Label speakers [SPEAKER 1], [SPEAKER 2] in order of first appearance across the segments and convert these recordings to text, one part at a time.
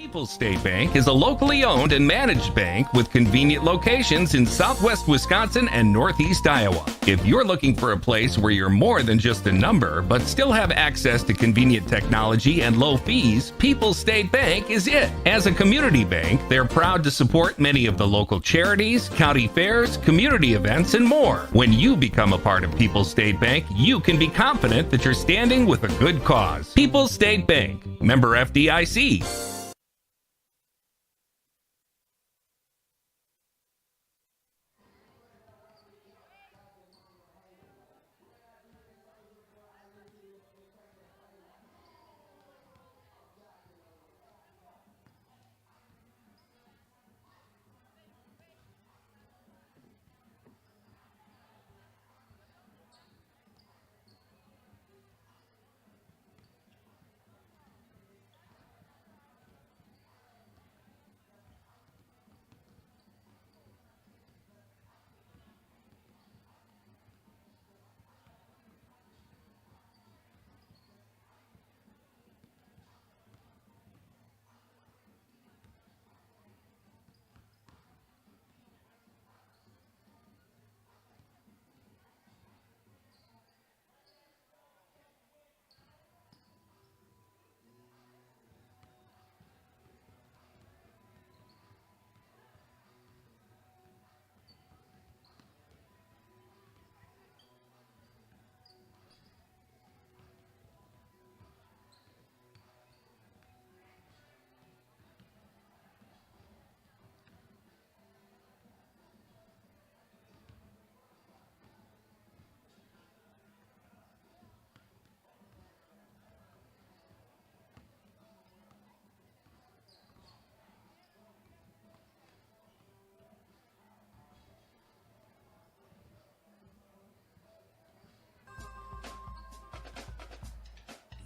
[SPEAKER 1] People's State Bank is a locally owned and managed bank with convenient locations in southwest Wisconsin and northeast Iowa. If you're looking for a place where you're more than just a number, but still have access to convenient technology and low fees, People's State Bank is it. As a community bank, they're proud to support many of the local charities, county fairs, community events, and more. When you become a part of People's State Bank, you can be confident that you're standing with a good cause. People's State Bank, member FDIC.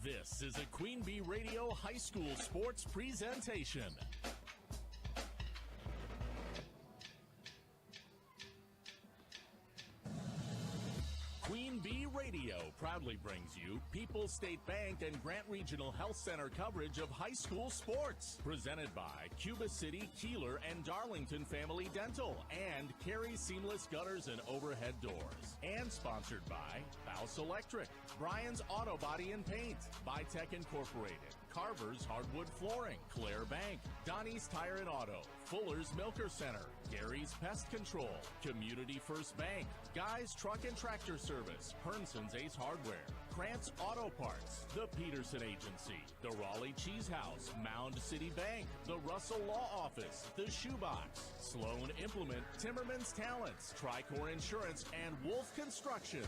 [SPEAKER 2] This is a Queen Bee Radio High School Sports presentation. Queen Bee Radio proudly brings you People's State Bank and Grant Regional Health Center coverage of high school sports. Presented by Cuba City, Kieler, and Darlington Family Dental, and Carey Seamless Gutters and Overhead Doors. And sponsored by House Electric, Brian's Auto Body and Paint, Bytech Incorporated, Carver's Hardwood Flooring, Claire Bank, Donnie's Tire and Auto, Fuller's Milker Center, Gary's Pest Control, Community First Bank, Guy's Truck and Tractor Service, Hernson's Ace Hardware, Krantz Auto Parts, the Peterson Agency, the Raleigh Cheese House, Mound City Bank, the Russell Law Office, the Shoebox, Sloan Implement, Timmerman's Talents, Tricor Insurance, and Wolf Construction.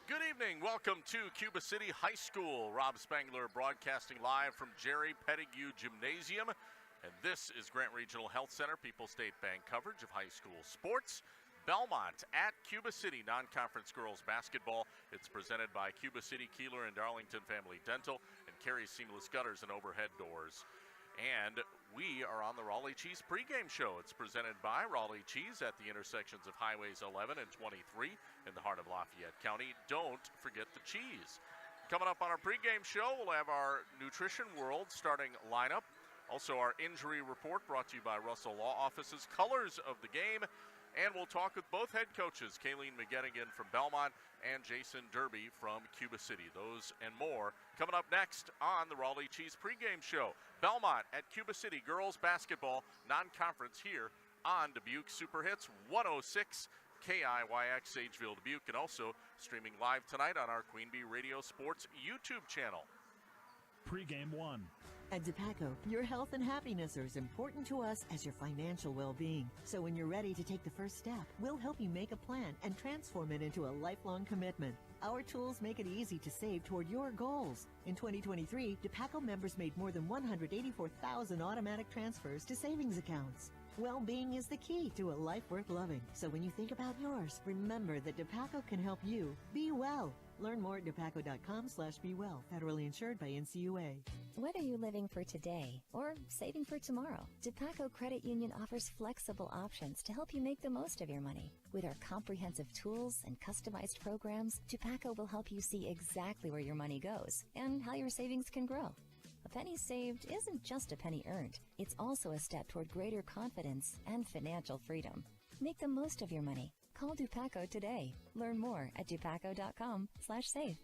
[SPEAKER 3] Good evening. Welcome to Cuba City High School. Rob Spangler broadcasting live from Jerry Pettigrew Gymnasium. And this is Grant Regional Health Center, People's State Bank coverage of high school sports. Belmont at Cuba City non-conference girls basketball. It's presented by Cuba City, Kieler, and Darlington Family Dental, and Carey Seamless Gutters and Overhead Doors. And we are on the Raleigh Cheese pregame show. It's presented by Raleigh Cheese at the intersections of Highways 11 and 23 in the heart of Lafayette County. Don't forget the cheese. Coming up on our pregame show, we'll have our Nutrition World starting lineup. Also our injury report brought to you by Russell Law Office's Colors of the Game. And we'll talk with both head coaches, Kayleen McGettigan from Belmont and Jason Derby from Cuba City. Those and more coming up next on the Raleigh Cheese pregame show. Belmont at Cuba City girls basketball non-conference here on Dubuque Super Hits 106 KIYX Sageville Dubuque, and also streaming live tonight on our Queen Bee Radio Sports YouTube channel.
[SPEAKER 4] Pregame 1.
[SPEAKER 5] At DePaco, your health and happiness are as important to us as your financial well-being. So when you're ready to take the first step, we'll help you make a plan and transform it into a lifelong commitment. Our tools make it easy to save toward your goals. In 2023, DePaco members made more than 184,000 automatic transfers to savings accounts. Well-being is the key to a life worth loving. So when you think about yours, remember that DePaco can help you be well. Learn more at depaco.com/bewell. Federally insured by NCUA.
[SPEAKER 6] Whether you're living for today or saving for tomorrow, DePaco Credit Union offers flexible options to help you make the most of your money. With our comprehensive tools and customized programs, DePaco will help you see exactly where your money goes and how your savings can grow. A penny saved isn't just a penny earned. It's also a step toward greater confidence and financial freedom. Make the most of your money. Call Dupaco today. Learn more at dupaco.com/save.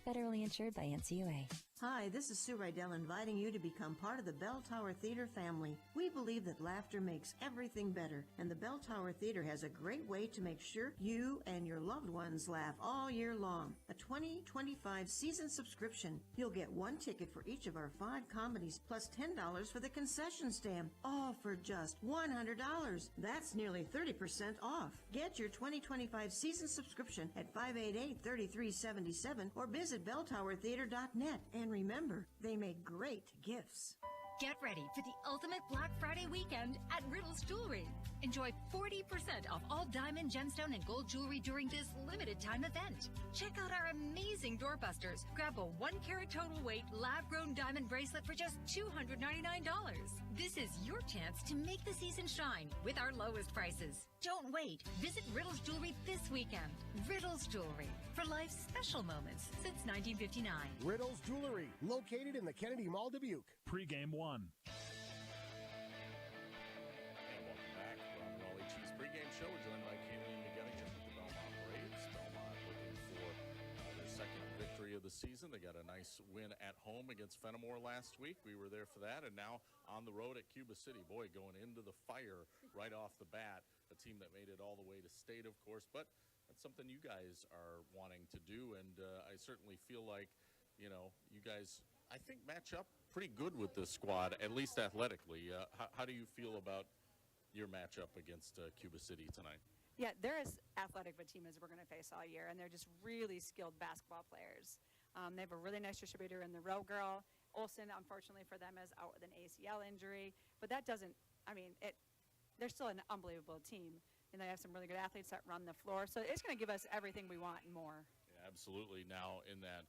[SPEAKER 6] Federally insured by NCUA.
[SPEAKER 7] Hi, this is Sue Rydell inviting you to become part of the Bell Tower Theater family. We believe that laughter makes everything better, and the Bell Tower Theater has a great way to make sure you and your loved ones laugh all year long. A 2025 season subscription. You'll get one ticket for each of our 5 comedies, plus $10 for the concession stand, all for just $100. That's nearly 30% off. Get your 2025 season subscription at 588-3377 or visit belltowertheater.net. And remember, they make great gifts.
[SPEAKER 8] Get ready for the ultimate Black Friday weekend at Riddle's Jewelry. Enjoy 40% off all diamond, gemstone, and gold jewelry during this limited time event. Check out our amazing doorbusters. Grab a 1-carat total weight lab-grown diamond bracelet for just $299. This is your chance to make the season shine with our lowest prices. Don't wait. Visit Riddle's Jewelry this weekend. Riddle's Jewelry, for life's special moments since 1959.
[SPEAKER 9] Riddle's Jewelry, located in the Kennedy Mall, Dubuque.
[SPEAKER 4] Pregame 1.
[SPEAKER 3] And welcome back from Raleigh Cheese Pregame Show. We're joined by Kieler and McGettigan with the Belmont Braves. Belmont looking for their second victory of the season. They got a nice win at home against Fenimore last week. We were there for that, and now on the road at Cuba City. Boy, going into the fire right off the bat. A team that made it all the way to state, of course, but that's something you guys are wanting to do, and I certainly feel like, you know, you guys, I think, match up pretty good with this squad, at least athletically. How do you feel about your matchup against Cuba City tonight?
[SPEAKER 10] Yeah, they're as athletic of a team as we're going to face all year, and they're just really skilled basketball players. They have a really nice distributor in the row girl. Olsen, unfortunately for them, is out with an ACL injury, but that doesn't, I mean, they're still an unbelievable team, and they have some really good athletes that run the floor, so it's going to give us everything we want and more.
[SPEAKER 3] Yeah, absolutely. Now, in that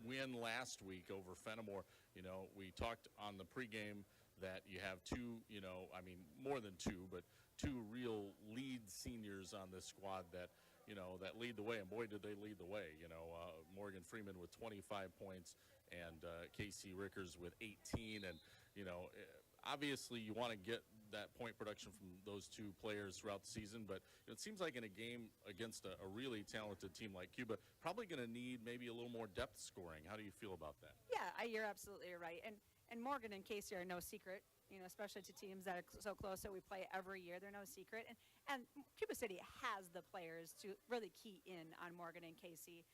[SPEAKER 3] win last week over Fenimore, you know, we talked on the pregame that you have two, you know, I mean, more than two, but 2 real lead seniors on this squad that, you know, that lead the way, and boy, did they lead the way. You know, Morgan Freeman with 25 points and Casey Rickers with 18, and, you know, obviously you want to get that point production from those 2 players throughout the season, but it seems like in a game against a really talented team like Cuba, probably going to need maybe a little more depth scoring. How do you feel about that?
[SPEAKER 10] Yeah, you're absolutely right. And Morgan and Casey are no secret, you know, especially to teams that are so close that we play every year. They're no secret. And Cuba City has the players to really key in on Morgan and Casey.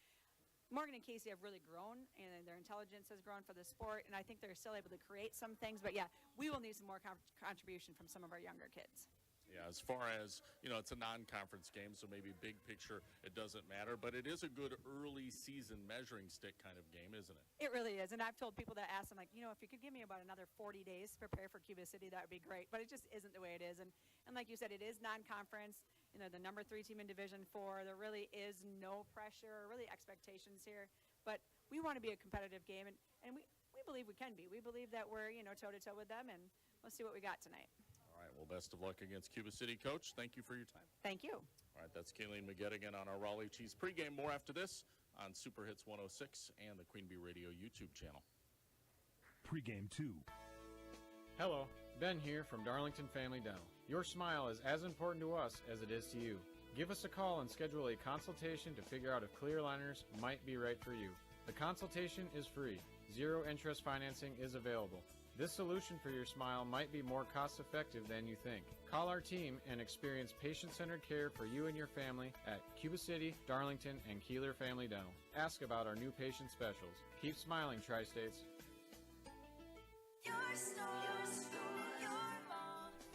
[SPEAKER 10] Morgan and Casey have really grown, and their intelligence has grown for the sport, and I think they're still able to create some things. But, yeah, we will need some more contribution from some of our younger kids.
[SPEAKER 3] Yeah, as far as, you know, it's a non-conference game, so maybe big picture, it doesn't matter. But it is a good early season measuring stick kind of game, isn't it?
[SPEAKER 10] It really is. And I've told people that ask them, like, you know, if you could give me about another 40 days to prepare for Cuba City, that would be great. But it just isn't the way it is. And like you said, it is non-conference. You know, the number 3 team in Division 4. There really is no pressure, really expectations here. But we want to be a competitive game, and we believe we can be. We believe that we're, you know, toe-to-toe with them, and we'll see what we got tonight.
[SPEAKER 3] All right, well, best of luck against Cuba City, Coach. Thank you for your time.
[SPEAKER 10] Thank you.
[SPEAKER 3] All right, that's Kayleen McGettigan on our Raleigh Cheese pregame. More after this on Super Hits 106 and the Queen Bee Radio YouTube channel.
[SPEAKER 4] Pregame 2.
[SPEAKER 11] Hello, Ben here from Darlington Family Dental. Your smile is as important to us as it is to you. Give us a call and schedule a consultation to figure out if clear aligners might be right for you. The consultation is free. 0 interest financing is available. This solution for your smile might be more cost-effective than you think. Call our team and experience patient-centered care for you and your family at Cuba City, Darlington, and Kieler Family Dental. Ask about our new patient specials. Keep smiling, Tri-States.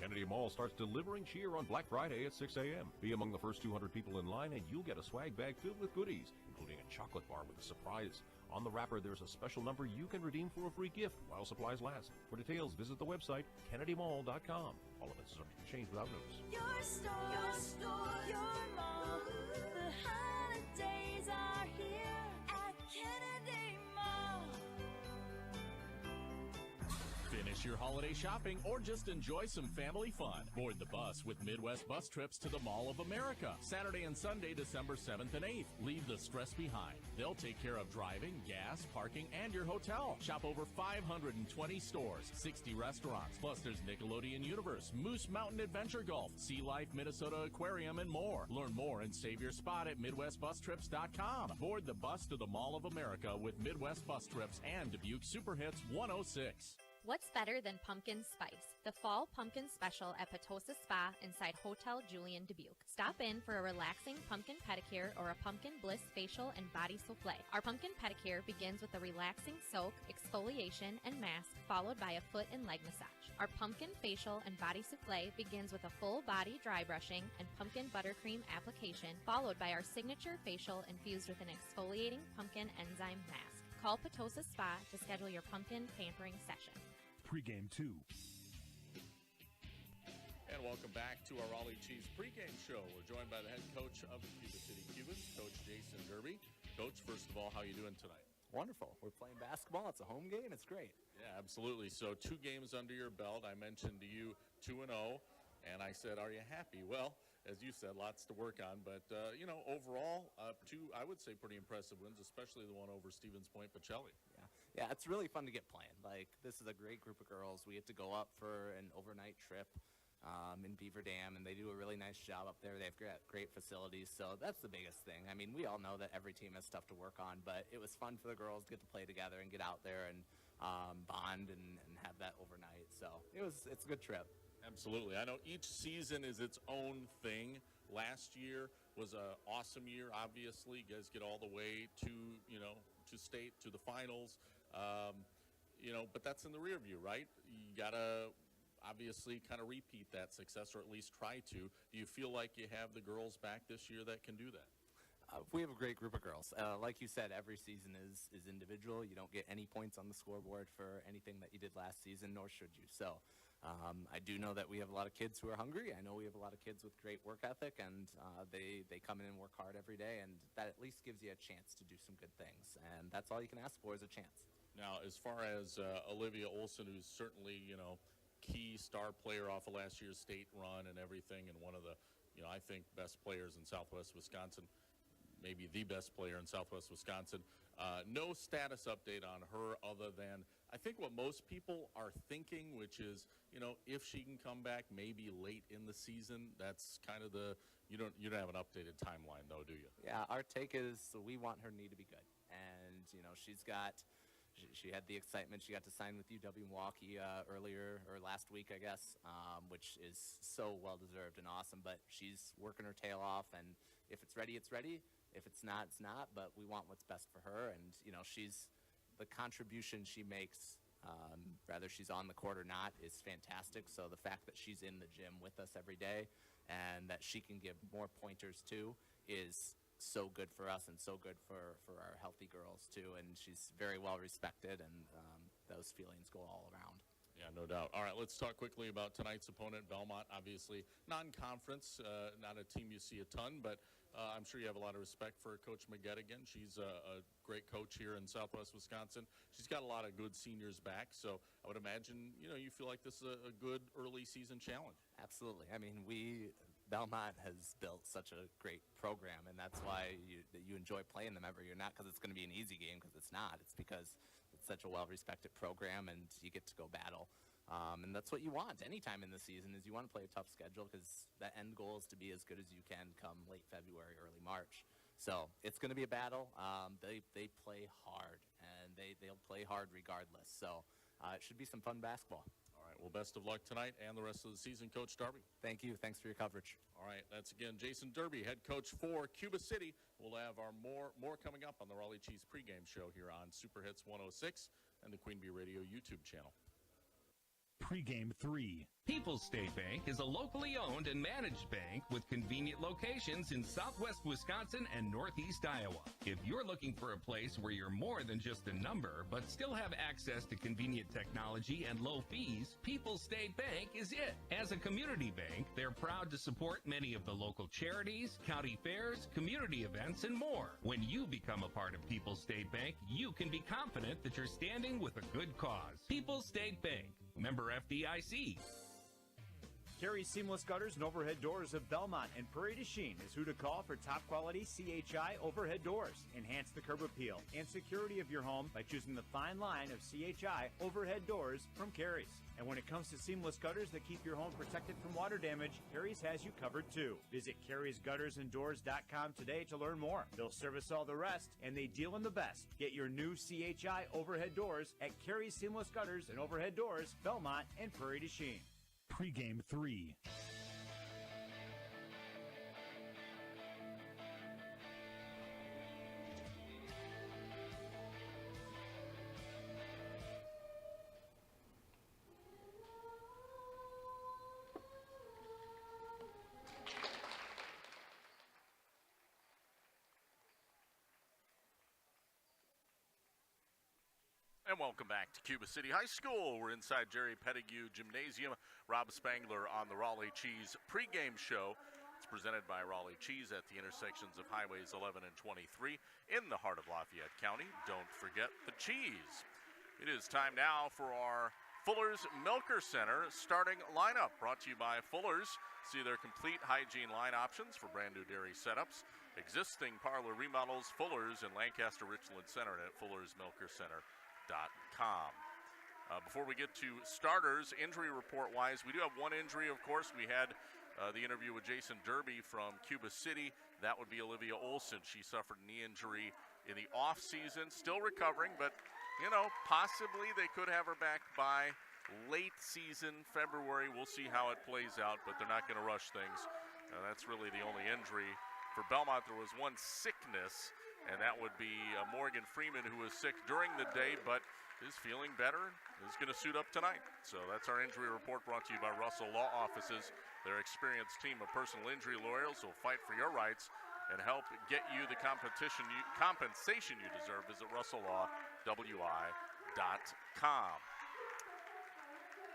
[SPEAKER 12] Kennedy Mall starts delivering cheer on Black Friday at 6 a.m. Be among the first 200 people in line and you'll get a swag bag filled with goodies, including a chocolate bar with a surprise. On the wrapper, there's a special number you can redeem for a free gift while supplies last. For details, visit the website, kennedymall.com. All of this is subject to change without notice.
[SPEAKER 13] Your store, your mall. The holidays are here at Kennedy Mall.
[SPEAKER 2] Finish Finish your holiday shopping or just enjoy some family fun. Board the bus with Midwest Bus Trips to the Mall of America. Saturday and Sunday, December 7th and 8th. Leave the stress behind. They'll take care of driving, gas, parking, and your hotel. Shop over 520 stores, 60 restaurants. Plus, there's Nickelodeon Universe, Moose Mountain Adventure Golf, Sea Life Minnesota Aquarium, and more. Learn more and save your spot at MidwestBusTrips.com. Board the bus to the Mall of America with Midwest Bus Trips and Dubuque Super Hits 106.
[SPEAKER 14] What's better than pumpkin spice? The Fall Pumpkin Special at Potosi Spa inside Hotel Julian Dubuque. Stop in for a relaxing pumpkin pedicure or a pumpkin bliss facial and body souffle. Our pumpkin pedicure begins with a relaxing soak, exfoliation, and mask, followed by a foot and leg massage. Our pumpkin facial and body souffle begins with a full body dry brushing and pumpkin buttercream application, followed by our signature facial infused with an exfoliating pumpkin enzyme mask. Call Potosi Spa to schedule your pumpkin pampering session.
[SPEAKER 4] Pregame 2.
[SPEAKER 3] And welcome back to our Raleigh Chiefs pregame show. We're joined by the head coach of the Cuba City Cubans, Coach Jason Derby. Coach, first of all, how are you doing tonight?
[SPEAKER 15] Wonderful. We're playing basketball. It's a home game. It's great.
[SPEAKER 3] Yeah, absolutely. So 2 games under your belt. I mentioned to you 2-0, and I said, are you happy? Well, as you said, lots to work on. But, overall, 2, I would say, pretty impressive wins, especially the one over Stevens Point Pacelli.
[SPEAKER 15] Yeah, it's really fun to get playing. Like, this is a great group of girls. We get to go up for an overnight trip in Beaver Dam, and they do a really nice job up there. They have great facilities, so that's the biggest thing. I mean, we all know that every team has stuff to work on, but it was fun for the girls to get to play together and get out there and bond and have that overnight. So it's a good trip.
[SPEAKER 3] Absolutely. I know each season is its own thing. Last year was an awesome year, obviously. You guys get all the way to state, to the finals. But that's in the rear view, right? You got to obviously kind of repeat that success, or at least try to. Do you feel like you have the girls back this year that can do that?
[SPEAKER 15] We have a great group of girls. Like you said, every season is individual. You don't get any points on the scoreboard for anything that you did last season, nor should you. So I do know that we have a lot of kids who are hungry. I know we have a lot of kids with great work ethic, and they come in and work hard every day, and that at least gives you a chance to do some good things. And that's all you can ask for is a chance.
[SPEAKER 3] Now, as far as Olivia Olson, who's certainly, key star player off of last year's state run and everything, and one of the, I think, best players in Southwest Wisconsin, maybe the best player in Southwest Wisconsin. No status update on her other than I think what most people are thinking, which is, if she can come back maybe late in the season. That's kind of you don't have an updated timeline though, do you?
[SPEAKER 15] Yeah, our take is we want her knee to be good. And, she had the excitement. She got to sign with UW-Milwaukee earlier, or last week, I guess, which is so well-deserved and awesome. But she's working her tail off, and if it's ready, it's ready. If it's not, it's not. But we want what's best for her, and, she's the contribution she makes, whether she's on the court or not, is fantastic. So the fact that she's in the gym with us every day and that she can give more pointers too is so good for us and so good for our healthy girls too. And she's very well respected, and those feelings go all around.
[SPEAKER 3] Yeah, no doubt. All right, let's talk quickly about tonight's opponent, Belmont. Obviously, non-conference, not a team you see a ton, but I'm sure you have a lot of respect for Coach McGettigan. She's a great coach here in Southwest Wisconsin. She's got a lot of good seniors back, so I would imagine, you feel like this is a good early season challenge.
[SPEAKER 15] Absolutely. I mean, Belmont has built such a great program, and that's why you enjoy playing them every year. Not because it's going to be an easy game, because it's not. It's because it's such a well-respected program, and you get to go battle. And that's what you want anytime in the season, is you want to play a tough schedule, because the end goal is to be as good as you can come late February, early March. So it's going to be a battle. They play hard, and they'll play hard regardless. So it should be some fun basketball.
[SPEAKER 3] All right, well, best of luck tonight and the rest of the season, Coach Derby.
[SPEAKER 15] Thank you. Thanks for your coverage.
[SPEAKER 3] All right, that's again Jason Derby, head coach for Cuba City. We'll have our more coming up on the Raleigh Chiefs pregame show here on Super Hits 106 and the Queen Bee Radio YouTube channel.
[SPEAKER 4] Pregame 3.
[SPEAKER 1] People's State Bank is a locally owned and managed bank with convenient locations in Southwest Wisconsin and Northeast Iowa. If you're looking for a place where you're more than just a number, but still have access to convenient technology and low fees, People's State Bank is it. As a community bank, they're proud to support many of the local charities, county fairs, community events, and more. When you become a part of People's State Bank, you can be confident that you're standing with a good cause. People's State Bank. Member FDIC.
[SPEAKER 16] Carey's Seamless Gutters and Overhead Doors of Belmont and Prairie du Chien is who to call for top quality CHI overhead doors. Enhance the curb appeal and security of your home by choosing the fine line of CHI overhead doors from Carey's. And when it comes to seamless gutters that keep your home protected from water damage, Carey's has you covered too. Visit Carey'sGuttersandDoors.com today to learn more. They'll service all the rest, and they deal in the best. Get your new CHI overhead doors at Carey's Seamless Gutters and Overhead Doors, Belmont and Prairie du Chien.
[SPEAKER 4] Pregame 3.
[SPEAKER 3] And welcome back to Cuba City High School. We're inside Jerry Pettigrew Gymnasium. Rob Spangler on the Raleigh Cheese pregame show. It's presented by Raleigh Cheese at the intersections of Highways 11 and 23 in the heart of Lafayette County. Don't forget the cheese. It is time now for our Fuller's Milker Center starting lineup, brought to you by Fuller's. See their complete hygiene line options for brand new dairy setups, existing parlor remodels, Fuller's in Lancaster, Richland Center, and at fullersmilkercenter.com. Before we get to starters, injury report-wise, we do have one injury, of course. We had the interview with Jason Derby from Cuba City. That would be Olivia Olson. She suffered a knee injury in the off-season, still recovering, but, you know, possibly they could have her back by late season, February. We'll see how it plays out, but they're not going to rush things. That's really the only injury. For Belmont, there was one sickness, and that would be Morgan Freeman, who was sick during the day, but is feeling better, is going to suit up tonight. So that's our injury report, brought to you by Russell Law Offices. Their experienced team of personal injury lawyers will fight for your rights and help get you the compensation you deserve. Visit russellawwi.com.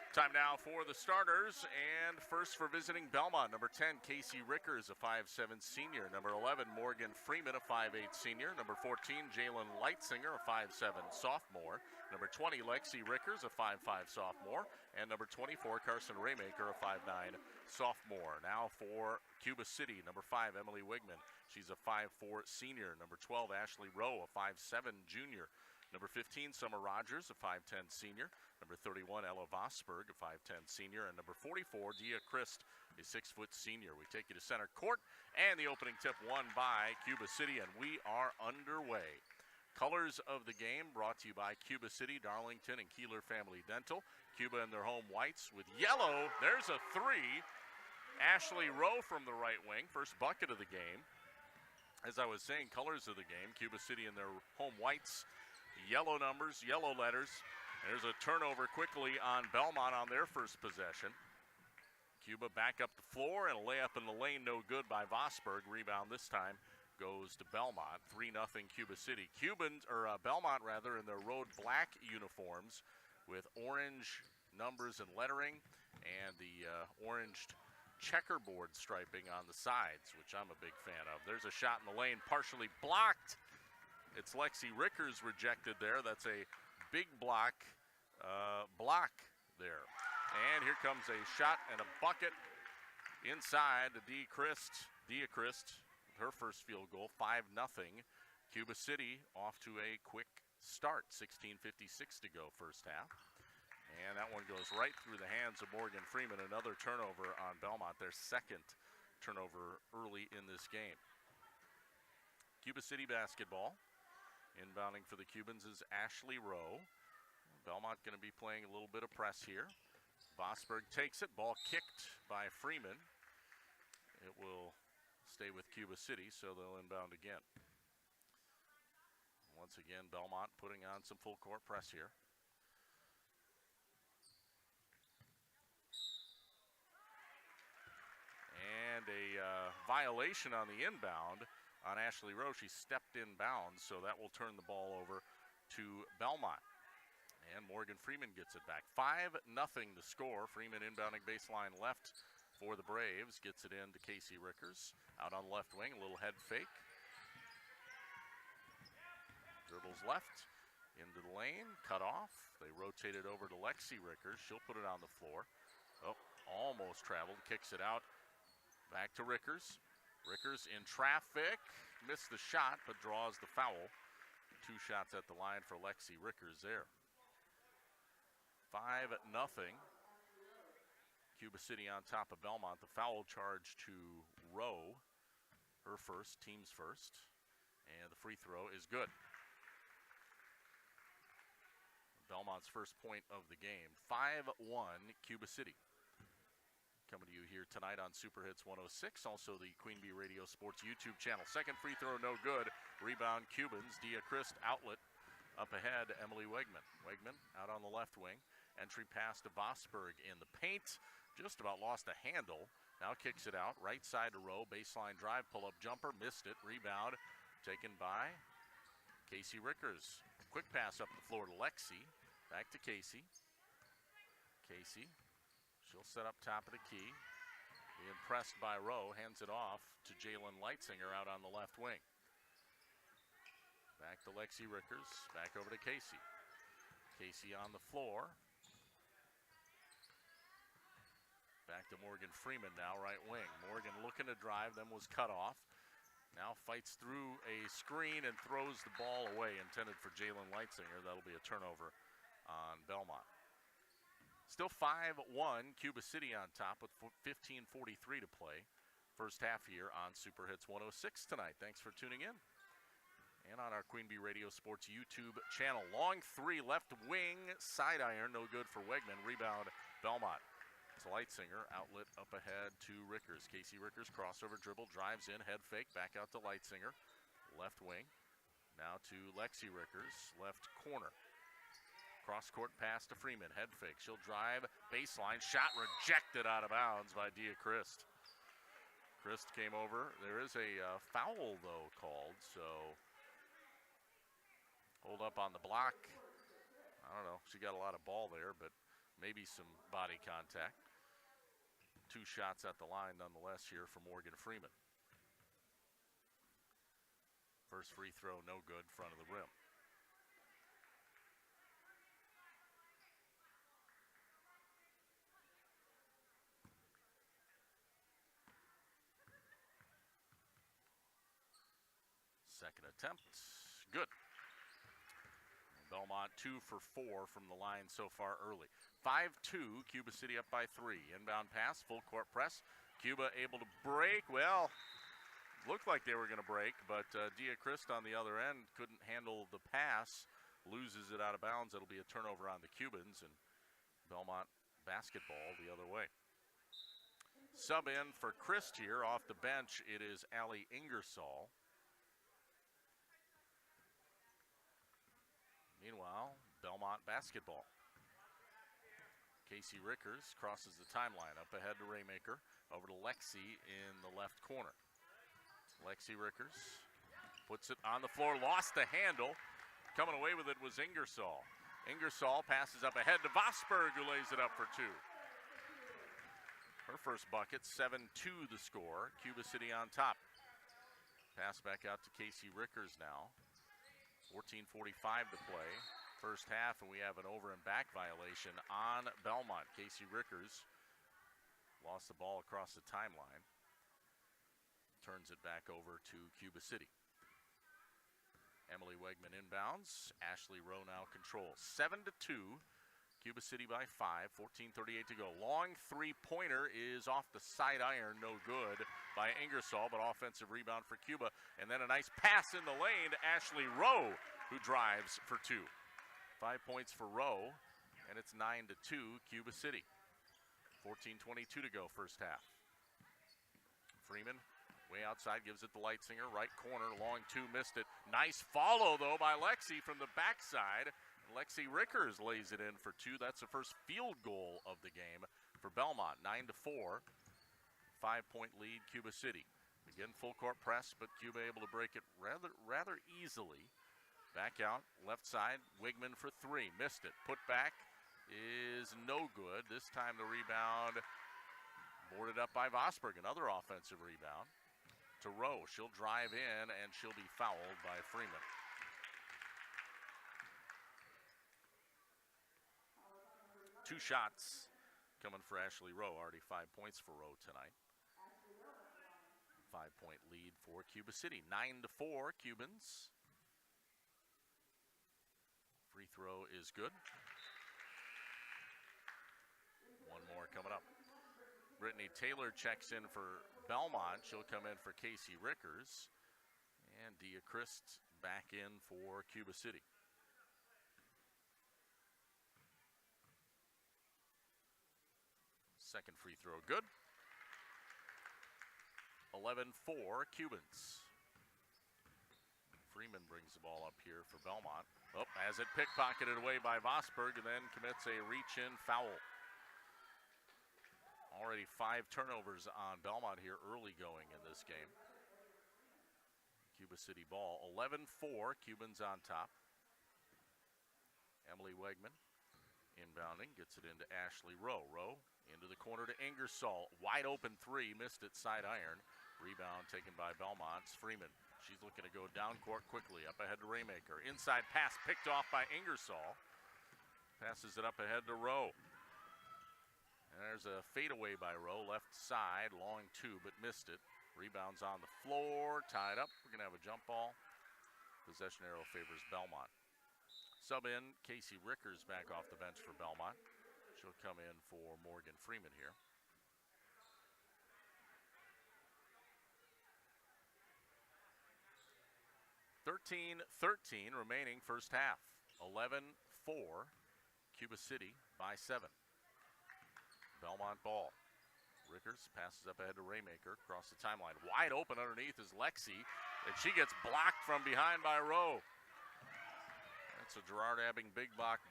[SPEAKER 3] Time now for the starters, and first for visiting Belmont, number 10, Casey Rickers, a 5'7 senior. Number 11, Morgan Freeman, a 5'8 senior. Number 14, Jalen Leitsinger, a 5'7 sophomore. Number 20, Lexi Rickers, a 5'5 sophomore. And number 24, Carson Raymaker, a 5'9 sophomore. Now for Cuba City, number 5, Emily Wigman. She's a 5'4 senior. Number 12, Ashley Rowe, a 5'7 junior. Number 15, Summer Rogers, a 5'10 senior. Number 31, Ella Vosberg, a 5'10 senior. And number 44, Dia Christ, a 6-foot senior. We take you to center court, and the opening tip won by Cuba City, and we are underway. Colors of the game brought to you by Cuba City, Darlington, and Kieler Family Dental. Cuba in their home whites with yellow. There's a 3. Ashley Rowe from the right wing, first bucket of the game. As I was saying, colors of the game, Cuba City in their home whites. Yellow numbers, yellow letters. There's a turnover quickly on Belmont on their first possession. Cuba back up the floor, and a layup in the lane, no good by Vosberg. Rebound this time goes to Belmont. 3-0 Cuba City. Belmont in their road black uniforms with orange numbers and lettering, and the orange checkerboard striping on the sides, which I'm a big fan of. There's a shot in the lane, partially blocked. It's Lexi Rickers rejected there. That's a big block there. And here comes a shot and a bucket inside to Dia Christ, her first field goal, 5-0. Cuba City off to a quick start, 16:56 to go first half. And that one goes right through the hands of Morgan Freeman. Another turnover on Belmont, their second turnover early in this game. Cuba City basketball. Inbounding for the Cubans is Ashley Rowe. Belmont going to be playing a little bit of press here. Vosberg takes it. Ball kicked by Freeman. It will stay with Cuba City, so they'll inbound again. Once again, Belmont putting on some full court press here. And a violation on the inbound on Ashley Rowe. She stepped in bounds, so that will turn the ball over to Belmont. And Morgan Freeman gets it back. 5-0 the score. Freeman inbounding baseline left for the Braves. Gets it in to Casey Rickers. Out on the left wing, a little head fake. Dribbles left Into the lane, cut off. They rotate it over to Lexi Rickers. She'll put it on the floor. Oh, almost traveled, kicks it out. Back to Rickers. Rickers in traffic. Missed the shot, but draws the foul. 2 shots at the line for Lexi Rickers there. 5-0. Cuba City on top of Belmont. The foul charge to Rowe. Her first, team's first. And the free throw is good. Belmont's first point of the game. 5-1 Cuba City. Coming to you here tonight on Super Hits 106. Also the Queen Bee Radio Sports YouTube channel. Second free throw, no good. Rebound Cubans. Dia Christ outlet. Up ahead, Emily Wegman. Wegman out on the left wing. Entry pass to Vosberg in the paint. Just about lost a handle. Now kicks it out. Right side to Rowe. Baseline drive. Pull-up jumper. Missed it. Rebound taken by Casey Rickers. Quick pass up the floor to Lexi. Back to Casey. Casey. She'll set up top of the key. Being pressed by Rowe. Hands it off to Jalen Leitzinger out on the left wing. Back to Lexi Rickers. Back over to Casey. Casey on the floor. Back to Morgan Freeman now, right wing. Morgan looking to drive, then was cut off. Now fights through a screen and throws the ball away, intended for Jalen Leitzinger. That'll be a turnover on Belmont. Still 5-1, Cuba City on top with 15:43 to play. First half here on Super Hits 106 tonight. Thanks for tuning in. And on our Queen Bee Radio Sports YouTube channel. Long three, left wing, side iron, no good for Wegman. Rebound, Belmont. It's Leitzinger, outlet up ahead to Rickers. Casey Rickers, crossover dribble, drives in, head fake, back out to Leitzinger. Left wing, now to Lexi Rickers, left corner. Cross-court pass to Freeman, head fake. She'll drive, baseline, shot rejected out of bounds by Dia Christ. Christ came over. There is a foul, though, called, so hold up on the block. I don't know. She got a lot of ball there, but maybe some body contact. 2 shots at the line, nonetheless, here for Morgan Freeman. First free throw, no good, front of the rim. Second attempt, good. Belmont 2 for 4 from the line so far early. 5-2, Cuba City up by 3. Inbound pass, full court press. Cuba able to break. Well, looked like they were going to break, but Dia Christ on the other end couldn't handle the pass. Loses it out of bounds. It'll be a turnover on the Cubans, and Belmont basketball the other way. Sub in for Christ here off the bench. It is Allie Ingersoll. Meanwhile, Belmont basketball. Casey Rickers crosses the timeline. Up ahead to Raymaker. Over to Lexi in the left corner. Lexi Rickers puts it on the floor. Lost the handle. Coming away with it was Ingersoll. Ingersoll passes up ahead to Vosberg, who lays it up for 2. Her first bucket, 7-2 the score. Cuba City on top. Pass back out to Casey Rickers now. 14:45 to play. First half, and we have an over and back violation on Belmont. Casey Rickers lost the ball across the timeline. Turns it back over to Cuba City. Emily Wegman inbounds. Ashley Rowe now controls. 7-2. Cuba City by 5. 14:38 to go. Long three-pointer is off the side iron. No good by Ingersoll, but offensive rebound for Cuba. And then a nice pass in the lane to Ashley Rowe, who drives for 2. 5 points for Rowe, and it's 9-2 Cuba City. 14:22 to go first half. Freeman way outside, gives it to Leitzinger. Right corner, long 2, missed it. Nice follow, though, by Lexi from the backside. Lexi Rickers lays it in for 2. That's the first field goal of the game for Belmont. 9-4. 5-point lead, Cuba City. Again, full court press, but Cuba able to break it rather easily. Back out, left side, Wigman for 3. Missed it. Put back is no good. This time the rebound boarded up by Vosberg. Another offensive rebound to Rowe. She'll drive in, and she'll be fouled by Freeman. 2 shots coming for Ashley Rowe. Already 5 points for Rowe tonight. 5-point lead for Cuba City. 9-4 Cubans. Free throw is good. One more coming up. Brittany Taylor checks in for Belmont. She'll come in for Casey Rickers. And Dia Christ back in for Cuba City. Second free throw good. 11-4 Cubans. Freeman brings the ball up here for Belmont. Oh, has it pickpocketed away by Vosberg and then commits a reach-in foul. Already 5 turnovers on Belmont here early going in this game. Cuba City ball. 11-4, Cubans on top. Emily Wegman inbounding, gets it into Ashley Rowe. Rowe into the corner to Ingersoll. Wide open 3, missed it, side iron. Rebound taken by Belmont's Freeman. She's looking to go down court quickly. Up ahead to Raymaker. Inside pass picked off by Ingersoll. Passes it up ahead to Rowe. And there's a fadeaway by Rowe. Left side, long 2, but missed it. Rebounds on the floor, tied up. We're going to have a jump ball. Possession arrow favors Belmont. Sub in, Casey Rickers back off the bench for Belmont. She'll come in for Morgan Freeman here. (13-13) remaining first half. 11-4, Cuba City by 7. Belmont ball. Rickers passes up ahead to Raymaker, across the timeline. Wide open underneath is Lexi, and she gets blocked from behind by Rowe. That's a Gerard Abbing big block,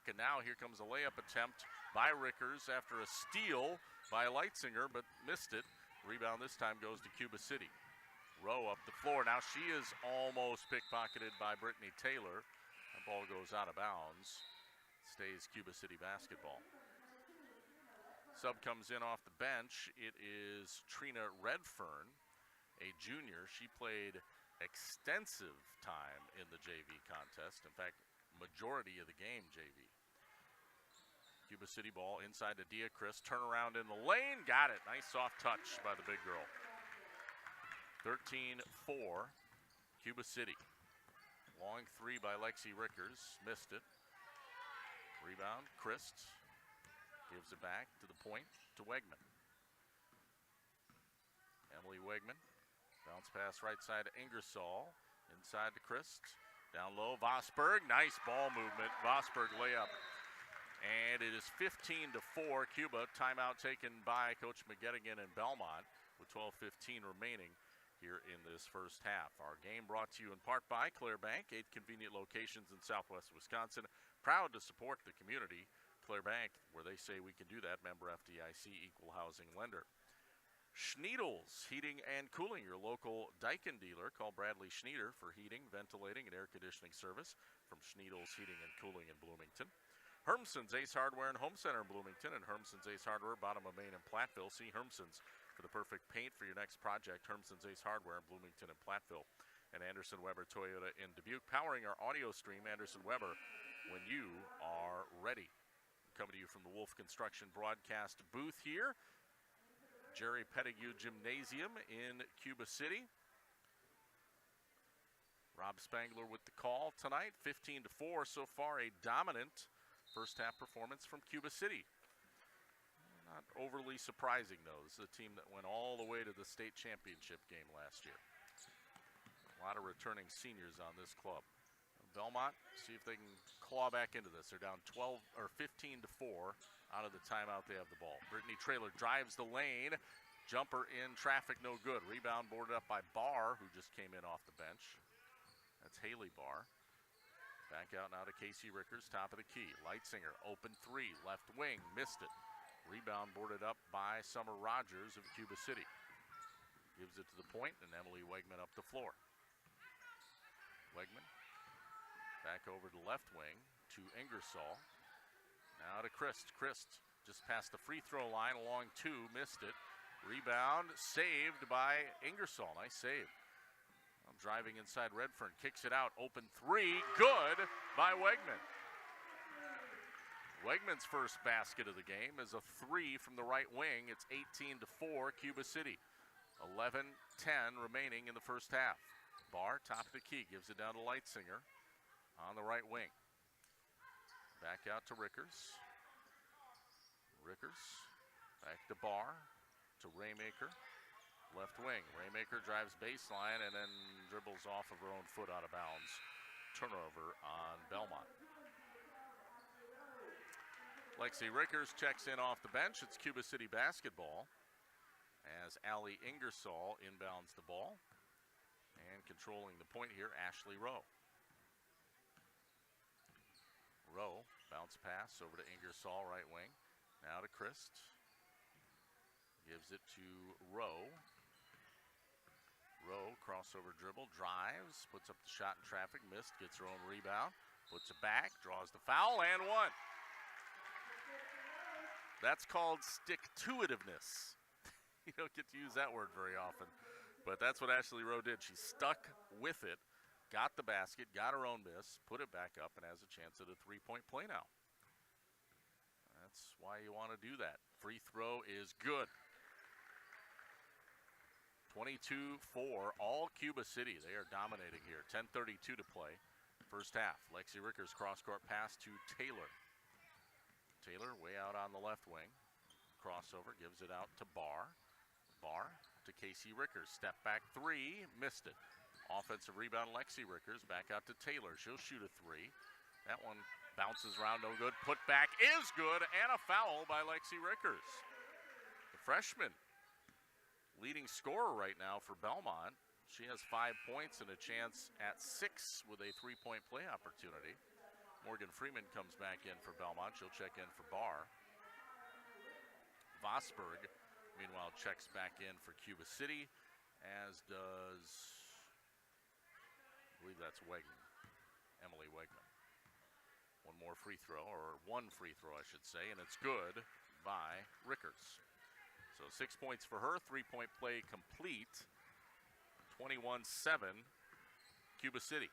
[SPEAKER 3] and now here comes a layup attempt by Rickers after a steal by Leitzinger, but missed it. Rebound this time goes to Cuba City. Rowe up the floor. Now she is almost pickpocketed by Brittany Taylor. That ball goes out of bounds. Stays Cuba City basketball. Sub comes in off the bench. It is Trina Redfern, a junior. She played extensive time in the JV contest. In fact, majority of the game JV. Cuba City ball inside to Dia Chris. Turnaround in the lane. Got it. Nice soft touch by the big girl. 13-4, Cuba City. Long 3 by Lexi Rickers. Missed it. Rebound, Christ. Gives it back to the point to Wegman. Emily Wegman. Bounce pass right side to Ingersoll. Inside to Christ. Down low, Vosberg. Nice ball movement. Vosberg layup. And it is 15-4 Cuba. Timeout taken by Coach McGettigan and Belmont with 12:15 remaining here in this first half. Our game brought to you in part by Claire Bank, 8 convenient locations in Southwest Wisconsin. Proud to support the community. Claire Bank, where they say we can do that. Member FDIC, equal housing lender. Schneidels Heating and Cooling, your local Daikin dealer. Call Bradley Schneider for heating, ventilating, and air conditioning service from Schneidels Heating and Cooling in Bloomington. Hermson's Ace Hardware and Home Center in Bloomington, and Hermson's Ace Hardware, bottom of Main in Platteville. See Hermson's for the perfect paint for your next project. Hermson's Ace Hardware in Bloomington and Platteville. And Anderson Weber Toyota in Dubuque, powering our audio stream. Anderson Weber, when you are ready. Coming to you from the Wolf Construction broadcast booth here. Jerry Pettigrew Gymnasium in Cuba City. Rob Spangler with the call tonight. 15-4 so far, a dominant first half performance from Cuba City. Not overly surprising, though. This is a team that went all the way to the state championship game last year. A lot of returning seniors on this club. Belmont, see if they can claw back into this. They're down 15-4 out of the timeout. They have the ball. Brittany Traylor drives the lane. Jumper in traffic, no good. Rebound boarded up by Barr, who just came in off the bench. That's Haley Barr. Back out now to Casey Rickers, top of the key. Leitzinger, open 3, left wing, missed it. Rebound boarded up by Summer Rogers of Cuba City. Gives it to the point, and Emily Wegman up the floor. Wegman back over to left wing to Ingersoll. Now to Christ. Christ just past the free throw line, along 2, missed it. Rebound saved by Ingersoll. Nice save. Driving inside Redfern, kicks it out, open 3, good by Wegman. Wegman's first basket of the game is a 3 from the right wing. It's 18-4 Cuba City. 11-10 remaining in the first half. Barr, top of the key, gives it down to Leitzinger on the right wing. Back out to Rickers. Rickers back to Barr, to Raymaker. Left wing. Raymaker drives baseline and then dribbles off of her own foot out of bounds. Turnover on Belmont. Lexi Rickers checks in off the bench. It's Cuba City basketball as Allie Ingersoll inbounds the ball. And controlling the point here, Ashley Rowe. Rowe, bounce pass over to Ingersoll, right wing. Now to Christ. Gives it to Rowe. Rowe, crossover dribble, drives, puts up the shot in traffic, missed, gets her own rebound, puts it back, draws the foul, and one. That's called stick-to-itiveness. You don't get to use that word very often, but that's what Ashley Rowe did. She stuck with it, got the basket, got her own miss, put it back up, and has a chance at a three-point play now. That's why you want to do that. Free throw is good. 22-4, all Cuba City. They are dominating here. 10:32 to play. First half. Lexi Rickers cross-court pass to Taylor. Taylor way out on the left wing. Crossover, gives it out to Barr. Barr to Casey Rickers. Step back three, missed it. Offensive rebound, Lexi Rickers. Back out to Taylor. She'll shoot a three. That one bounces around, no good. Put back is good, and a foul by Lexi Rickers. The freshman, leading scorer right now for Belmont. She has 5 points and a chance at 6 with a three-point play opportunity. Morgan Freeman comes back in for Belmont. She'll check in for Barr. Vosberg, meanwhile, checks back in for Cuba City, as does, I believe that's Wegman, Emily Wegman. One more free throw, or one free throw, I should say, and it's good by Rickers. So 6 points for her, three-point play complete. 21-7, Cuba City.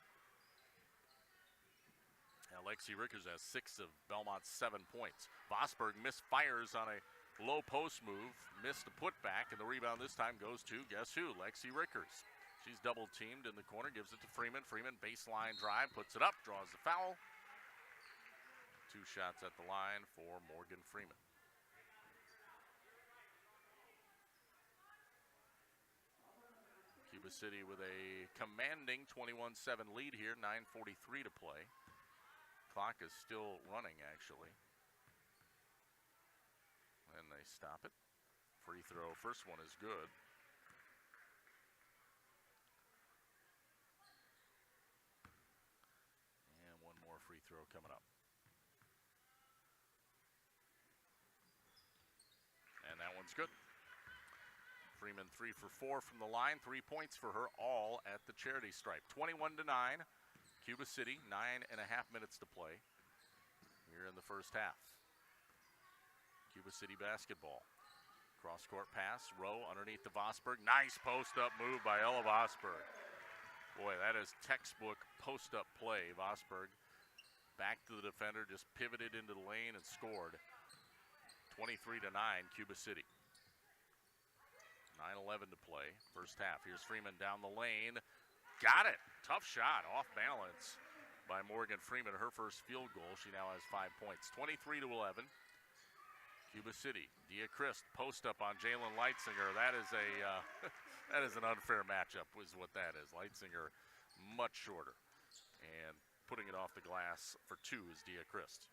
[SPEAKER 3] Now Lexi Rickers has 6 of Belmont's 7 points. Vosberg misfires on a low post move, missed the putback, and the rebound this time goes to, guess who? Lexi Rickers. She's double-teamed in the corner, gives it to Freeman. Freeman, baseline drive, puts it up, draws the foul. 2 shots at the line for Morgan Freeman. Cuba City with a commanding 21-7 lead here, 9:43 to play. Clock is still running, actually. And they stop it. Free throw, first one is good. And one more free throw coming up. And that one's good. Freeman 3 for 4 from the line. 3 points for her, all at the charity stripe. 21-9, Cuba City, 9.5 minutes to play here in the first half. Cuba City basketball. Cross-court pass, Rowe underneath the Vosberg. Nice post-up move by Ella Vosberg. Boy, that is textbook post-up play. Vosberg back to the defender, just pivoted into the lane and scored. 23-9, Cuba City. 9:11 to play, first half. Here's Freeman down the lane. Got it. Tough shot, off balance by Morgan Freeman. Her first field goal. She now has 5 points. 23-11. Cuba City. Dia Christ post up on Jalen Leitzinger. That is a that is an unfair matchup, is what that is. Leitzinger much shorter. And putting it off the glass for 2 is Dia Christ.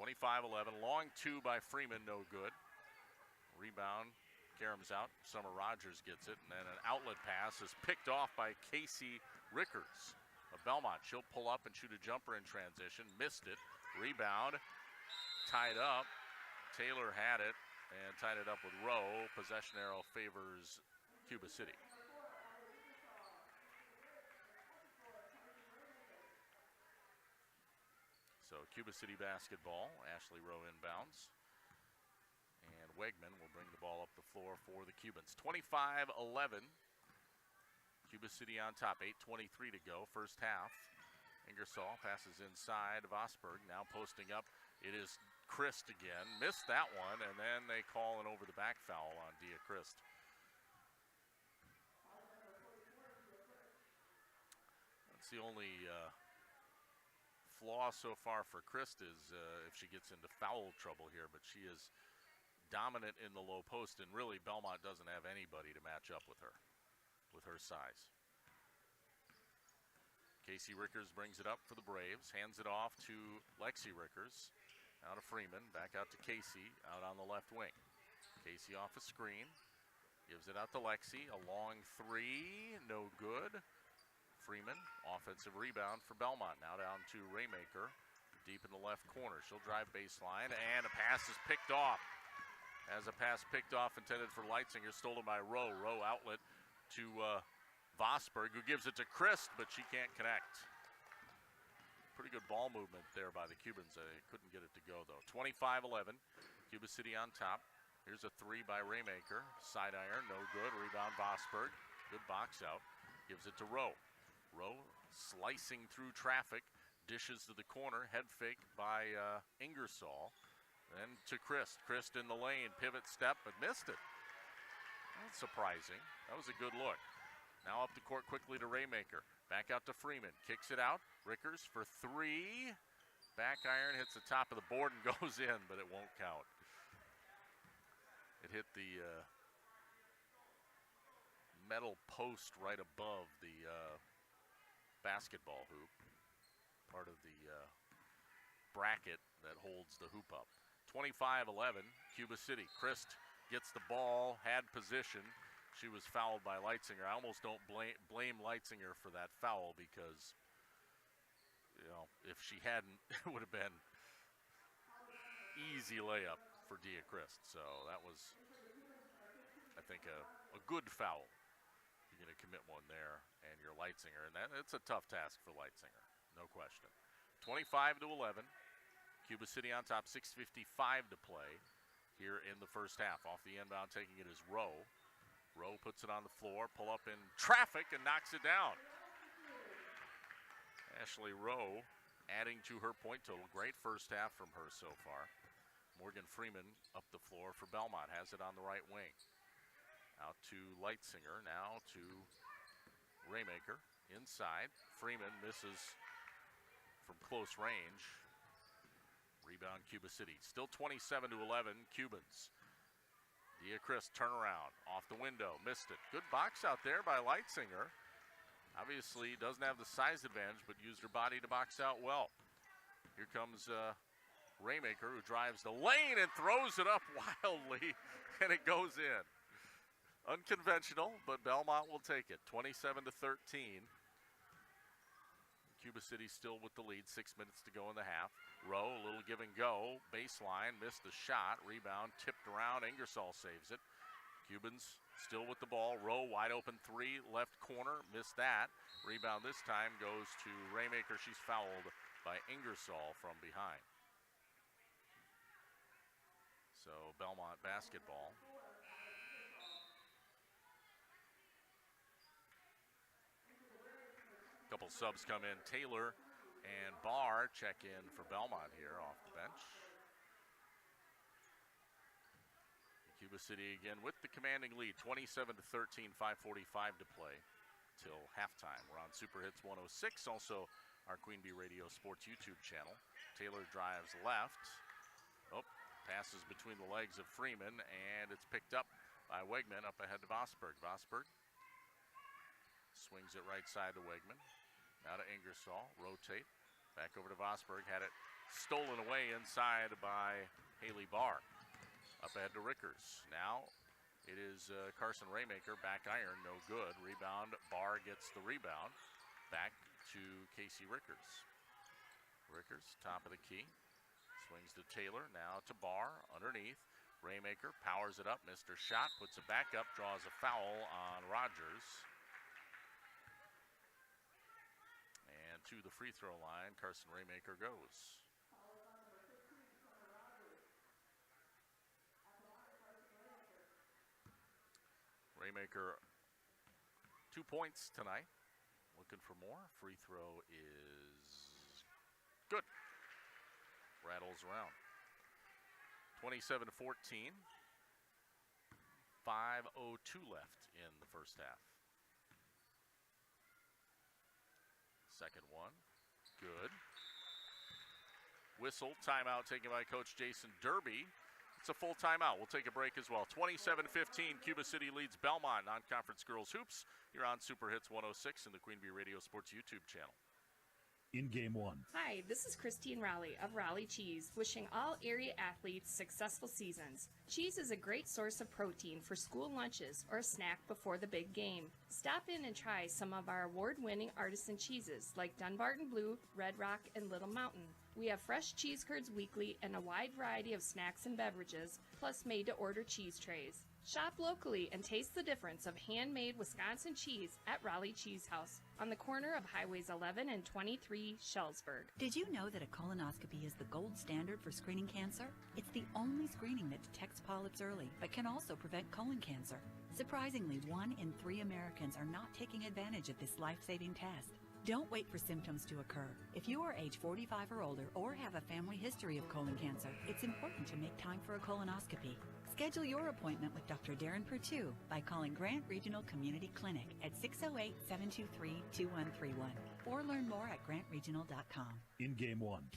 [SPEAKER 3] 25-11. Long 2 by Freeman, no good. Rebound. Karam's out. Summer Rogers gets it. And then an outlet pass is picked off by Casey Rickers of Belmont. She'll pull up and shoot a jumper in transition. Missed it. Rebound. Tied up. Taylor had it and tied it up with Rowe. Possession arrow favors Cuba City. So Cuba City basketball. Ashley Rowe inbounds. And Wegman will bring the ball up the floor for the Cubans. 25-11. Cuba City on top. 8:23 to go. First half. Ingersoll passes inside. Vosberg now posting up It is Christ again. Missed that one, and then they call an over-the-back foul on Dia Christ. That's the only flaw so far for Christ is if she gets into foul trouble here, but she is dominant in the low post, and really Belmont doesn't have anybody to match up with her size. Casey Rickers brings it up for the Braves, hands it off to Lexi Rickers. Now to Freeman, back out to Casey, out on the left wing. Casey off a screen, gives it out to Lexi, a long three, no good. Freeman, offensive rebound for Belmont. Now down to Raymaker, deep in the left corner. She'll drive baseline, and a pass is picked off. As a pass picked off, intended for Leitzinger, stolen by Rowe. Rowe outlet to Vosberg, who gives it to Christ, but she can't connect. Pretty good ball movement there by the Cubans. They couldn't get it to go, though. 25-11, Cuba City on top. Here's a three by Raymaker. Side iron, no good. Rebound, Vosberg. Good box out. Gives it to Rowe. Rowe slicing through traffic. Dishes to the corner. Head fake by Ingersoll. Then to Christ. Christ in the lane. Pivot step, but missed it. That's surprising. That was a good look. Now up the court quickly to Raymaker. Back out to Freeman. Kicks it out. Rickers for three. Back iron hits the top of the board and goes in, but it won't count. It hit the metal post right above the basketball hoop. Part of the bracket that holds the hoop up. 25-11, Cuba City. Christ gets the ball, had position. She was fouled by Leitzinger. I almost don't blame Leitzinger for that foul because, you know, if she hadn't, it would have been easy layup for Dia Christ. So that was, I think, a good foul. You're going to commit one there, and you're Leitzinger, and it's a tough task for Leitzinger, no question. 25-11, Cuba City on top. 6:55 to play here in the first half. Off the inbound, taking it is Rowe. Rowe puts it on the floor, pull up in traffic, and knocks it down. Ashley Rowe adding to her point total. Great first half from her so far. Morgan Freeman up the floor for Belmont. Has it on the right wing. Out to Leitzinger, now to Raymaker. Inside, Freeman misses from close range. Rebound Cuba City. Still 27-11, Cubans. Dia Christ turnaround, off the window, missed it. Good box out there by Leitzinger. Obviously doesn't have the size advantage, but used her body to box out well. Here comes Raymaker, who drives the lane and throws it up wildly, and it goes in. Unconventional, but Belmont will take it. 27-13. Cuba City still with the lead. 6 minutes to go in the half. Rowe, a little give and go. Baseline, missed the shot. Rebound tipped around. Ingersoll saves it. Cubans still with the ball. Rowe, wide open three, left corner. Missed that. Rebound this time goes to Raymaker. She's fouled by Ingersoll from behind. So Belmont basketball. Couple subs come in. Taylor and Barr check in for Belmont here off the bench. Cuba City again with the commanding lead, 27-13, 5:45 to play till halftime. We're on Super Hits 106, also our Queen Bee Radio Sports YouTube channel. Taylor drives left. Oh, passes between the legs of Freeman, and it's picked up by Wegman up ahead to Vosberg. Vosberg swings it right side to Wegman. Now to Ingersoll, rotate. Back over to Vosberg, had it stolen away inside by Haley Barr. Up ahead to Rickers. Now it is Carson Raymaker, back iron, no good. Rebound, Barr gets the rebound. Back to Casey Rickers. Rickers, top of the key. Swings to Taylor, now to Barr, underneath. Raymaker powers it up, missed her shot, puts it back up, draws a foul on Rogers. And to the free throw line, Carson Raymaker goes. Raymaker, 2 points tonight. Looking for more. Free throw is good. Rattled rattles around. 27-14. 5:02 left in the first half. Second one, good. Whistle, timeout taken by Coach Jason Derby. It's a full timeout. We'll take a break as well. 27-15, Cuba City leads Belmont. Non-conference girls hoops. You're on Super Hits 106 in the Queen Bee Radio Sports YouTube channel.
[SPEAKER 4] In game one.
[SPEAKER 17] Hi, this is Christine Raleigh of Raleigh Cheese, wishing all area athletes successful seasons. Cheese is a great source of protein for school lunches or a snack before the big game. Stop in and try some of our award-winning artisan cheeses like Dunbarton Blue, Red Rock, and Little Mountain. We have fresh cheese curds weekly and a wide variety of snacks and beverages, plus made-to-order cheese trays. Shop locally and taste the difference of handmade Wisconsin cheese at Raleigh Cheese House on the corner of Highways 11 and 23, Shellsburg.
[SPEAKER 18] Did you know that a colonoscopy is the gold standard for screening cancer? It's the only screening that detects polyps early, but can also prevent colon cancer. Surprisingly, 1 in 3 Americans are not taking advantage of this life-saving test. Don't wait for symptoms to occur. If you are age 45 or older or have a family history of colon cancer, it's important to make time for a colonoscopy. Schedule your appointment with Dr. Darren Perttu by calling Grant Regional Community Clinic at 608-723-2131 or learn more at grantregional.com.
[SPEAKER 4] In game one.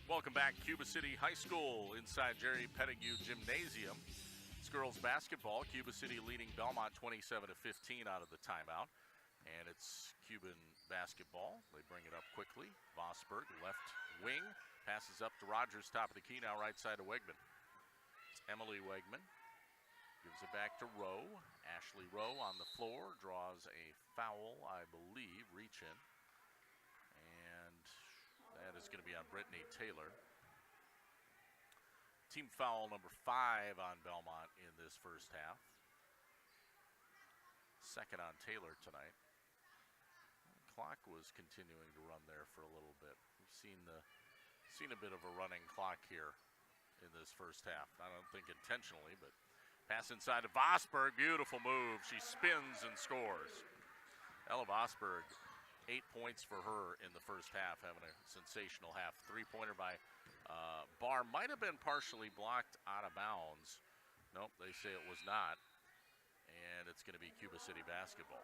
[SPEAKER 3] Welcome back, Cuba City High School inside Jerry Pettigrew Gymnasium. It's girls basketball. Cuba City leading Belmont 27-15 out of the timeout. And it's Cuban basketball. They bring it up quickly. Vosberg, left wing, passes up to Rogers, top of the key, now right side of Wegman. It's Emily Wegman. Gives it back to Rowe. Ashley Rowe on the floor, draws a foul, I believe, reach in. And that is going to be on Brittany Taylor. Team foul number 5 on Belmont in this first half. Second on Taylor tonight. The clock was continuing to run there for a little bit. We've seen a bit of a running clock here in this first half. I don't think intentionally, but pass inside to Vosberg. Beautiful move. She spins and scores. Ella Vosberg, 8 points for her in the first half, having a sensational half. Three-pointer by Barr might have been partially blocked out of bounds. Nope, they say it was not. And it's going to be Cuba City basketball.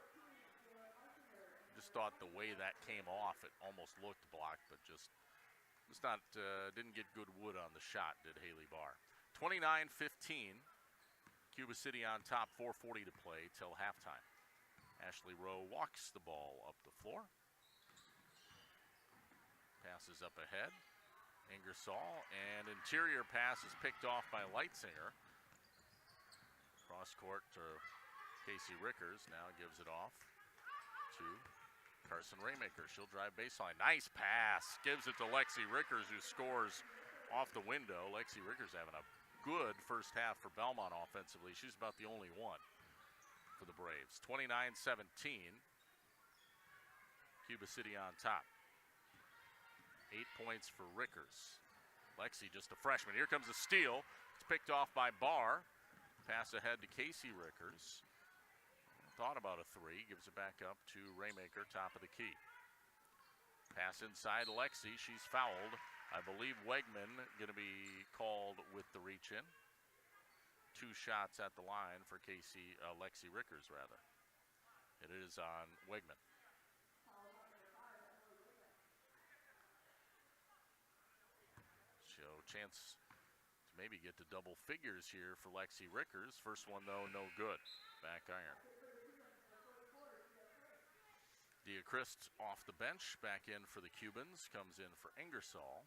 [SPEAKER 3] Just thought the way that came off, it almost looked blocked, but just was not, didn't get good wood on the shot, did Haley Barr. 29-15, Cuba City on top, 4:40 to play till halftime. Ashley Rowe walks the ball up the floor. Passes up ahead. Ingersoll, and interior pass is picked off by Leitzinger. Cross court to Casey Rickers, now gives it off to Carson Raymaker. She'll drive baseline. Nice pass. Gives it to Lexi Rickers, who scores off the window. Lexi Rickers having a good first half for Belmont offensively. She's about the only one for the Braves. 29-17. Cuba City on top. 8 points for Rickers. Lexi, just a freshman. Here comes a steal. It's picked off by Barr. Pass ahead to Casey Rickers. Thought about a three. Gives it back up to Raymaker, top of the key. Pass inside Lexi. She's fouled. I believe Wegman going to be called with the reach in. 2 shots at the line for Lexi Rickers, rather. It is on Wegman. So chance to maybe get to double figures here for Lexi Rickers. First one, though, no good. Back iron. Diacrist off the bench, back in for the Cubans, comes in for Ingersoll.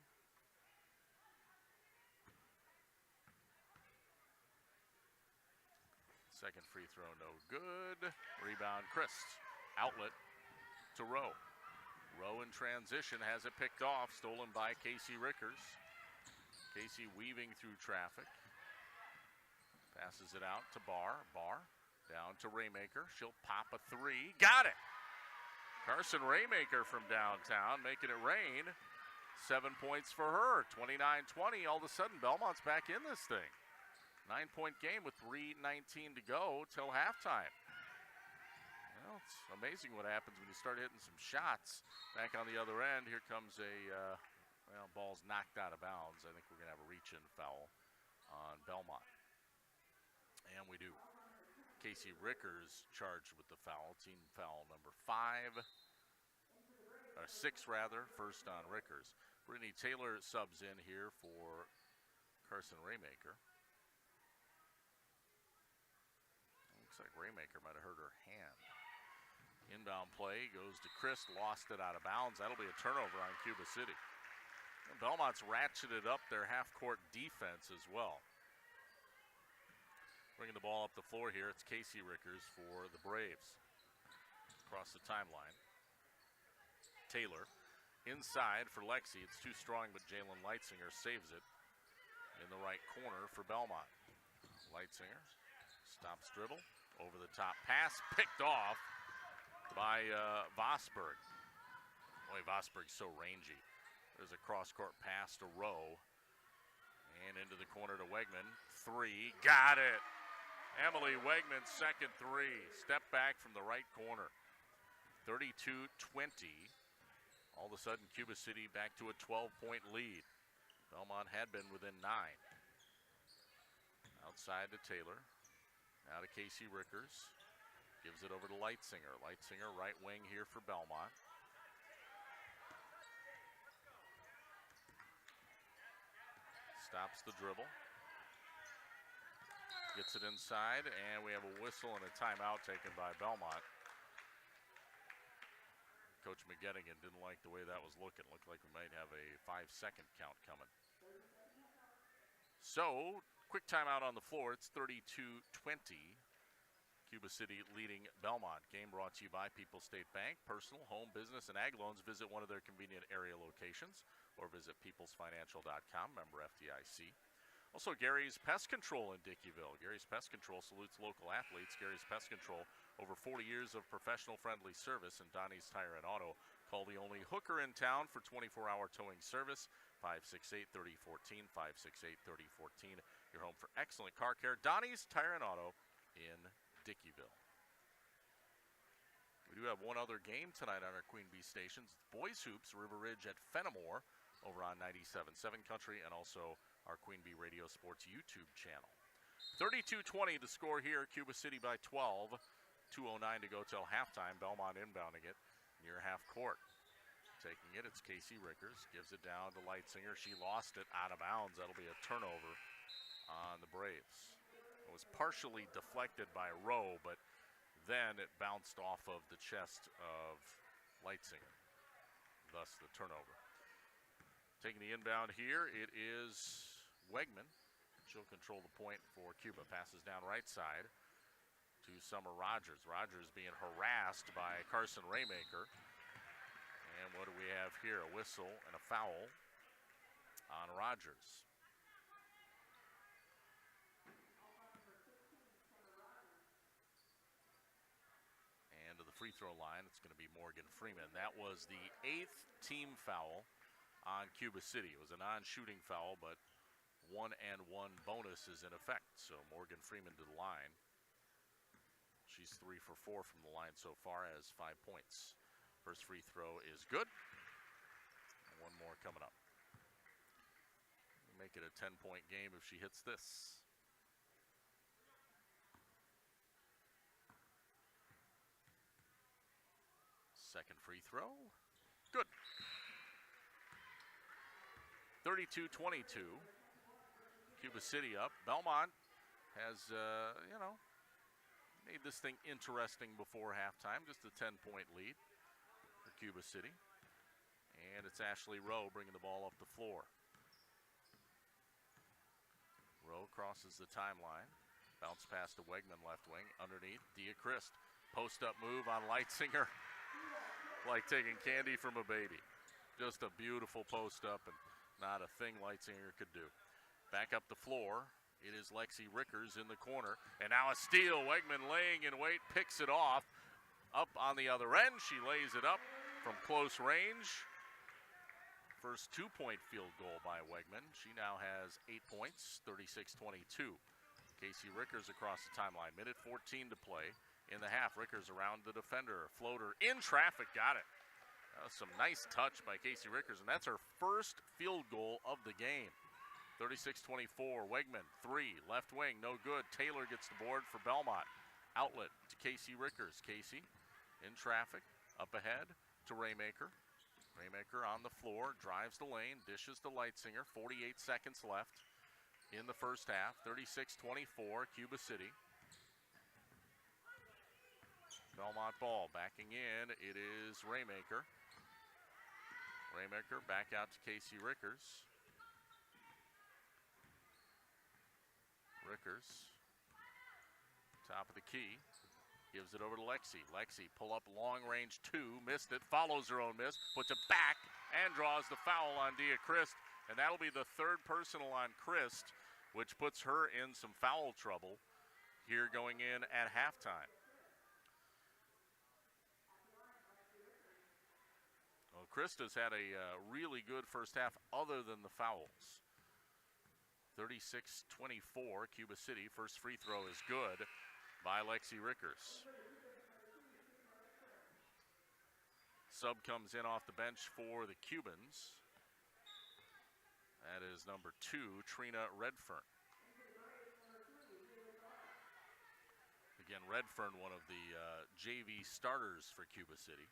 [SPEAKER 3] Second free throw, no good. Rebound, Christ. Outlet to Rowe. Rowe in transition, has it picked off, stolen by Casey Rickers. Casey weaving through traffic. Passes it out to Barr. Barr down to Raymaker. She'll pop a three. Got it! Carson Raymaker from downtown making it rain. 7 points for her. 29-20. All of a sudden, Belmont's back in this thing. 9-point game with 3:19 to go till halftime. Well, it's amazing what happens when you start hitting some shots. Back on the other end, here comes a, ball's knocked out of bounds. I think we're going to have a reach-in foul on Belmont. And we do. Casey Rickers charged with the foul, team foul number 6 rather, first on Rickers. Brittany Taylor subs in here for Carson Raymaker. Looks like Raymaker might have hurt her hand. Inbound play goes to Chris, lost it out of bounds. That'll be a turnover on Cuba City. And Belmont's ratcheted up their half-court defense as well. Bringing the ball up the floor here, it's Casey Rickers for the Braves. Across the timeline. Taylor inside for Lexi. It's too strong, but Jalen Leitzinger saves it in the right corner for Belmont. Leitzinger stops dribble. Over the top pass, picked off by Vosberg. Boy, Vosberg's so rangy. There's a cross-court pass to Rowe. And into the corner to Wegman. 3, got it. Emily Wegman, second 3. Step back from the right corner. 32-20. All of a sudden, Cuba City back to a 12-point lead. Belmont had been within 9. Outside to Taylor. Now to Casey Rickers. Gives it over to Leitzinger. Leitzinger right wing here for Belmont. Stops the dribble. Gets it inside, and we have a whistle and a timeout taken by Belmont. Coach McGettigan didn't like the way that was looking. Looked like we might have a 5-second count coming. So, quick timeout on the floor. It's 32-20. Cuba City leading Belmont. Game brought to you by People's State Bank. Personal, home, business, and ag loans. Visit one of their convenient area locations or visit peoplesfinancial.com. Member FDIC. Also, Gary's Pest Control in Dickeyville. Gary's Pest Control salutes local athletes. Gary's Pest Control, over 40 years of professional friendly service. And Donnie's Tire and Auto. Call the only hooker in town for 24-hour towing service. 568-3014, 568-3014. Your home for excellent car care. Donnie's Tire and Auto in Dickeyville. We do have one other game tonight on our Queen Bee stations. Boys Hoops, River Ridge at Fenimore over on 97.7 Country and also our Queen Bee Radio Sports YouTube channel. 32-20 the score here. Cuba City by 12. 2:09 to go till halftime. Belmont inbounding it near half court. Taking it, it's Casey Rickers. Gives it down to Leitzinger. She lost it out of bounds. That'll be a turnover on the Braves. It was partially deflected by Rowe, but then it bounced off of the chest of Leitzinger. Thus the turnover. Taking the inbound here, it is Wegman. She'll control the point for Cuba. Passes down right side to Summer Rogers. Rogers being harassed by Carson Raymaker. And what do we have here? A whistle and a foul on Rogers. And to the free throw line, it's going to be Morgan Freeman. That was the 8th team foul on Cuba City. It was a non-shooting foul, but 1-and-1 bonus is in effect. So Morgan Freeman to the line. She's 3 for 4 from the line so far, has 5 points. First free throw is good. And one more coming up. Make it a 10-point game if she hits this. Second free throw. Good. 32-22. Cuba City up. Belmont has, made this thing interesting before halftime. Just a 10-point lead for Cuba City. And it's Ashley Rowe bringing the ball up the floor. Rowe crosses the timeline. Bounce pass to Wegman left wing. Underneath, Dia Christ. Post-up move on Leitzinger. Like taking candy from a baby. Just a beautiful post-up and not a thing Leitzinger could do. Back up the floor. It is Lexi Rickers in the corner. And now a steal. Wegman laying in wait. Picks it off. Up on the other end. She lays it up from close range. First 2-point field goal by Wegman. She now has 8 points, 36-22. Casey Rickers across the timeline. Minute 14 to play in the half. Rickers around the defender. Floater in traffic. Got it. That was some nice touch by Casey Rickers, and that's her first field goal of the game. 36-24. Wegman, 3. Left wing, no good. Taylor gets the board for Belmont. Outlet to Casey Rickers. Casey in traffic. Up ahead to Raymaker. Raymaker on the floor, drives the lane, dishes to Leitzinger. 48 seconds left in the first half. 36-24, Cuba City. Belmont ball backing in. It is Raymaker. Raymaker back out to Casey Rickers. Rickers, top of the key. Gives it over to Lexi. Lexi pull up long range 2, missed it, follows her own miss, puts it back, and draws the foul on Dia Christ. And that'll be the third personal on Christ, which puts her in some foul trouble here going in at halftime. Well, Christ has had a really good first half other than the fouls. 36-24, Cuba City. First free throw is good by Lexi Rickers. Sub comes in off the bench for the Cubans. That is number 2, Trina Redfern. Again, Redfern, one of the JV starters for Cuba City.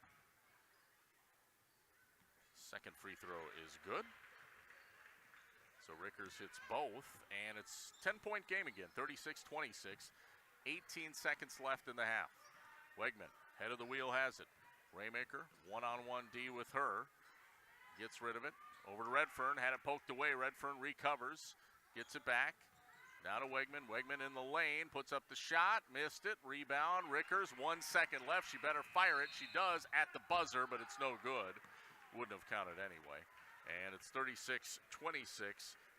[SPEAKER 3] Second free throw is good. So Rickers hits both, and it's 10-point game again, 36-26. 18 seconds left in the half. Wegman, head of the wheel, has it. Raymaker, one-on-one D with her. Gets rid of it. Over to Redfern, had it poked away. Redfern recovers, gets it back. Now to Wegman. Wegman in the lane, puts up the shot, missed it. Rebound, Rickers, 1 second left. She better fire it. She does at the buzzer, but it's no good. Wouldn't have counted anyway. And it's 36-26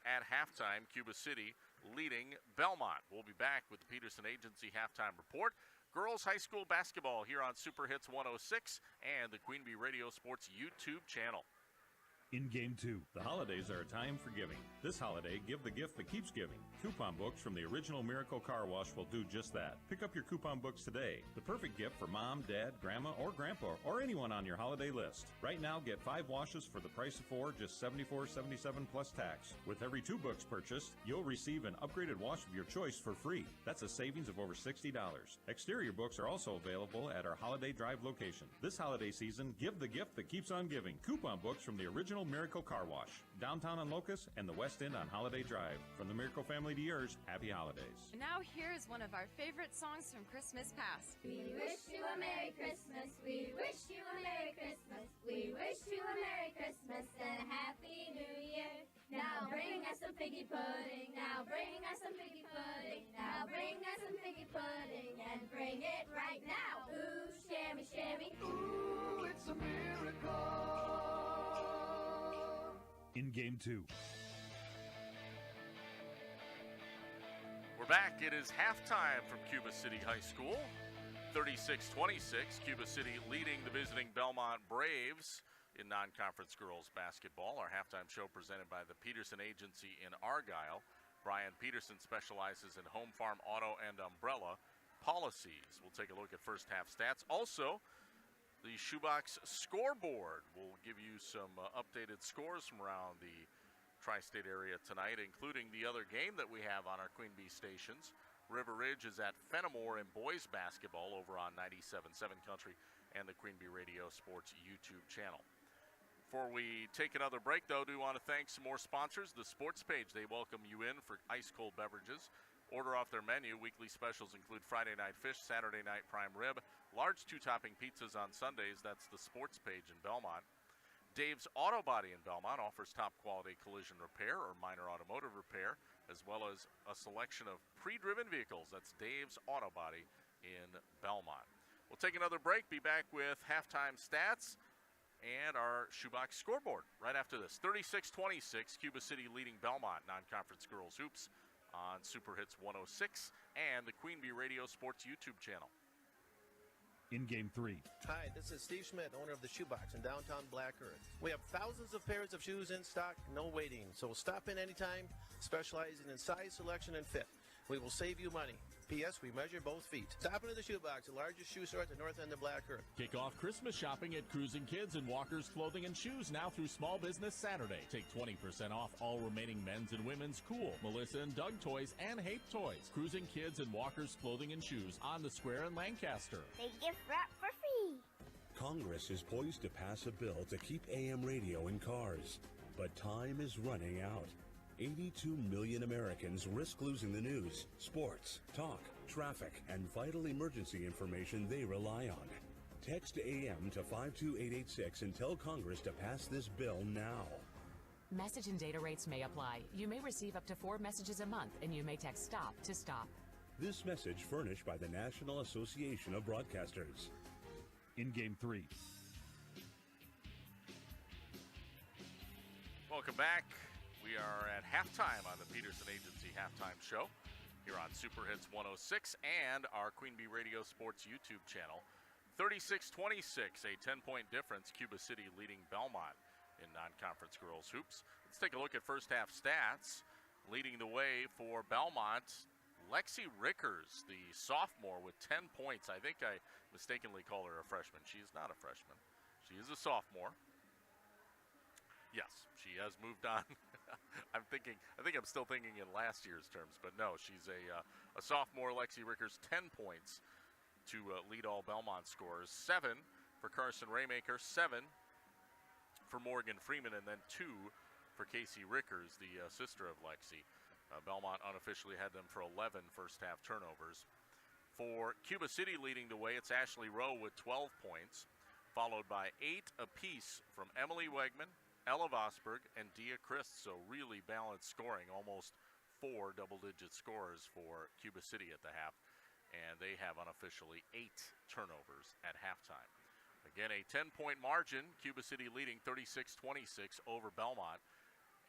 [SPEAKER 3] at halftime. Cuba City leading Belmont. We'll be back with the Peterson Agency halftime report. Girls high school basketball here on Super Hits 106 and the Queen Bee Radio Sports YouTube channel.
[SPEAKER 4] In Game 2.
[SPEAKER 19] The holidays are a time for giving. This holiday, give the gift that keeps giving. Coupon books from the original Miracle Car Wash will do just that. Pick up your coupon books today. The perfect gift for mom, dad, grandma, or grandpa, or anyone on your holiday list. Right now, get 5 washes for the price of 4, just $74.77 plus tax. With every 2 books purchased, you'll receive an upgraded wash of your choice for free. That's a savings of over $60. Exterior books are also available at our Holiday Drive location. This holiday season, give the gift that keeps on giving. Coupon books from the original Miracle Car Wash, downtown on Locust and the West End on Holiday Drive. From the Miracle family to yours, happy holidays.
[SPEAKER 20] And now here's one of our favorite songs from Christmas past.
[SPEAKER 13] We wish you a Merry Christmas. We wish you a Merry Christmas. We wish you a Merry Christmas and a Happy New Year. Now bring us some piggy pudding. Now bring us some piggy pudding. Now bring us some piggy pudding and bring it right now. Ooh, shammy, shammy. Ooh, it's a miracle.
[SPEAKER 4] In Game 2.
[SPEAKER 3] We're back. It is halftime from Cuba City High School. 36-26. Cuba City leading the visiting Belmont Braves in non-conference girls basketball. Our halftime show presented by the Peterson Agency in Argyle. Brian Peterson specializes in home, farm, auto, and umbrella policies. We'll take a look at first half stats. Also, the Shoebox scoreboard will give you some updated scores from around the tri-state area tonight, including the other game that we have on our Queen Bee stations. River Ridge is at Fenimore in boys basketball over on 97.7 Country and the Queen Bee Radio Sports YouTube channel. Before we take another break, though, do want to thank some more sponsors. The Sports Page, they welcome you in for ice-cold beverages. Order off their menu. Weekly specials include Friday night fish, Saturday night prime rib, large 2-topping pizzas on Sundays. That's the Sports Page in Belmont. Dave's Auto Body in Belmont offers top-quality collision repair or minor automotive repair, as well as a selection of pre-driven vehicles. That's Dave's Auto Body in Belmont. We'll take another break, be back with halftime stats and our Shoebox scoreboard right after this. 36-26, Cuba City leading Belmont non-conference girls hoops on Super Hits 106 and the Queen Bee Radio Sports YouTube channel.
[SPEAKER 4] In Game 3.
[SPEAKER 21] Hi, this is Steve Schmidt, owner of the Shoebox in downtown Black Earth. We have thousands of pairs of shoes in stock, no waiting. So stop in anytime, specializing in size, selection, and fit. We will save you money. P.S. We measure both feet. Stop into the Shoebox, the largest shoe store at the north end of Black Earth.
[SPEAKER 2] Kick off Christmas shopping at Cruising Kids and Walker's Clothing and Shoes now through Small Business Saturday. Take 20% off all remaining men's and women's Cool, Melissa and Doug toys, and Hape toys. Cruising Kids and Walker's Clothing and Shoes on the Square in Lancaster.
[SPEAKER 5] They gift wrap for free.
[SPEAKER 22] Congress is poised to pass a bill to keep AM radio in cars, but time is running out. 82 million Americans risk losing the news, sports, talk, traffic, and vital emergency information they rely on. Text AM to 52886 and tell Congress to pass this bill now.
[SPEAKER 23] Message and data rates may apply. You may receive up to 4 messages a month, and you may text STOP to stop.
[SPEAKER 22] This message furnished by the National Association of Broadcasters.
[SPEAKER 4] In Game 3.
[SPEAKER 3] Welcome back. We are at halftime on the Peterson Agency Halftime Show here on Super Hits 106 and our Queen Bee Radio Sports YouTube channel. 36-26, a 10-point difference. Cuba City leading Belmont in non-conference girls hoops. Let's take a look at first half stats. Leading the way for Belmont, Lexi Rickers, the sophomore, with 10 points. I think I mistakenly called her a freshman. She is not a freshman. She is a sophomore. Yes, she has moved on. I think I'm still thinking in last year's terms, but no, she's a sophomore. Lexi Rickers, 10 points to lead all Belmont scorers. 7 for Carson Raymaker, 7 for Morgan Freeman, and then 2 for Casey Rickers, the sister of Lexi. Belmont unofficially had them for 11 first half turnovers. For Cuba City leading the way, it's Ashley Rowe with 12 points, followed by 8 apiece from Emily Wegman, Ella Vosberg, and Dia Christ. So really balanced scoring, almost 4 double-digit scorers for Cuba City at the half. And they have unofficially 8 turnovers at halftime. Again, a 10-point margin, Cuba City leading 36-26 over Belmont.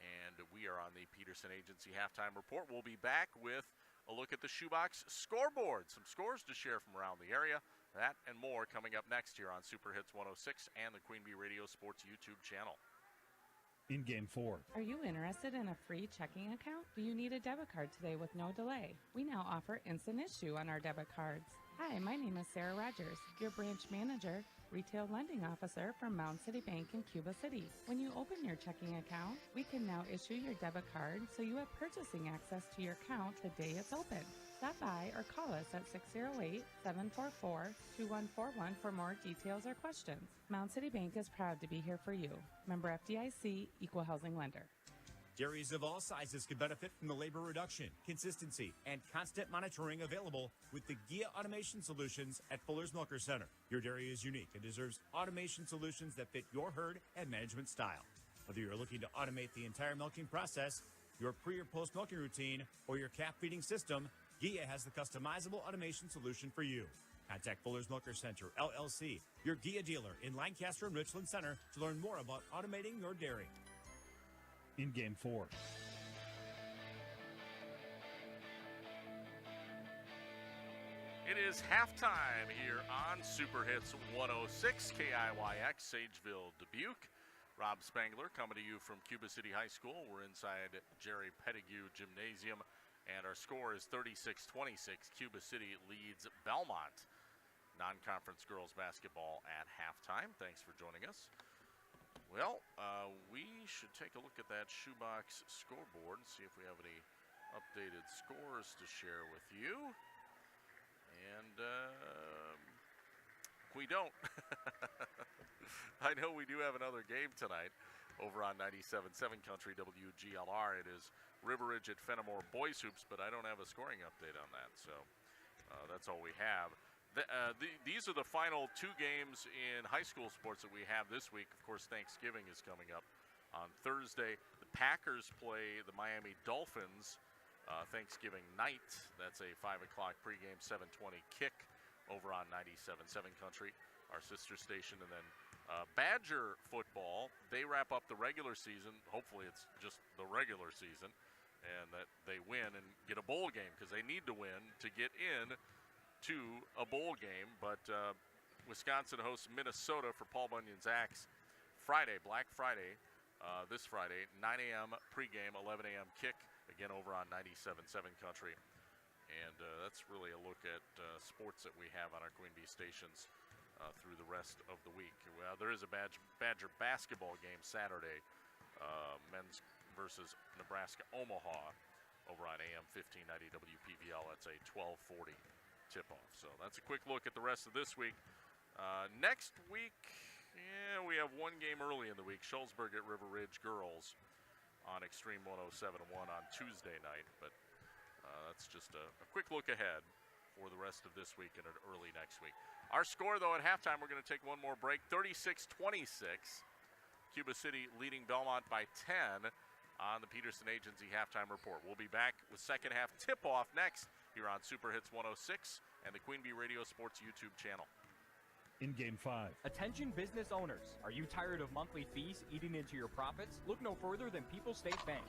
[SPEAKER 3] And we are on the Peterson Agency Halftime Report. We'll be back with a look at the Shoebox scoreboard. Some scores to share from around the area. That and more coming up next here on Super Hits 106 and the Queen Bee Radio Sports YouTube channel.
[SPEAKER 4] In Game 4.
[SPEAKER 24] Are you interested in a free checking account? Do you need a debit card today with no delay? We now offer instant issue on our debit cards. Hi, my name is Sarah Rogers, your branch manager, retail lending officer from Mound City Bank in Cuba City. When you open your checking account, we can now issue your debit card so you have purchasing access to your account the day it's open. Stop by or call us at 608-744-2141 for more details or questions. Mound City Bank is proud to be here for you. Member FDIC, Equal Housing Lender.
[SPEAKER 16] Dairies of all sizes can benefit from the labor reduction, consistency, and constant monitoring available with the GIA Automation Solutions at Fuller's Milker Center. Your dairy is unique and deserves automation solutions that fit your herd and management style. Whether you're looking to automate the entire milking process, your pre- or post-milking routine, or your calf feeding system, GIA has the customizable automation solution for you. Contact Fuller's Milker Center, LLC, your GIA dealer in Lancaster and Richland Center to learn more about automating your dairy.
[SPEAKER 4] In Game 4.
[SPEAKER 3] It is halftime here on Super Hits 106 KIYX, Sageville, Dubuque. Rob Spangler coming to you from Cuba City High School. We're inside Jerry Pettigrew Gymnasium, and our score is 36-26. Cuba City leads Belmont. Non-conference girls basketball at halftime. Thanks for joining us. Well, we should take a look at that Shoebox scoreboard and see if we have any updated scores to share with you. And we don't. I know we do have another game tonight over on 97.7 Country WGLR. It is River Ridge at Fenimore Boys Hoops, but I don't have a scoring update on that, so that's all we have. These are the final 2 games in high school sports that we have this week. Of course, Thanksgiving is coming up on Thursday. The Packers play the Miami Dolphins Thanksgiving night. That's a 5 o'clock pregame, 7:20 kick over on 97.7 Country, our sister station. And then Badger football, they wrap up the regular season. Hopefully it's just the regular season and that they win and get a bowl game, because they need to win to get in to a bowl game. But Wisconsin hosts Minnesota for Paul Bunyan's Axe Friday, Black Friday, this Friday, 9 a.m. pregame, 11 a.m. kick, again over on 97.7 Country. And that's really a look at sports that we have on our Queen Bee stations through the rest of the week. Well, there is a Badger basketball game Saturday, men's versus Nebraska Omaha over on AM 1590 WPVL. That's a 12:40 tip-off. So that's a quick look at the rest of this week. Next week, we have one game early in the week. Shullsburg at River Ridge girls on Extreme 107.1 on Tuesday night. But that's just a quick look ahead for the rest of this week and early next week. Our score, though, at halftime, we're going to take one more break. 36-26. Cuba City leading Belmont by 10 on the Peterson Agency halftime report. We'll be back with second half tip-off next here on Super Hits 106 and the Queen Bee Radio Sports YouTube channel.
[SPEAKER 4] In Game 5.
[SPEAKER 6] Attention business owners. Are you tired of monthly fees eating into your profits? Look no further than People State Bank.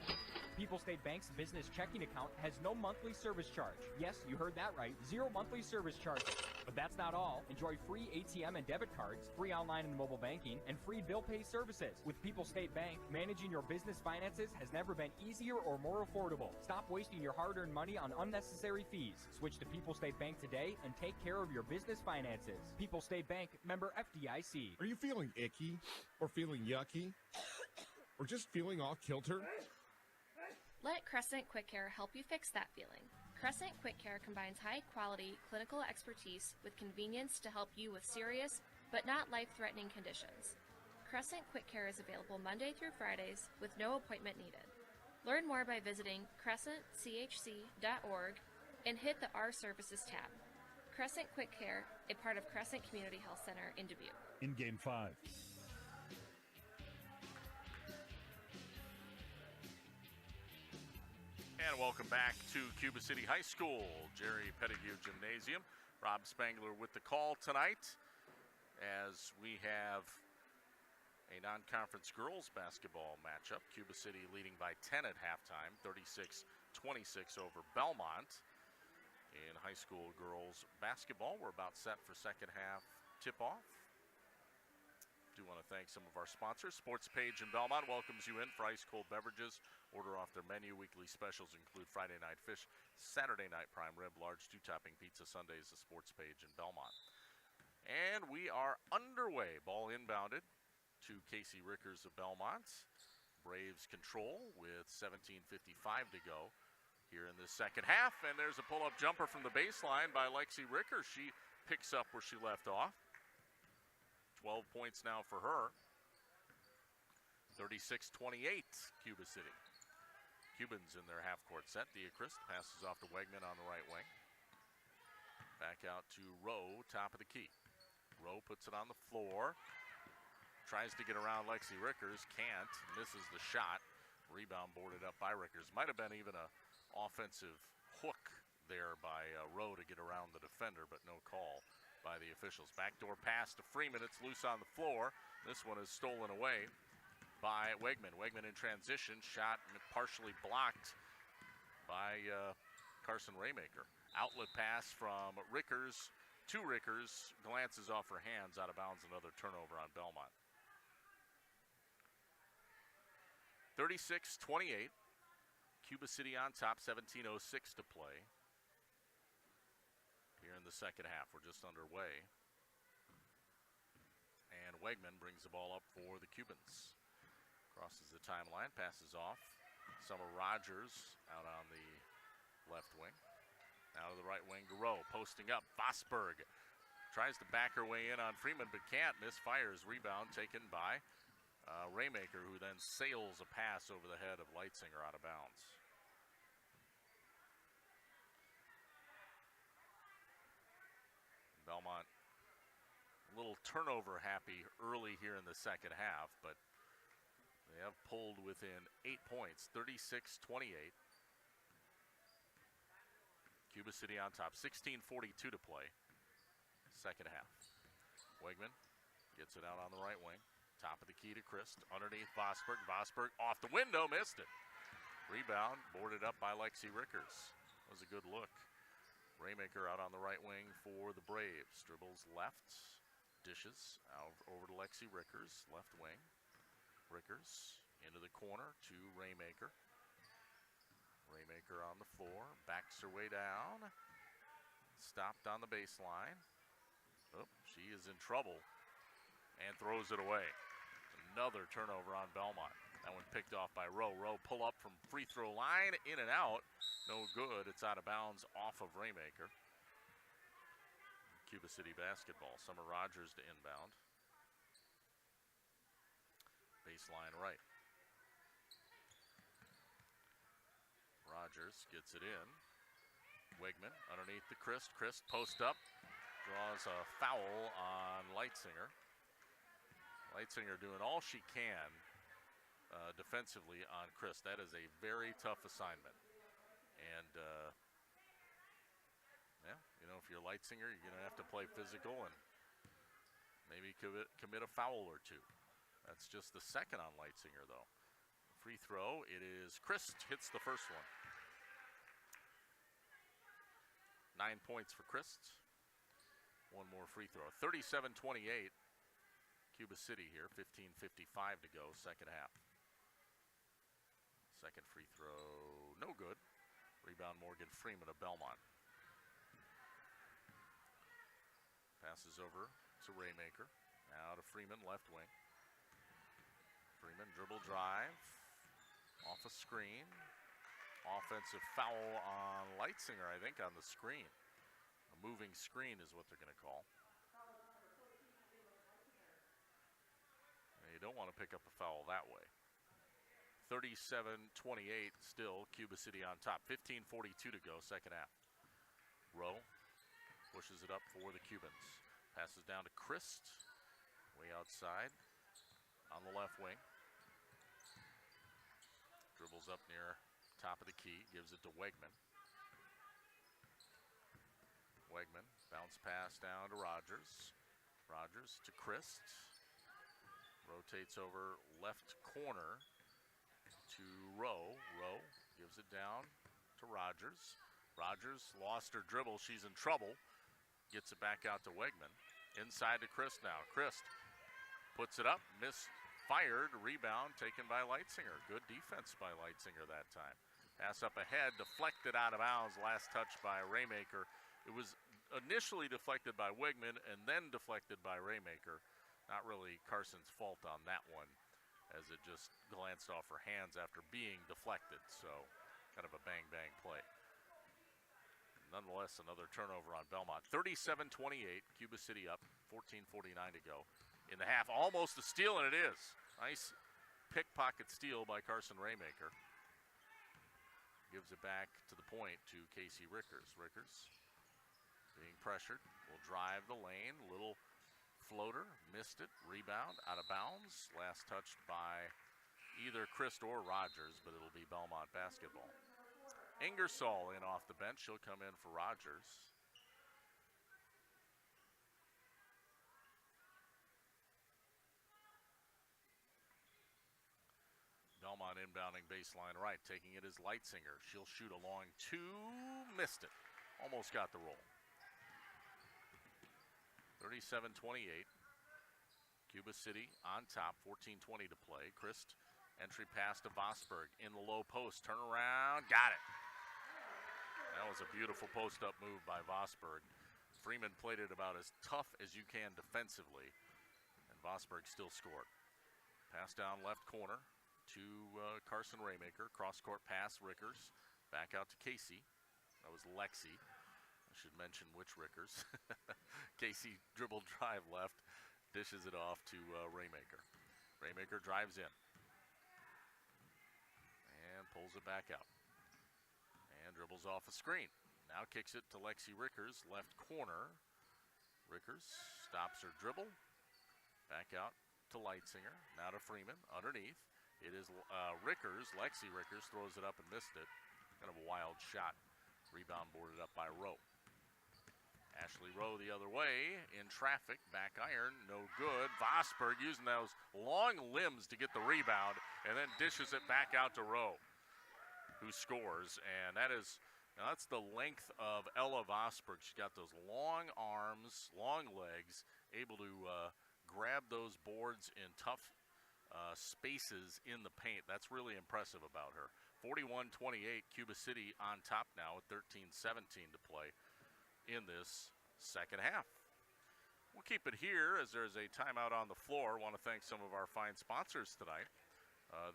[SPEAKER 6] People State Bank's business checking account has no monthly service charge. Yes, you heard that right. 0 monthly service charges. But that's not all. Enjoy free ATM and debit cards, free online and mobile banking, and free bill pay services. With People State Bank, managing your business finances has never been easier or more affordable. Stop wasting your hard-earned money on unnecessary fees. Switch to People State Bank today and take care of your business finances. People State Bank, member FDIC.
[SPEAKER 7] Are you feeling icky or feeling yucky or just feeling off kilter?
[SPEAKER 17] Let Crescent Quick Care help you fix that feeling. Crescent Quick Care combines high-quality clinical expertise with convenience to help you with serious but not life-threatening conditions. Crescent Quick Care is available Monday through Fridays with no appointment needed. Learn more by visiting crescentchc.org and hit the Our Services tab. Crescent Quick Care, a part of Crescent Community Health Center in Dubuque.
[SPEAKER 4] In Game 5.
[SPEAKER 3] And welcome back to Cuba City High School, Jerry Pettigrew Gymnasium. Rob Spangler with the call tonight as we have a non-conference girls basketball matchup. Cuba City leading by 10 at halftime, 36-26 over Belmont. In high school girls basketball, we're about set for second half tip-off. Do want to thank some of our sponsors. Sports Page in Belmont welcomes you in for ice-cold beverages. Order off their menu. Weekly specials include Friday night fish, Saturday night prime rib, large 2-topping pizza. Sundays, the Sports Page in Belmont. And we are underway. Ball inbounded to Casey Rickers of Belmont. Braves control with 17:55 to go here in the second half. And there's a pull-up jumper from the baseline by Lexi Rickers. She picks up where she left off. 12 points now for her. 36-28, Cuba City. Cubans in their half-court set. Diacrist passes off to Wegman on the right wing. Back out to Rowe, top of the key. Rowe puts it on the floor. Tries to get around Lexi Rickers. Can't. Misses the shot. Rebound boarded up by Rickers. Might have been even an offensive hook there by Rowe to get around the defender, but no call by the officials. Backdoor pass to Freeman. It's loose on the floor. This one is stolen away by Wegman. Wegman in transition. Shot partially blocked by Carson Raymaker. Outlet pass from Rickers to Rickers. Glances off her hands, out of bounds. Another turnover on Belmont. 36-28. Cuba City on top. 17:06 to play. Here in the second half, we're just underway. And Wegman brings the ball up for the Cubans. Crosses the timeline, passes off. Summer Rogers out on the left wing. Out of the right wing to Rowe, posting up. Vosberg tries to back her way in on Freeman, but can't. Misfires. Rebound taken by Raymaker, who then sails a pass over the head of Leitzinger out of bounds. Belmont a little turnover happy early here in the second half, but they have pulled within 8 points, 36-28. Cuba City on top, 16:42 to play. Second half. Wegman gets it out on the right wing. Top of the key to Christ. Underneath Vosberg. Vosberg off the window, missed it. Rebound boarded up by Lexi Rickers. That was a good look. Raymaker out on the right wing for the Braves. Dribbles left, dishes out over to Lexi Rickers, left wing. Rickers into the corner to Raymaker. Raymaker on the floor, backs her way down. Stopped on the baseline. Oh, she is in trouble and throws it away. Another turnover on Belmont. That one picked off by Rowe. Rowe pull up from free throw line, in and out. No good. It's out of bounds off of Raymaker. Cuba City basketball. Summer Rogers to inbound. Baseline right. Rogers gets it in. Wegman underneath the Christ. Christ post up. Draws a foul on Leitzinger. Leitzinger doing all she can defensively on Christ. That is a very tough assignment. And, yeah, you know, if you're Leitzinger, you're going to have to play physical and maybe commit a foul or two. That's just the second on Leitzinger, though. Free throw, it is Christ hits the first one. 9 points for Christ. One more free throw. 37-28. Cuba City here. 15:55 to go, second half. Second free throw, no good. Rebound Morgan Freeman of Belmont. Passes over to Raymaker. Now to Freeman, left wing. Freeman dribble drive. Off a screen. Offensive foul on Leitzinger, I think, on the screen. A moving screen is what they're going to call. You don't want to pick up a foul that way. 37-28 still, Cuba City on top. 15:42 to go, second half. Rowe pushes it up for the Cubans. Passes down to Christ, way outside on the left wing. Dribbles up near top of the key, gives it to Wegman. Wegman, bounce pass down to Rogers. Rogers to Christ. Rotates over left corner to Rowe. Rowe gives it down to Rogers. Rogers lost her dribble. She's in trouble. Gets it back out to Wegman. Inside to Christ now. Christ puts it up. Misfired. Rebound taken by Leitzinger. Good defense by Leitzinger that time. Pass up ahead. Deflected out of bounds. Last touch by Raymaker. It was initially deflected by Wegman and then deflected by Raymaker. Not really Carson's fault on that one, as it just glanced off her hands after being deflected. So kind of a bang-bang play. Nonetheless, another turnover on Belmont. 37-28, Cuba City up, 14:49 to go in the half. Almost a steal, and it is. Nice pickpocket steal by Carson Raymaker. Gives it back to the point to Casey Rickers. Rickers being pressured, will drive the lane. Little floater, missed it. Rebound, out of bounds. Last touched by either Christ or Rogers, but it'll be Belmont basketball. Ingersoll in off the bench. She'll come in for Rogers. Belmont inbounding baseline right. Taking it is Leitzinger. She'll shoot a long two. Missed it. Almost got the roll. 37-28. Cuba City on top. 14:20 to play. Christ, entry pass to Vosberg in the low post. Turn around. Got it. That was a beautiful post-up move by Vosberg. Freeman played it about as tough as you can defensively, and Vosberg still scored. Pass down left corner to Carson Raymaker. Cross-court pass, Rickers. Back out to Casey. That was Lexi. I should mention which Rickers. Casey dribble drive left. Dishes it off to Raymaker. Raymaker drives in. And pulls it back out. And dribbles off a screen. Now kicks it to Lexi Rickers, left corner. Rickers stops her dribble. Back out to Leitzinger. Now to Freeman, underneath. It is Rickers, Lexi Rickers throws it up and missed it. Kind of a wild shot. Rebound boarded up by Rowe. Ashley Rowe the other way in traffic. Back iron, no good. Vosberg using those long limbs to get the rebound and then dishes it back out to Rowe, who scores. And that's the length of Ella Vosberg. She's got those long arms, long legs, able to grab those boards in tough spaces in the paint. That's really impressive about her. 41-28, Cuba City on top now with 13-17 to play in this second half. We'll keep it here as there's a timeout on the floor. Want to thank some of our fine sponsors tonight.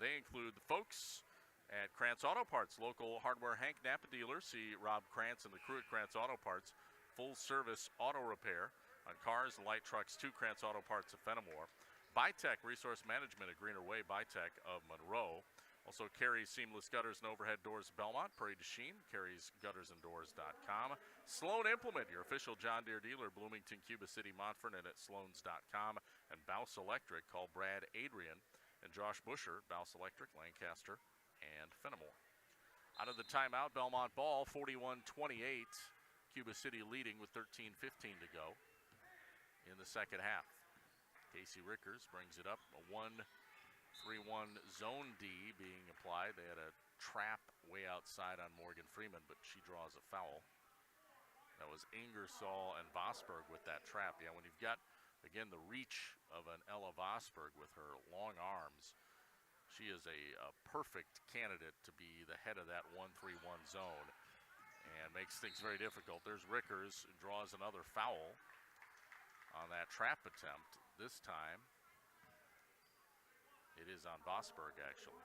[SPEAKER 3] They include the folks at Krantz Auto Parts, local hardware Hank Napa dealer. See Rob Krantz and the crew at Krantz Auto Parts. Full service auto repair on cars and light trucks to Krantz Auto Parts of Fenimore. Bytech Resource Management at Greener Way, Bytech of Monroe. Also, Carey's Seamless Gutters and Overhead Doors, Belmont, Prairie du Chien, Carey'sGuttersandDoors.com. Sloan Implement, your official John Deere dealer, Bloomington, Cuba City, Montford, and at Sloans.com. And Bouse Electric, call Brad Adrian and Josh Busher, Bouse Electric, Lancaster, and Fenimore. Out of the timeout, Belmont ball, 41-28. Cuba City leading with 13-15 to go in the second half. Casey Rickers brings it up, a 1-3-1 zone D being applied. They had a trap way outside on Morgan Freeman, but she draws a foul. That was Ingersoll and Vosberg with that trap. Yeah, when you've got, again, the reach of an Ella Vosberg with her long arms, she is a perfect candidate to be the head of that 1-3-1 zone and makes things very difficult. There's Rickers, who draws another foul on that trap attempt. This time, it is on Vosberg, actually.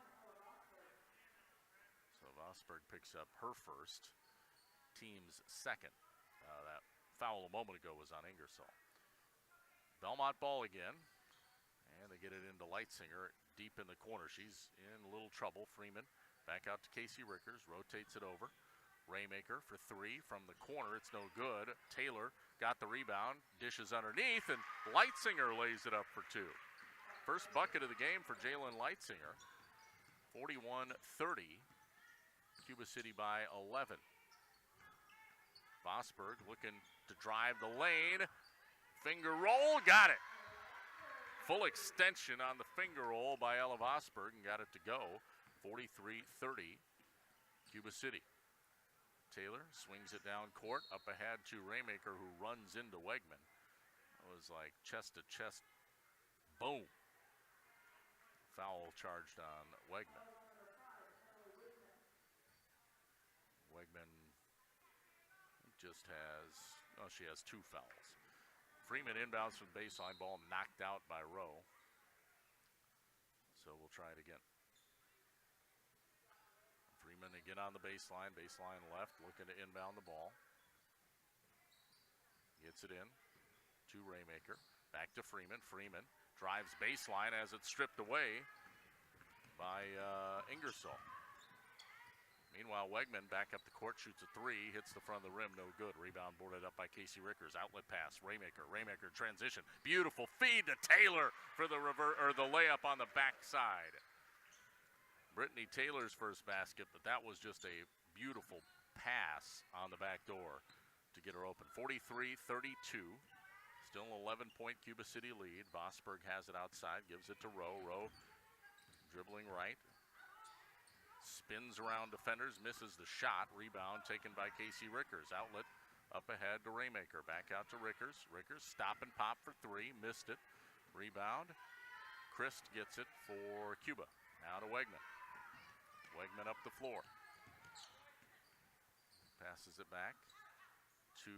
[SPEAKER 3] So Vosberg picks up her first, team's second. That foul a moment ago was on Ingersoll. Belmont ball again, and they get it into Leitzinger deep in the corner. She's in a little trouble. Freeman back out to Casey Rickers, rotates it over. Raymaker for three from the corner. It's no good. Taylor got the rebound, dishes underneath, and Leitzinger lays it up for two. First bucket of the game for Jalen Leitzinger. 41-30. Cuba City by 11. Vosberg looking to drive the lane. Finger roll, got it. Full extension on the finger roll by Ella Vosberg and got it to go. 43-30, Cuba City. Taylor swings it down court, up ahead to Raymaker, who runs into Wegman. It was like chest to chest, boom. Foul charged on Wegman. Wegman just has, she has two fouls. Freeman inbounds from the baseline, ball knocked out by Rowe. So we'll try it again. Freeman again on the baseline left, looking to inbound the ball. Gets it in to Raymaker, back to Freeman. Freeman drives baseline as it's stripped away by Ingersoll. Meanwhile, Wegman back up the court, shoots a three, hits the front of the rim, no good. Rebound boarded up by Casey Rickers. Outlet pass, Raymaker transition. Beautiful feed to Taylor for the the layup on the backside. Brittany Taylor's first basket, but that was just a beautiful pass on the back door to get her open. 43-32, still an 11-point Cuba City lead. Vosberg has it outside, gives it to Rowe. Rowe dribbling right. Spins around defenders, misses the shot. Rebound taken by Casey Rickers. Outlet up ahead to Raymaker. Back out to Rickers. Rickers stop and pop for three. Missed it. Rebound. Christ gets it for Cuba. Now to Wegman. Wegman up the floor. Passes it back to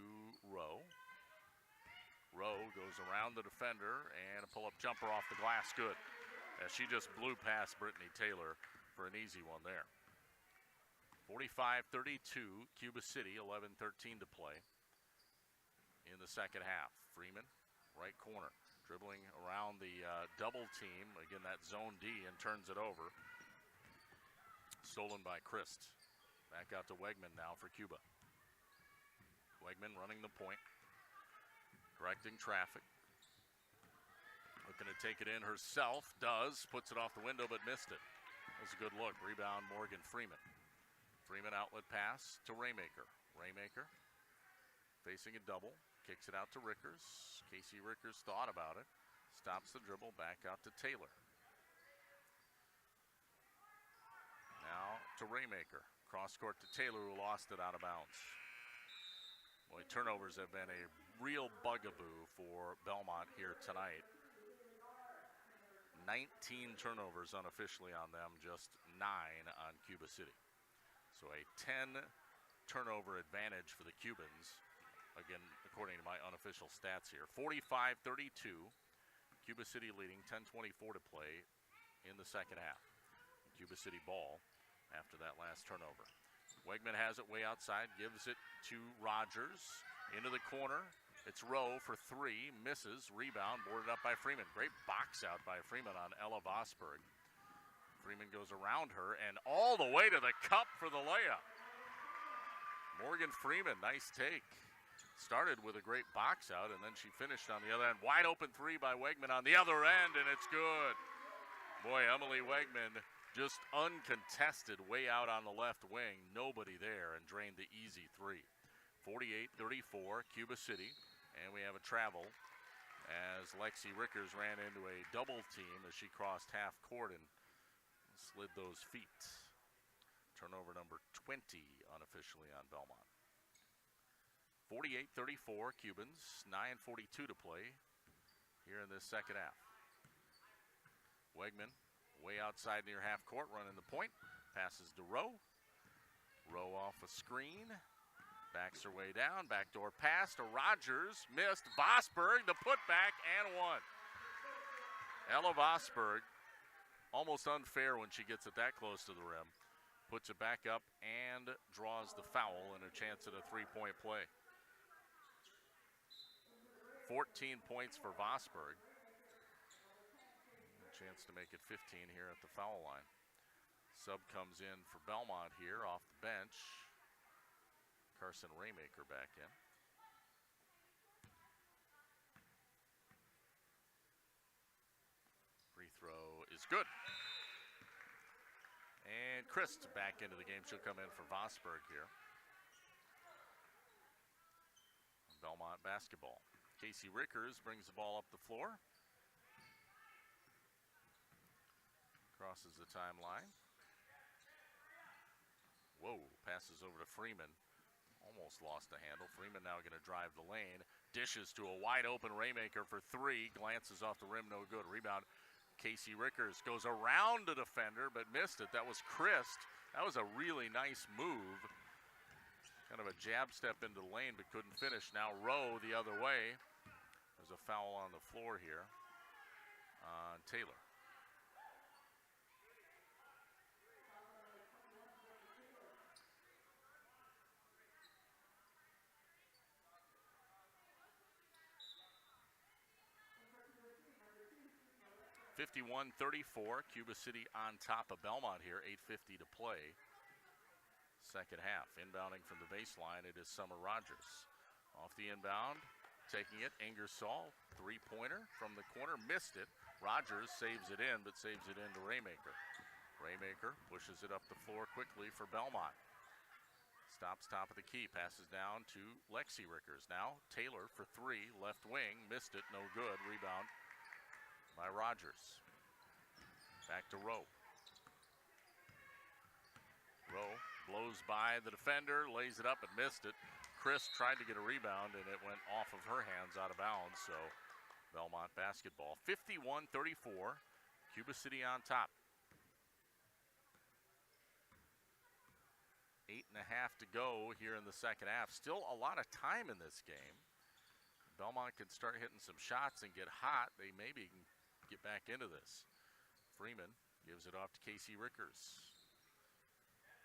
[SPEAKER 3] Rowe. Rowe goes around the defender and a pull-up jumper off the glass. Good. As she just blew past Brittany Taylor for an easy one there. 45-32, Cuba City, 11-13 to play in the second half. Freeman, right corner, dribbling around the double team. Again, that zone D, and turns it over. Stolen by Christ. Back out to Wegman now for Cuba. Wegman running the point, directing traffic. Looking to take it in herself, does, puts it off the window but missed it. That was a good look. Rebound Morgan Freeman. Freeman outlet pass to Raymaker. Raymaker facing a double, kicks it out to Rickers. Casey Rickers thought about it, stops the dribble, back out to Taylor. Now to Raymaker. Cross court to Taylor, who lost it out of bounds. Boy, turnovers have been a real bugaboo for Belmont here tonight. 19 turnovers unofficially on them, just 9 on Cuba City. So a 10 turnover advantage for the Cubans, again, according to my unofficial stats here. 45-32, Cuba City leading, 10:24 to play in the second half. Cuba City ball after that last turnover. Wegman has it way outside, gives it to Rogers, into the corner. It's Rowe for 3, misses, rebound, boarded up by Freeman. Great box out by Freeman on Ella Vosberg. Freeman goes around her and all the way to the cup for the layup. Morgan Freeman, nice take. Started with a great box out, and then she finished on the other end. Wide open 3 by Wegman on the other end, and it's good. Boy, Emily Wegman just uncontested way out on the left wing. Nobody there, and drained the easy 3. 48-34, Cuba City. And we have a travel as Lexi Rickers ran into a double team as she crossed half court and slid those feet. Turnover number 20 unofficially on Belmont. 48-34 Cubans, 9:42 to play here in this second half. Wegman way outside near half court, running the point, passes to Rowe. Rowe off a screen, backs her way down, backdoor pass to Rogers, missed. Vosberg, the putback, and one. Ella Vosberg, almost unfair when she gets it that close to the rim. Puts it back up and draws the foul and a chance at a three-point play. 14 points for Vosberg. A chance to make it 15 here at the foul line. Sub comes in for Belmont here off the bench. Carson Raymaker back in. Free throw is good. And Christ back into the game. She'll come in for Vosberg here. Belmont basketball. Casey Rickers brings the ball up the floor. Crosses the timeline. Whoa, passes over to Freeman. Almost lost the handle. Freeman now going to drive the lane. Dishes to a wide open Raymaker for 3. Glances off the rim, no good. Rebound, Casey Rickers goes around the defender, but missed it. That was Christ. That was a really nice move. Kind of a jab step into the lane, but couldn't finish. Now Rowe the other way. There's a foul on the floor here on Taylor. (51-34), Cuba City on top of Belmont here, 8:50 to play. Second half, inbounding from the baseline, it is Summer Rogers. Off the inbound, taking it, Ingersoll, three-pointer from the corner, missed it. Rogers saves it in, but saves it into Raymaker. Raymaker pushes it up the floor quickly for Belmont. Stops top of the key, passes down to Lexi Rickers. Now Taylor for 3, left wing, missed it, no good. Rebound by Rogers. Back to Rowe. Rowe blows by the defender, lays it up and missed it. Chris tried to get a rebound and it went off of her hands out of bounds, so Belmont basketball. 51-34, Cuba City on top. 8.5 to go here in the second half. Still a lot of time in this game. Belmont can start hitting some shots and get hot. They maybe can get back into this. Freeman gives it off to Casey Rickers.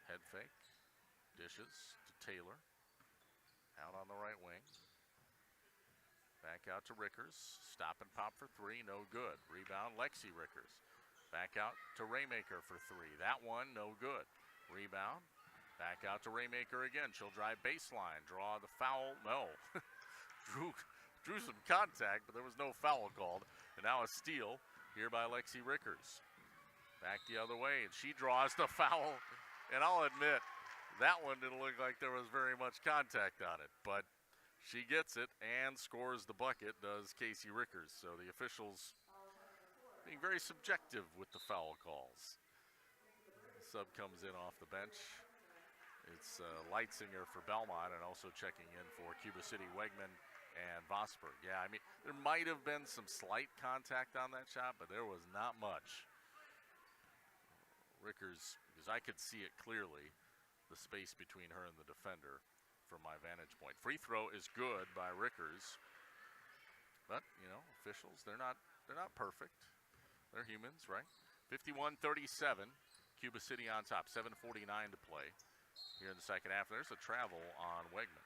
[SPEAKER 3] Head fake, dishes to Taylor. Out on the right wing. Back out to Rickers. Stop and pop for 3, no good. Rebound, Lexi Rickers. Back out to Raymaker for 3. That one, no good. Rebound, back out to Raymaker again. She'll drive baseline, draw the foul, no. Drew some contact, but there was no foul called. And now a steal here by Lexi Rickers. Back the other way, and she draws the foul. And I'll admit, that one didn't look like there was very much contact on it. But she gets it and scores the bucket, does Casey Rickers. So the officials being very subjective with the foul calls. The sub comes in off the bench. It's Leitzinger for Belmont, and also checking in for Cuba City, Wegman and Vosberg. Yeah, I mean, There might have been some slight contact on that shot, but there was not much. Rickers, because I could see it clearly, the space between her and the defender from my vantage point. Free throw is good by Rickers. But, you know, officials, they're not perfect. They're humans, right? 51-37, Cuba City on top. 7:49 to play here in the second half. There's a travel on Wegman.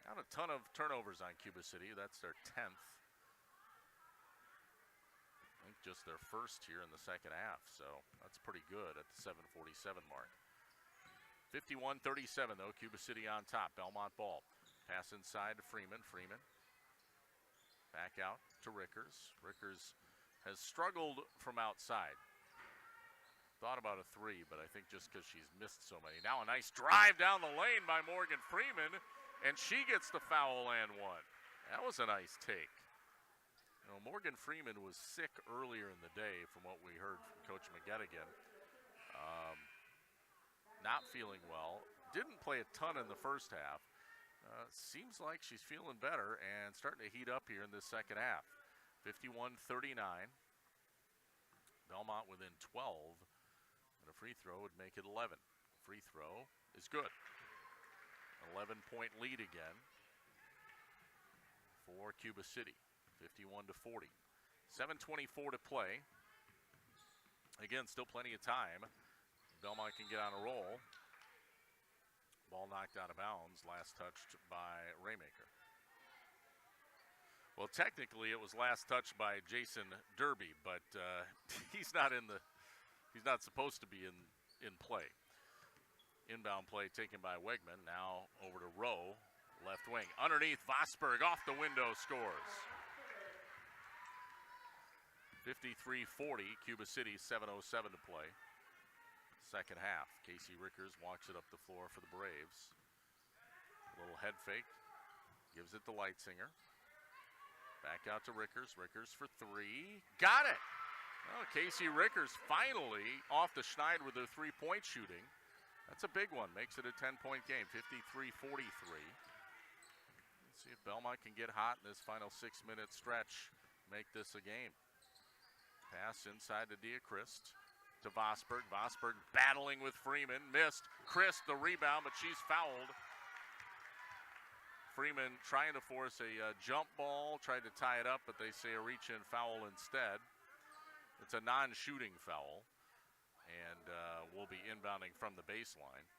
[SPEAKER 3] Not a ton of turnovers on Cuba City. That's their 10th. I think just their first here in the second half. So that's pretty good at the 7:47 mark. 51-37, though. Cuba City on top. Belmont ball. Pass inside to Freeman. Freeman back out to Rickers. Rickers has struggled from outside. Thought about a three, but I think just because she's missed so many. Now a nice drive down the lane by Morgan Freeman, and she gets the foul and one. That was a nice take. You know, Morgan Freeman was sick earlier in the day from what we heard from Coach McGettigan. Not feeling well. Didn't play a ton in the first half. Seems like she's feeling better and starting to heat up here in this second half. 51-39. Belmont within 12. And a free throw would make it 11. Free throw is good. 11-point lead again for Cuba City. 51-40. 7:24 to play. Again, still plenty of time. Belmont can get on a roll. Ball knocked out of bounds, last touched by Raymaker. Well, technically it was last touched by Jason Derby, but he's not supposed to be in play. Inbound play taken by Wegman. Now over to Rowe, left wing. Underneath, Vosberg off the window scores. 53-40, Cuba City, 7:07 to play. Second half. Casey Rickers walks it up the floor for the Braves. A little head fake. Gives it to Leitzinger. Back out to Rickers. Rickers for three. Got it! Oh, Casey Rickers finally off the schneid with their three-point shooting. That's a big one. Makes it a 10-point game. 53-43. Let's see if Belmont can get hot in this final 6-minute stretch. Make this a game. Pass inside to Diachrist. To Vosberg. Vosberg battling with Freeman. Missed. Christ the rebound, but she's fouled. Freeman trying to force a jump ball. Tried to tie it up, but they say a reach-in foul instead. It's a non-shooting foul. And we'll be inbounding from the baseline.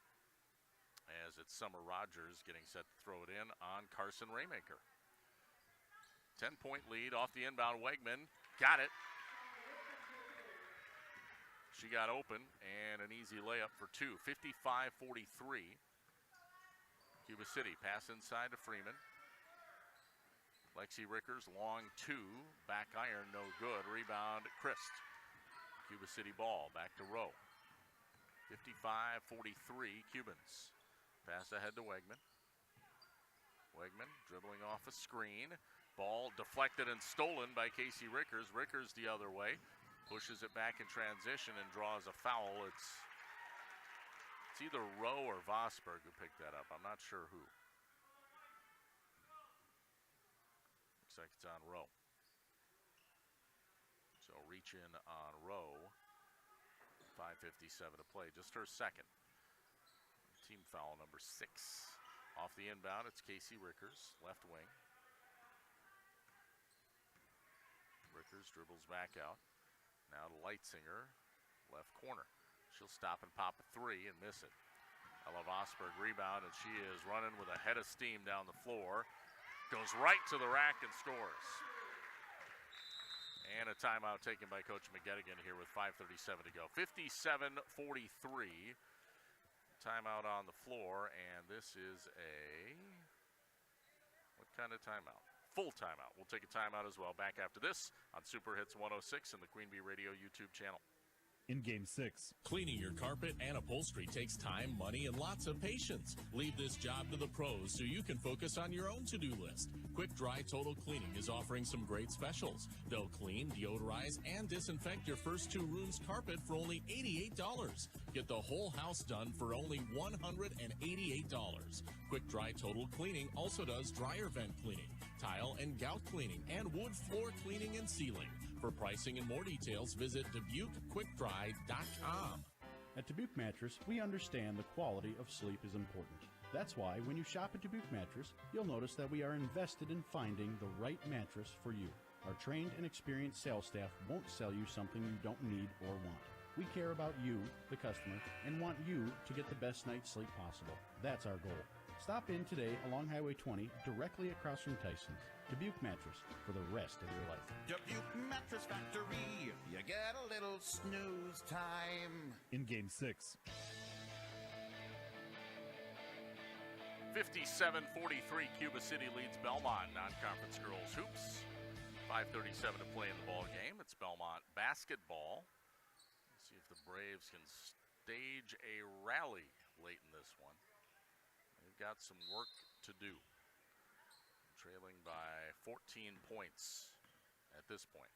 [SPEAKER 3] As it's Summer Rogers getting set to throw it in on Carson Raymaker. 10-point lead off the inbound. Wegman got it. She got open, and an easy layup for two. 55-43. Cuba City pass inside to Freeman. Lexi Rickers, long two. Back iron, no good. Rebound, Christ. Cuba City ball, back to Rowe. 55-43, Cubans. Pass ahead to Wegman. Wegman dribbling off a screen. Ball deflected and stolen by Casey Rickers. Rickers the other way. Pushes it back in transition and draws a foul. It's either Rowe or Vosberg who picked that up. I'm not sure who. Looks like it's on Rowe. So reach in on Rowe. 5:57 to play. Just her second. Team foul number 6. Off the inbound, it's Casey Rickers, left wing. Rickers dribbles back out. Now to Leitzinger, left corner. She'll stop and pop a three and miss it. Ella Vosberg rebound, and she is running with a head of steam down the floor. Goes right to the rack and scores. And a timeout taken by Coach McGettigan here with 5:37 to go. 57-43. Timeout on the floor, and this is a, what kind of timeout? Full timeout. We'll take a timeout as well. Back after this on Super Hits 106 and the Queen Bee Radio YouTube channel.
[SPEAKER 4] In Game 6.
[SPEAKER 2] Cleaning your carpet and upholstery takes time, money, and lots of patience. Leave this job to the pros so you can focus on your own to-do list. Quick Dry Total Cleaning is offering some great specials. They'll clean, deodorize, and disinfect your first 2 rooms' carpet for only $88. Get the whole house done for only $188. Quick Dry Total Cleaning also does dryer vent cleaning, tile and gout cleaning, and wood floor cleaning and sealing. For pricing and more details, visit DubuqueQuickDry.com.
[SPEAKER 8] At Dubuque Mattress, we understand the quality of sleep is important. That's why when you shop at Dubuque Mattress, you'll notice that we are invested in finding the right mattress for you. Our trained and experienced sales staff won't sell you something you don't need or want. We care about you, the customer, and want you to get the best night's sleep possible. That's our goal. Stop in today along Highway 20, directly across from Tyson's. Dubuque Mattress, for the rest of your life.
[SPEAKER 9] Dubuque Mattress Factory, you get a little snooze time.
[SPEAKER 4] In Game 6.
[SPEAKER 3] 57-43, Cuba City leads Belmont non-conference girls hoops. 5:37 to play in the ball game. It's Belmont basketball. Let's see if the Braves can stage a rally late in this one. They've got some work to do. Trailing by 14 points at this point.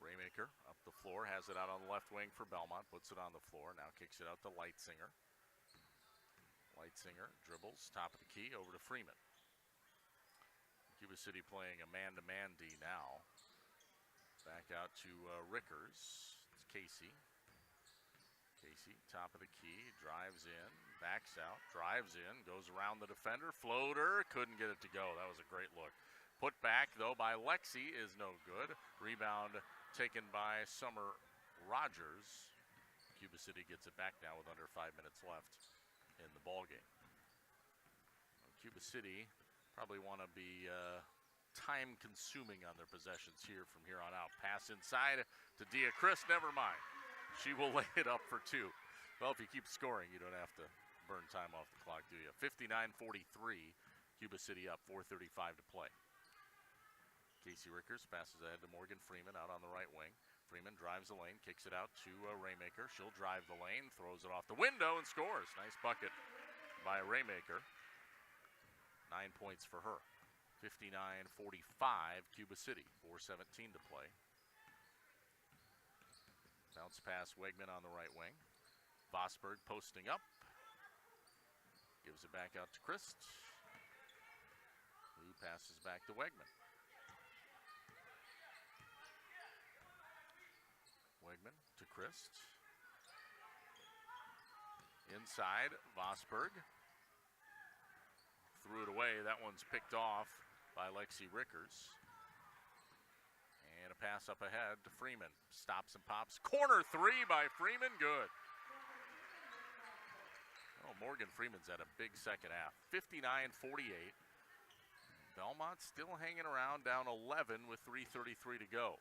[SPEAKER 3] Raymaker up the floor, has it out on the left wing for Belmont, puts it on the floor, now kicks it out to Leitsinger. Leitsinger dribbles, top of the key, over to Freeman. Cuba City playing a man-to-man D now. Back out to Rickers. It's Casey. Casey, top of the key, drives in, backs out, drives in, goes around the defender, floater, couldn't get it to go. That was a great look. Put back, though, by Lexi is no good. Rebound taken by Summer Rogers. Cuba City gets it back now with under 5 minutes left in the ballgame. Cuba City probably want to be time-consuming on their possessions here from here on out. Pass inside to Dia Chris, never mind. She will lay it up for 2. Well, if you keep scoring, you don't have to burn time off the clock, do you? 59-43, Cuba City up, 4:35 to play. Casey Rickers passes ahead to Morgan Freeman out on the right wing. Freeman drives the lane, kicks it out to Raymaker. She'll drive the lane, throws it off the window, and scores. Nice bucket by Raymaker. 9 points for her. 59-45, Cuba City, 4:17 to play. Bounce pass, Wegman on the right wing. Vosberg posting up. Gives it back out to Christ. Who passes back to Wegman. Wegman to Christ. Inside, Vosberg. Threw it away. That one's picked off by Lexi Rickers. And a pass up ahead to Freeman. Stops and pops. Corner 3 by Freeman. Good. Oh, Morgan Freeman's had a big second half. 59-48. Belmont still hanging around, down 11 with 3:33 to go.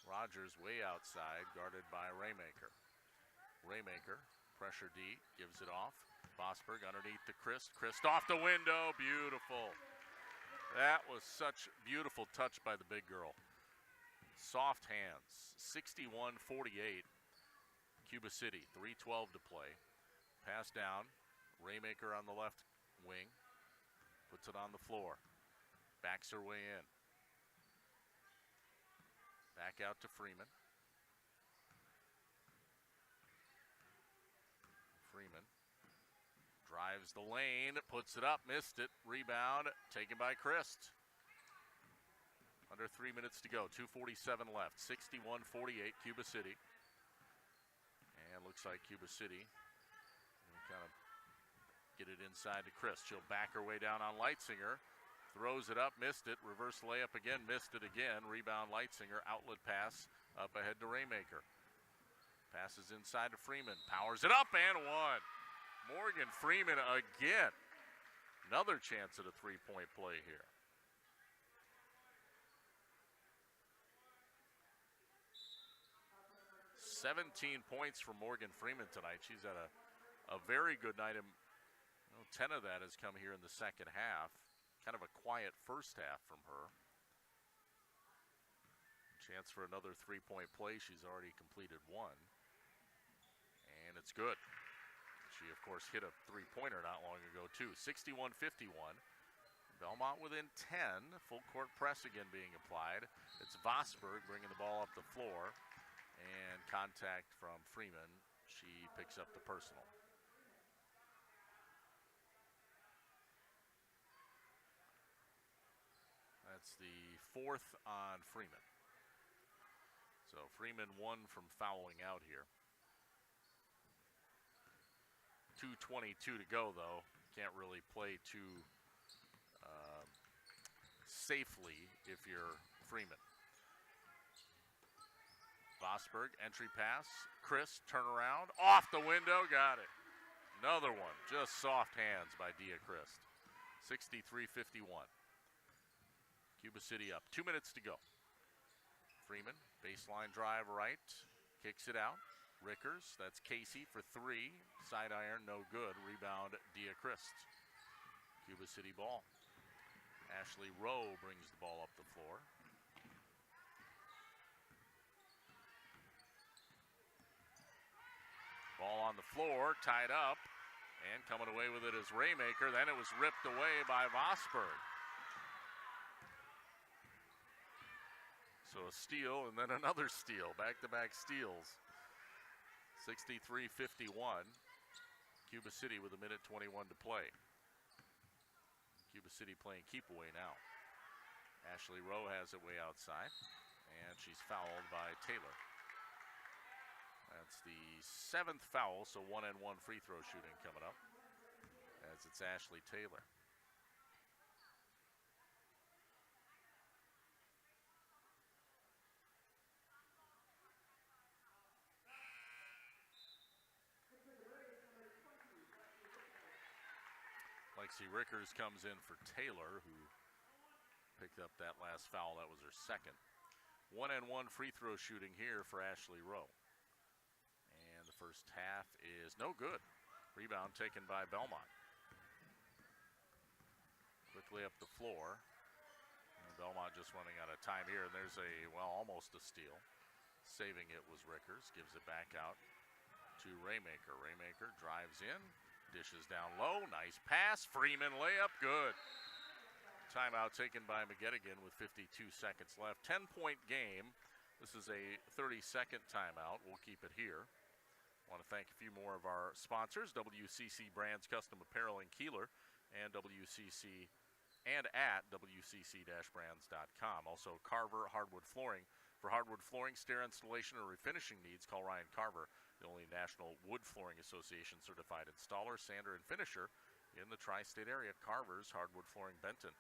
[SPEAKER 3] Rogers way outside, guarded by Raymaker. Raymaker, pressure D, gives it off. Vosberg underneath to Christ. Christ off the window. Beautiful. That was such beautiful touch by the big girl. Soft hands. 61-48. Cuba City, 3:12 to play. Pass down. Raymaker on the left wing. Puts it on the floor. Backs her way in. Back out to Freeman. Freeman drives the lane, puts it up, missed it. Rebound taken by Christ. Under 3 minutes to go, 2:47 left. 61-48, Cuba City. And looks like Cuba City will kind of get it inside to Christ. She'll back her way down on Leitsinger. Throws it up, missed it. Reverse layup again, missed it again. Rebound Leitsinger, outlet pass up ahead to Raymaker. Passes inside to Freeman. Powers it up and one. Morgan Freeman again. Another chance at a three-point play here. "17 points for Morgan Freeman tonight. She's had a very good night. 10 of that has come here in the second half. Kind of a quiet first half from her. Chance for another three-point play. She's already completed one. And it's good. She, of course, hit a three-pointer not long ago, too. 61-51. Belmont within 10. Full court press again being applied. It's Vosberg bringing the ball up the floor. And contact from Freeman. She picks up the personal. That's the fourth on Freeman. So Freeman won from fouling out here. 2:22 to go, though. Can't really play too safely if you're Freeman. Vosberg, entry pass. Chris, turnaround. Off the window, got it. Another one. Just soft hands by Dia Christ. 63-51. Cuba City up. 2 minutes to go. Freeman, baseline drive right. Kicks it out. Rickers, that's Casey for three. Side iron, no good. Rebound, Dia Christ. Cuba City ball. Ashley Rowe brings the ball up the floor. Ball on the floor, tied up. And coming away with it is Raymaker. Then it was ripped away by Vosberg. So a steal and then another steal. Back-to-back steals. 63-51. Cuba City with 1:21 to play. Cuba City playing keep away now. Ashley Rowe has it way outside. And she's fouled by Taylor. That's the 7th foul, so 1-and-1 free throw shooting coming up. As it's Ashley Taylor. Lexi Rickers comes in for Taylor, who picked up that last foul. That was her second. 1-and-1 free throw shooting here for Ashley Rowe. And the first half is no good. Rebound taken by Belmont. Quickly up the floor. And Belmont just running out of time here. And there's almost a steal. Saving it was Rickers. Gives it back out to Raymaker. Raymaker drives in. Dishes down low, nice pass. Freeman layup, good. Timeout taken by McGettigan with 52 seconds left. 10-point game. This is a 30-second timeout. We'll keep it here. I want to thank a few more of our sponsors, WCC Brands Custom Apparel in Kieler and WCC and at WCC-brands.com. Also, Carver Hardwood Flooring. For hardwood flooring, stair installation, or refinishing needs, call Ryan Carver, the only National Wood Flooring Association certified installer, sander, and finisher in the tri-state area. Carver's Hardwood Flooring, Benton.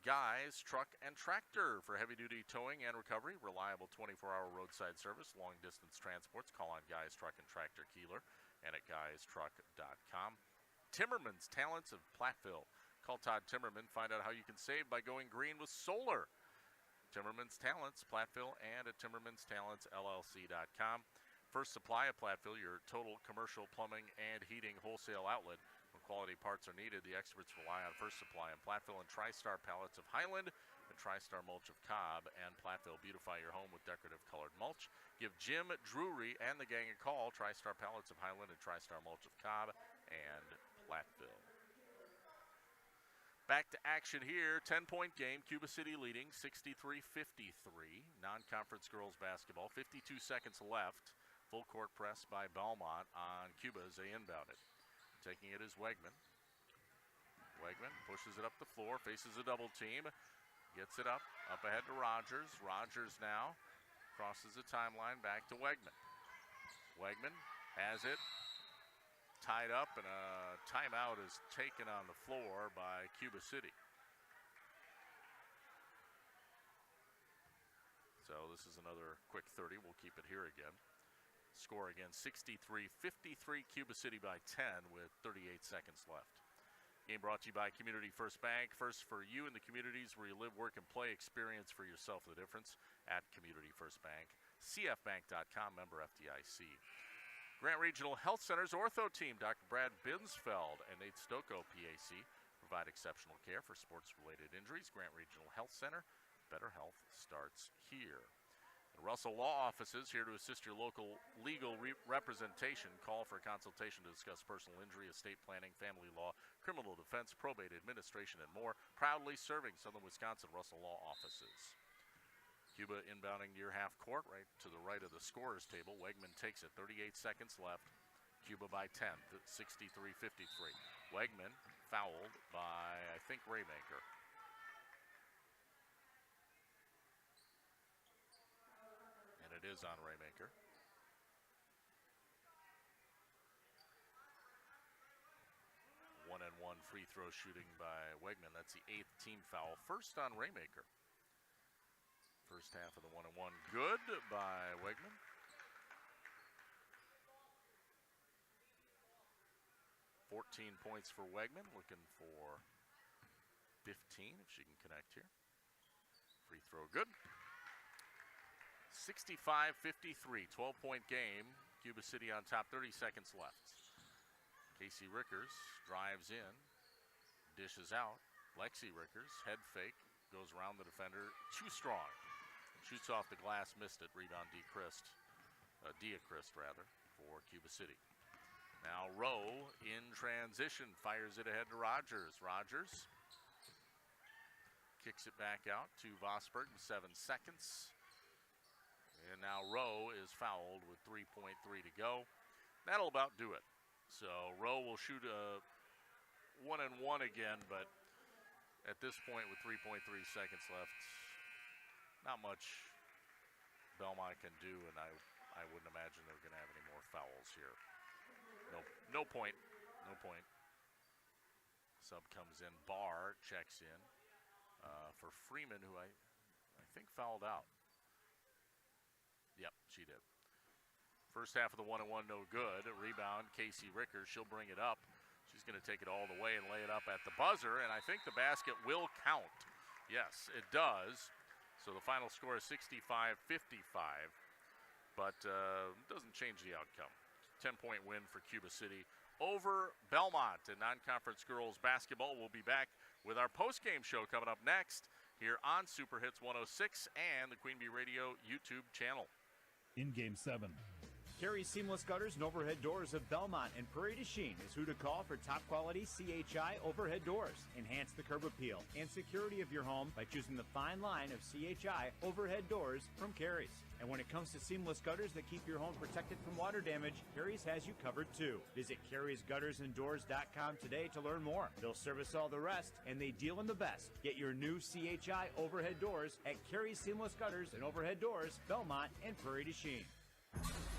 [SPEAKER 3] Guys Truck and Tractor for heavy-duty towing and recovery. Reliable 24-hour roadside service, long-distance transports. Call on Guys Truck and Tractor Kieler and at guystruck.com. Timmerman's Talents of Platteville. Call Todd Timmerman. Find out how you can save by going green with solar. Timmerman's Talents, Platteville, and at TimmermansTalentsLLC.com. First Supply of Platteville, your total commercial plumbing and heating wholesale outlet. When quality parts are needed, the experts rely on First Supply in Platteville and TriStar Pallets of Highland, and TriStar Mulch of Cobb and Platteville. Beautify your home with decorative colored mulch. Give Jim Drury and the gang a call. TriStar Pallets of Highland and TriStar Mulch of Cobb and Platteville. Back to action here. 10-point game. Cuba City leading 63-53. Non-conference girls basketball. 52 seconds left. Full court press by Belmont on Cuba as they inbound it. Taking it is Wegman. Wegman pushes it up the floor, faces a double team, gets it up ahead to Rogers. Rogers now crosses the timeline back to Wegman. Wegman has it. Tied up, and a timeout is taken on the floor by Cuba City. So this is another quick 30. We'll keep it here again. Score again, 63-53, Cuba City by 10 with 38 seconds left. Game brought to you by Community First Bank. First for you in the communities where you live, work, and play. Experience for yourself the difference at Community First Bank. CFbank.com, member FDIC. Grant Regional Health Center's ortho team, Dr. Brad Binsfeld and Nate Stocco, PAC, provide exceptional care for sports-related injuries. Grant Regional Health Center, better health starts here. Russell Law Offices, here to assist your local legal representation. Call for a consultation to discuss personal injury, estate planning, family law, criminal defense, probate administration, and more. Proudly serving Southern Wisconsin. Russell Law Offices. Cuba inbounding near half court, right to the right of the scorer's table. Wegman takes it, 38 seconds left. Cuba by 10, 63-53. Wegman fouled by, I think, Raymaker. And it is on Raymaker. One-and-one free throw shooting by Wegman. That's the 8th team foul. First on Raymaker. First half of the one-and-one. Good by Wegman. $14 points for Wegman. Looking for 15 if she can connect here. Free throw good. 65-53. 12-point game. Cuba City on top. 30 seconds left. Casey Rickers drives in. Dishes out. Lexi Rickers. Head fake. Goes around the defender. Too strong. Shoots off the glass, missed it. Rebound Dia Christ, for Cuba City. Now Rowe in transition, fires it ahead to Rogers. Rogers kicks it back out to Vosberg with 7 seconds. And now Rowe is fouled with 3.3 to go. That'll about do it. So Rowe will shoot a 1-and-1 again, but at this point with 3.3 seconds left, not much Belmont can do, and I wouldn't imagine they're going to have any more fouls here. No point. Sub comes in. Barr checks in for Freeman, who I think fouled out. Yep, she did. First half of the one-and-one, no good. A rebound, Casey Rickers. She'll bring it up. She's going to take it all the way and lay it up at the buzzer, and I think the basket will count. Yes, it does. So the final score is 65-55, but doesn't change the outcome. 10-point win for Cuba City over Belmont in non-conference girls basketball. We'll be back with our post-game show coming up next here on Super Hits 106 and the Queen Bee Radio YouTube channel.
[SPEAKER 4] In Game 7.
[SPEAKER 16] Carey's Seamless Gutters and Overhead Doors of Belmont and Prairie du Chien is who to call for top quality CHI overhead doors. Enhance the curb appeal and security of your home by choosing the fine line of CHI overhead doors from Carey's. And when it comes to seamless gutters that keep your home protected from water damage, Carey's has you covered too. Visit Carey'sGuttersandDoors.com today to learn more. They'll service all the rest, and they deal in the best. Get your new CHI overhead doors at Carey's Seamless Gutters and Overhead Doors, Belmont and Prairie du Chien.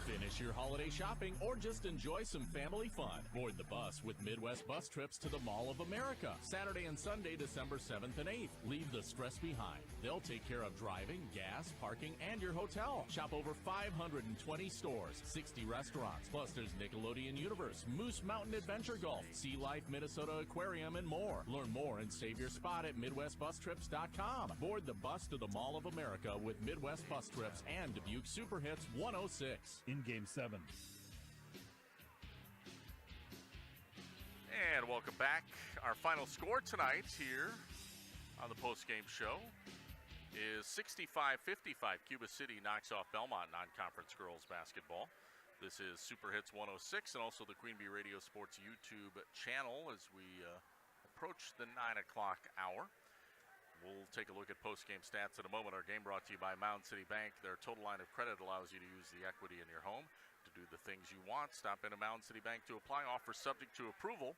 [SPEAKER 2] Finish your holiday shopping or just enjoy some family fun. Board the bus with Midwest Bus Trips to the Mall of America. Saturday and Sunday, December 7th and 8th. Leave the stress behind. They'll take care of driving, gas, parking, and your hotel. Shop over 520 stores, 60 restaurants. Plus, there's Nickelodeon Universe, Moose Mountain Adventure Golf, Sea Life Minnesota Aquarium, and more. Learn more and save your spot at MidwestBusTrips.com. Board the bus to the Mall of America with Midwest Bus Trips and Dubuque Super Hits 106.
[SPEAKER 4] In Game 7.
[SPEAKER 3] And welcome back. Our final score tonight here on the post-game show is 65-55. Cuba City knocks off Belmont non-conference girls basketball. This is Super Hits 106 and also the Queen Bee Radio Sports YouTube channel as we approach the 9 o'clock hour. We'll take a look at post-game stats in a moment. Our game brought to you by Mound City Bank. Their total line of credit allows you to use the equity in your home to do the things you want. Stop in a Mound City Bank to apply. Offer subject to approval.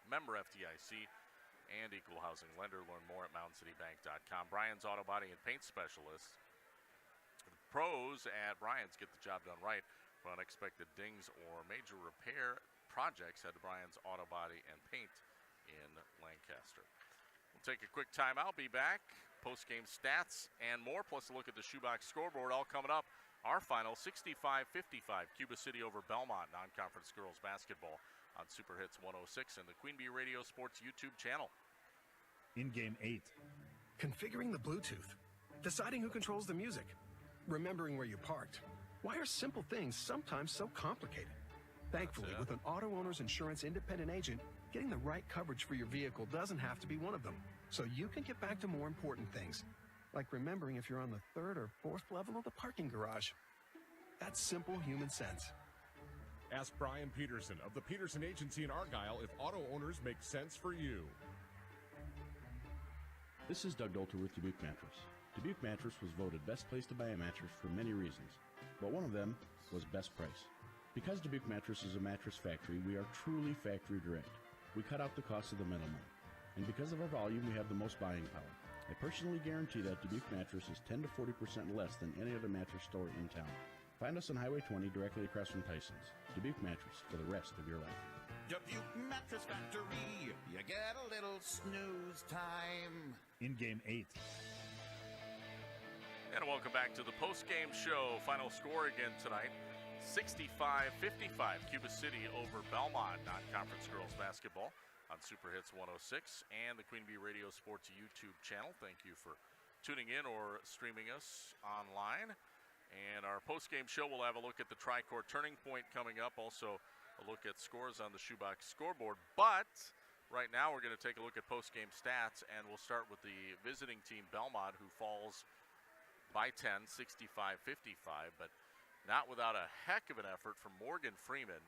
[SPEAKER 3] Member FDIC and equal housing lender. Learn more at moundcitybank.com. Brian's Auto Body and Paint Specialist. The pros at Brian's get the job done right. For unexpected dings or major repair projects, head to Brian's Auto Body and Paint in Lancaster. We'll take a quick timeout, be back, post-game stats and more, plus a look at the shoebox scoreboard, all coming up. Our final, 65-55, Cuba City over Belmont, non-conference girls basketball on Super Hits 106 and the Queen Bee Radio Sports YouTube channel.
[SPEAKER 4] In Game 8.
[SPEAKER 10] Configuring the Bluetooth, deciding who controls the music, remembering where you parked. Why are simple things sometimes so complicated? Thankfully, with an auto owner's insurance independent agent, getting the right coverage for your vehicle doesn't have to be one of them, so you can get back to more important things, like remembering if you're on the third or fourth level of the parking garage. That's simple human sense.
[SPEAKER 7] Ask Brian Peterson of the Peterson Agency in Argyle if auto owners make sense for you.
[SPEAKER 8] This is Doug Dolter with Dubuque Mattress. Dubuque Mattress was voted best place to buy a mattress for many reasons, but one of them was best price. Because Dubuque Mattress is a mattress factory, we are truly factory direct. We cut out the cost of the middleman. And because of our volume, we have the most buying power. I personally guarantee that Dubuque Mattress is 10 to 40% less than any other mattress store in town. Find us on Highway 20 directly across from Tyson's. Dubuque Mattress for the rest of your life.
[SPEAKER 9] Dubuque Mattress Factory, you get a little snooze time.
[SPEAKER 4] In game 8.
[SPEAKER 3] And welcome back to the post-game show. Final score again tonight, 65-55. Cuba City over Belmont, non-conference girls basketball on Super Hits 106 and the Queen Bee Radio Sports YouTube channel. Thank you for tuning in or streaming us online. And our post-game show, we'll have a look at the Tri-Court Turning Point coming up. Also a look at scores on the Shoebox scoreboard. But right now we're going to take a look at post-game stats, and we'll start with the visiting team, Belmont, who falls by 10, 65-55, but not without a heck of an effort from Morgan Freeman,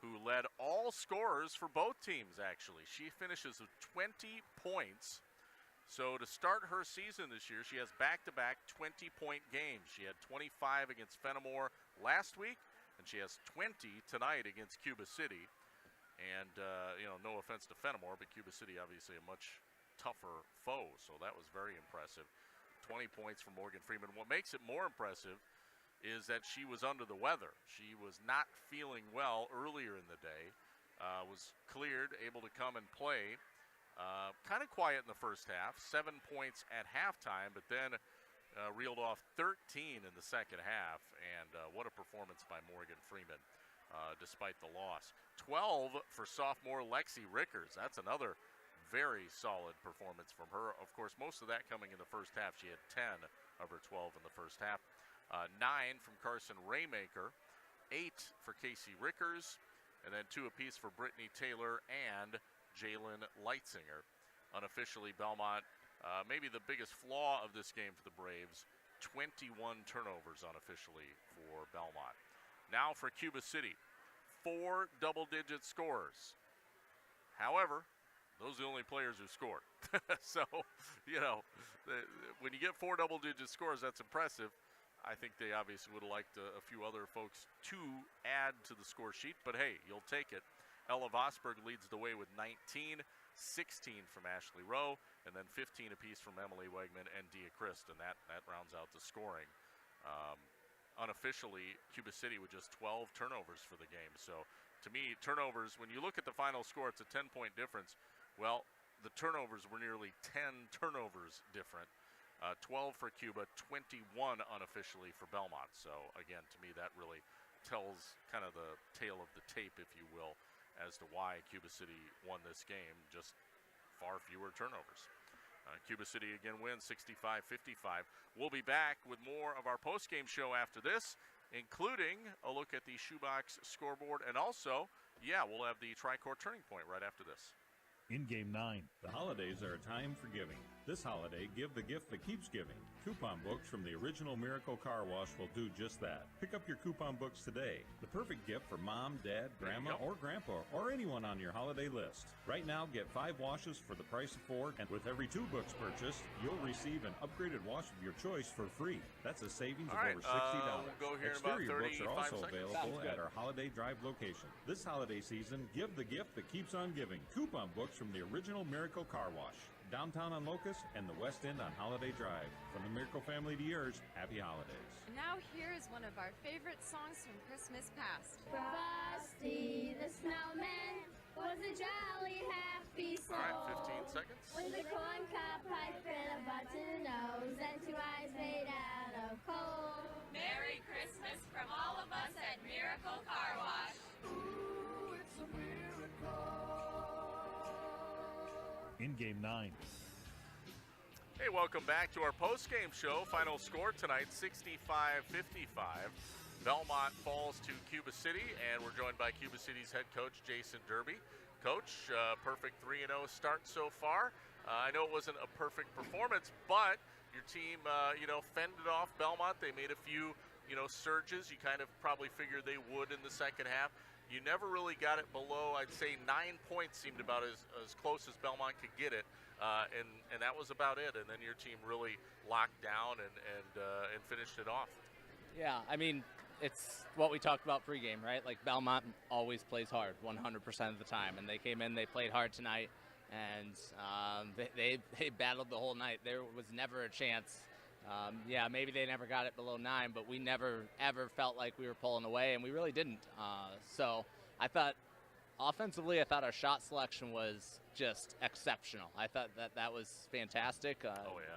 [SPEAKER 3] who led all scorers for both teams, actually. She finishes with 20 points. So to start her season this year, she has back-to-back 20-point games. She had 25 against Fenimore last week, and she has 20 tonight against Cuba City. And, no offense to Fenimore, but Cuba City obviously a much tougher foe, so that was very impressive. 20 points from Morgan Freeman. What makes it more impressive is that she was under the weather. She was not feeling well earlier in the day, was cleared, able to come and play. Kind of quiet in the first half, 7 points at halftime, but then reeled off 13 in the second half, and what a performance by Morgan Freeman, despite the loss. 12 for sophomore Lexi Rickers. That's another very solid performance from her. Of course, most of that coming in the first half. She had 10 of her 12 in the first half. 9 from Carson Raymaker, 8 for Casey Rickers, and then 2 apiece for Brittany Taylor and Jalen Leitzinger. Unofficially, Belmont, maybe the biggest flaw of this game for the Braves, 21 turnovers unofficially for Belmont. Now for Cuba City, 4 double-digit scorers. However, those are the only players who scored. So, when you get 4 double-digit scores, that's impressive. I think they obviously would have liked a few other folks to add to the score sheet, but hey, you'll take it. Ella Vosberg leads the way with 19, 16 from Ashley Rowe, and then 15 apiece from Emily Wegman and Dia Christ, and that rounds out the scoring. Unofficially, Cuba City with just 12 turnovers for the game. So, to me, turnovers, when you look at the final score, it's a 10-point difference. Well, the turnovers were nearly 10 turnovers different. 12 for Cuba, 21 unofficially for Belmont. So, again, to me, that really tells kind of the tale of the tape, if you will, as to why Cuba City won this game, just far fewer turnovers. Cuba City again wins 65-55. We'll be back with more of our post-game show after this, including a look at the Shoebox scoreboard, and also, we'll have the Tri-Court Turning Point right after this.
[SPEAKER 4] In game 9.
[SPEAKER 19] The holidays are a time for giving. This holiday, give the gift that keeps giving. Coupon books from the original Miracle Car Wash will do just that. Pick up your coupon books today. The perfect gift for mom, dad, grandma, or grandpa, or anyone on your holiday list. Right now, get 5 washes for the price of 4, and with every 2 books purchased, you'll receive an upgraded wash of your choice for free. That's a savings of over $60.
[SPEAKER 3] We'll go here
[SPEAKER 19] Exterior
[SPEAKER 3] in about
[SPEAKER 19] books are also
[SPEAKER 3] 35
[SPEAKER 19] available at our Holiday Drive location. This holiday season, give the gift that keeps on giving. Coupon books from the original Miracle Car Wash. Downtown on Locust and the West End on Holiday Drive. From the Miracle family to yours, happy holidays.
[SPEAKER 20] And now here is one of our favorite songs from Christmas past.
[SPEAKER 13] Frosty the Snowman was a jolly happy soul.
[SPEAKER 3] All right, 15 seconds.
[SPEAKER 13] With a corn cob pipe and a button nose and 2 eyes made out of coal.
[SPEAKER 23] Merry Christmas from all of us at Miracle Car Wash.
[SPEAKER 9] Ooh, it's a miracle.
[SPEAKER 4] In game 9.
[SPEAKER 3] Hey, welcome back to our post-game show. Final score tonight, 65-55. Belmont falls to Cuba City, and we're joined by Cuba City's head coach, Jason Derby. Coach, perfect 3-0 start so far. I know it wasn't a perfect performance, but Your team, fended off Belmont. They made a few, surges. You kind of probably figured they would in the second half. You never really got it below, I'd say 9 points seemed about as close as Belmont could get it. And that was about it. And then your team really locked down and finished it off.
[SPEAKER 11] Yeah, I mean, it's what we talked about pregame, right? Like, Belmont always plays hard 100% of the time. And they came in, they played hard tonight. And they battled the whole night. There was never a chance. Maybe they never got it below 9, but we never, ever felt like we were pulling away, and we really didn't. So I thought, offensively, our shot selection was just exceptional. I thought that was fantastic.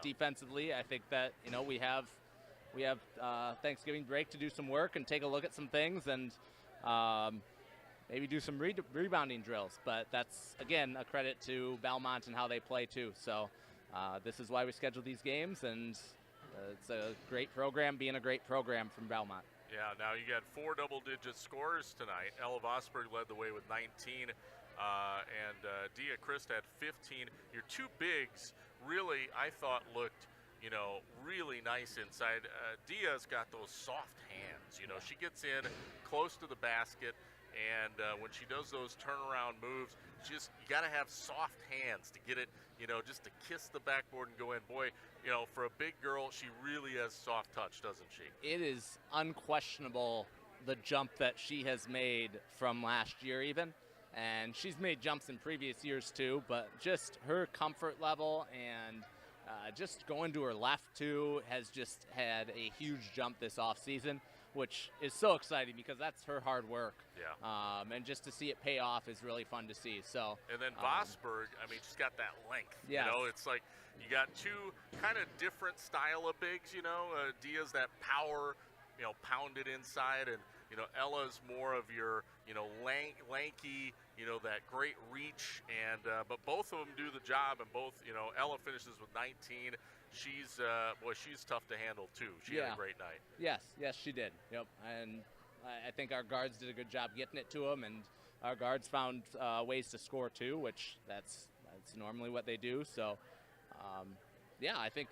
[SPEAKER 11] Defensively, I think that, we have Thanksgiving break to do some work and take a look at some things and maybe do some rebounding drills. But that's, again, a credit to Belmont and how they play, too. So this is why we schedule these games, and it's a great program, being a great program from Belmont.
[SPEAKER 3] Yeah, now you got 4 double-digit scorers tonight. Ella Vosberg led the way with 19, and Dia Christ had 15. Your 2 bigs really, I thought, looked, really nice inside. Dia's got those soft hands. She gets in close to the basket, and when she does those turnaround moves, you got to have soft hands to get it, just to kiss the backboard and go in. Boy, for a big girl, she really has soft touch, doesn't she?
[SPEAKER 11] It is unquestionable the jump that she has made from last year even. And she's made jumps in previous years too, but just her comfort level and just going to her left too has just had a huge jump this offseason, which is so exciting because that's her hard work.
[SPEAKER 3] Yeah.
[SPEAKER 11] And just to see it pay off is really fun to see. So.
[SPEAKER 3] And then Vosberg, she's got that length.
[SPEAKER 11] Yes.
[SPEAKER 3] It's like you got 2 kind of different style of bigs. Dia's that power, pounded inside, and Ella's more of your, lanky, that great reach. And but both of them do the job, and both, Ella finishes with 19. She's she's tough to handle too. She had a great night.
[SPEAKER 11] Yes, she did. Yep, and I think our guards did a good job getting it to them, and our guards found ways to score too, which that's normally what they do. So, I think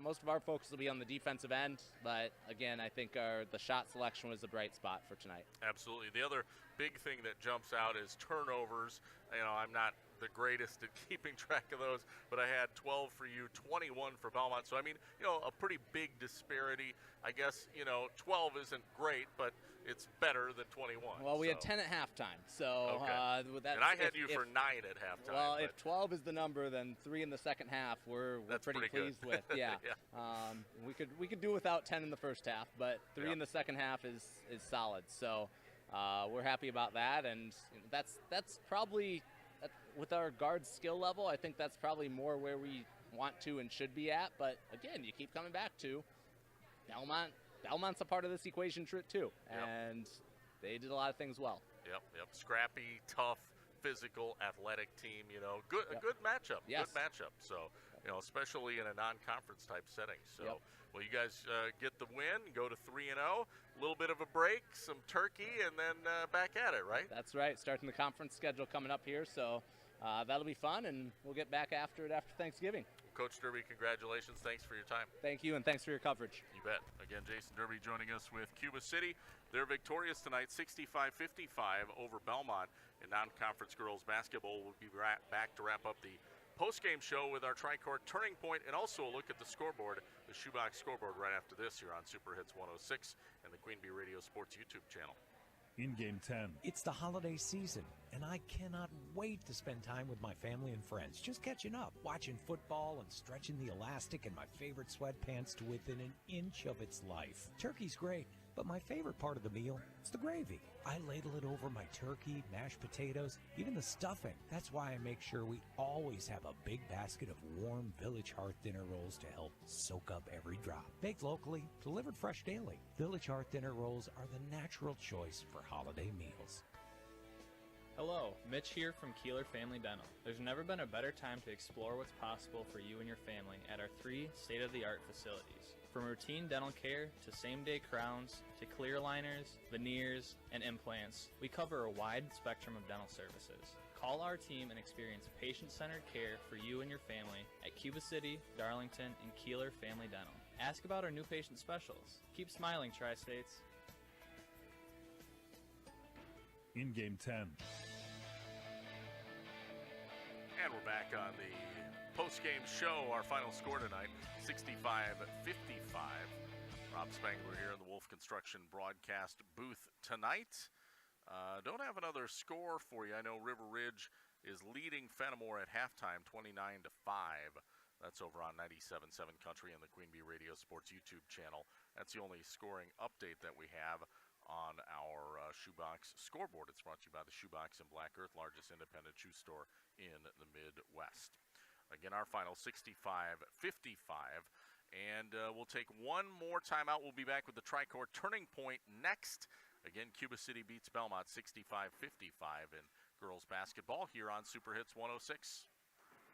[SPEAKER 11] most of our focus will be on the defensive end, but again, I think the shot selection was a bright spot for tonight.
[SPEAKER 3] Absolutely. The other big thing that jumps out is turnovers. I'm not the greatest at keeping track of those, but I had 12 for you, 21 for Belmont. So, a pretty big disparity. I guess, 12 isn't great, but it's better than 21.
[SPEAKER 11] Well, we had 10 at halftime. So,
[SPEAKER 3] okay. And I had you for 9 at halftime.
[SPEAKER 11] Well, if 12 is the number, then 3 in the second half we're pretty pleased with. Yeah. We could do without 10 in the first half, but 3 in the second half is solid. So, we're happy about that, and that's probably, with our guard skill level, I think that's probably more where we want to and should be at. But again, you keep coming back to Belmont's a part of this equation too, and they did a lot of things well.
[SPEAKER 3] Yep. Scrappy, tough, physical, athletic team. A good matchup.
[SPEAKER 11] Yes.
[SPEAKER 3] Good matchup. So, especially in a non-conference type setting. So, well, you guys get the win, go to 3-0. A little bit of a break, some turkey, and then back at it, right?
[SPEAKER 11] That's right. Starting the conference schedule coming up here, so that'll be fun, and we'll get back after it after Thanksgiving.
[SPEAKER 3] Coach Derby, congratulations. Thanks for your time.
[SPEAKER 11] Thank you, and thanks for your coverage.
[SPEAKER 3] You bet. Again, Jason Derby joining us with Cuba City. They're victorious tonight, 65-55 over Belmont in non-conference girls basketball. We'll be back to wrap up the post-game show with our Tri-Court Turning Point and also a look at the scoreboard, the Shoebox scoreboard, right after this here on Super Hits 106 and the Queen Bee Radio Sports YouTube channel.
[SPEAKER 4] In Game 10.
[SPEAKER 12] It's the holiday season, and I cannot wait to spend time with my family and friends, just catching up, watching football and stretching the elastic in my favorite sweatpants to within an inch of its life. Turkey's great, but my favorite part of the meal is the gravy. I ladle it over my turkey, mashed potatoes, even the stuffing. That's why I make sure we always have a big basket of warm Village Hearth dinner rolls to help soak up every drop. Baked locally, delivered fresh daily. Village Hearth dinner rolls are the natural choice for holiday meals.
[SPEAKER 14] Hello, Mitch here from Kieler Family Dental. There's never been a better time to explore what's possible for you and your family at our 3 state-of-the-art facilities. From routine dental care to same-day crowns to clear aligners, veneers, and implants, we cover a wide spectrum of dental services. Call our team and experience patient-centered care for you and your family at Cuba City, Darlington, and Kieler Family Dental. Ask about our new patient specials. Keep smiling, Tri-States.
[SPEAKER 4] In game 10.
[SPEAKER 3] And we're back on the post-game show. Our final score tonight, 65-55. Rob Spangler here in the Wolf Construction broadcast booth tonight. Don't have another score for you. I know River Ridge is leading Fenimore at halftime, 29-5. That's over on 97.7 Country and the Queen Bee Radio Sports YouTube channel. That's the only scoring update that we have on our Shoebox scoreboard. It's brought to you by the Shoebox in Black Earth, largest independent shoe store in the Midwest. Again, our final 65-55. And we'll take one more timeout. We'll be back with the Tricor Turning Point next. Again, Cuba City beats Belmont 65-55 in girls basketball here on Super Hits 106.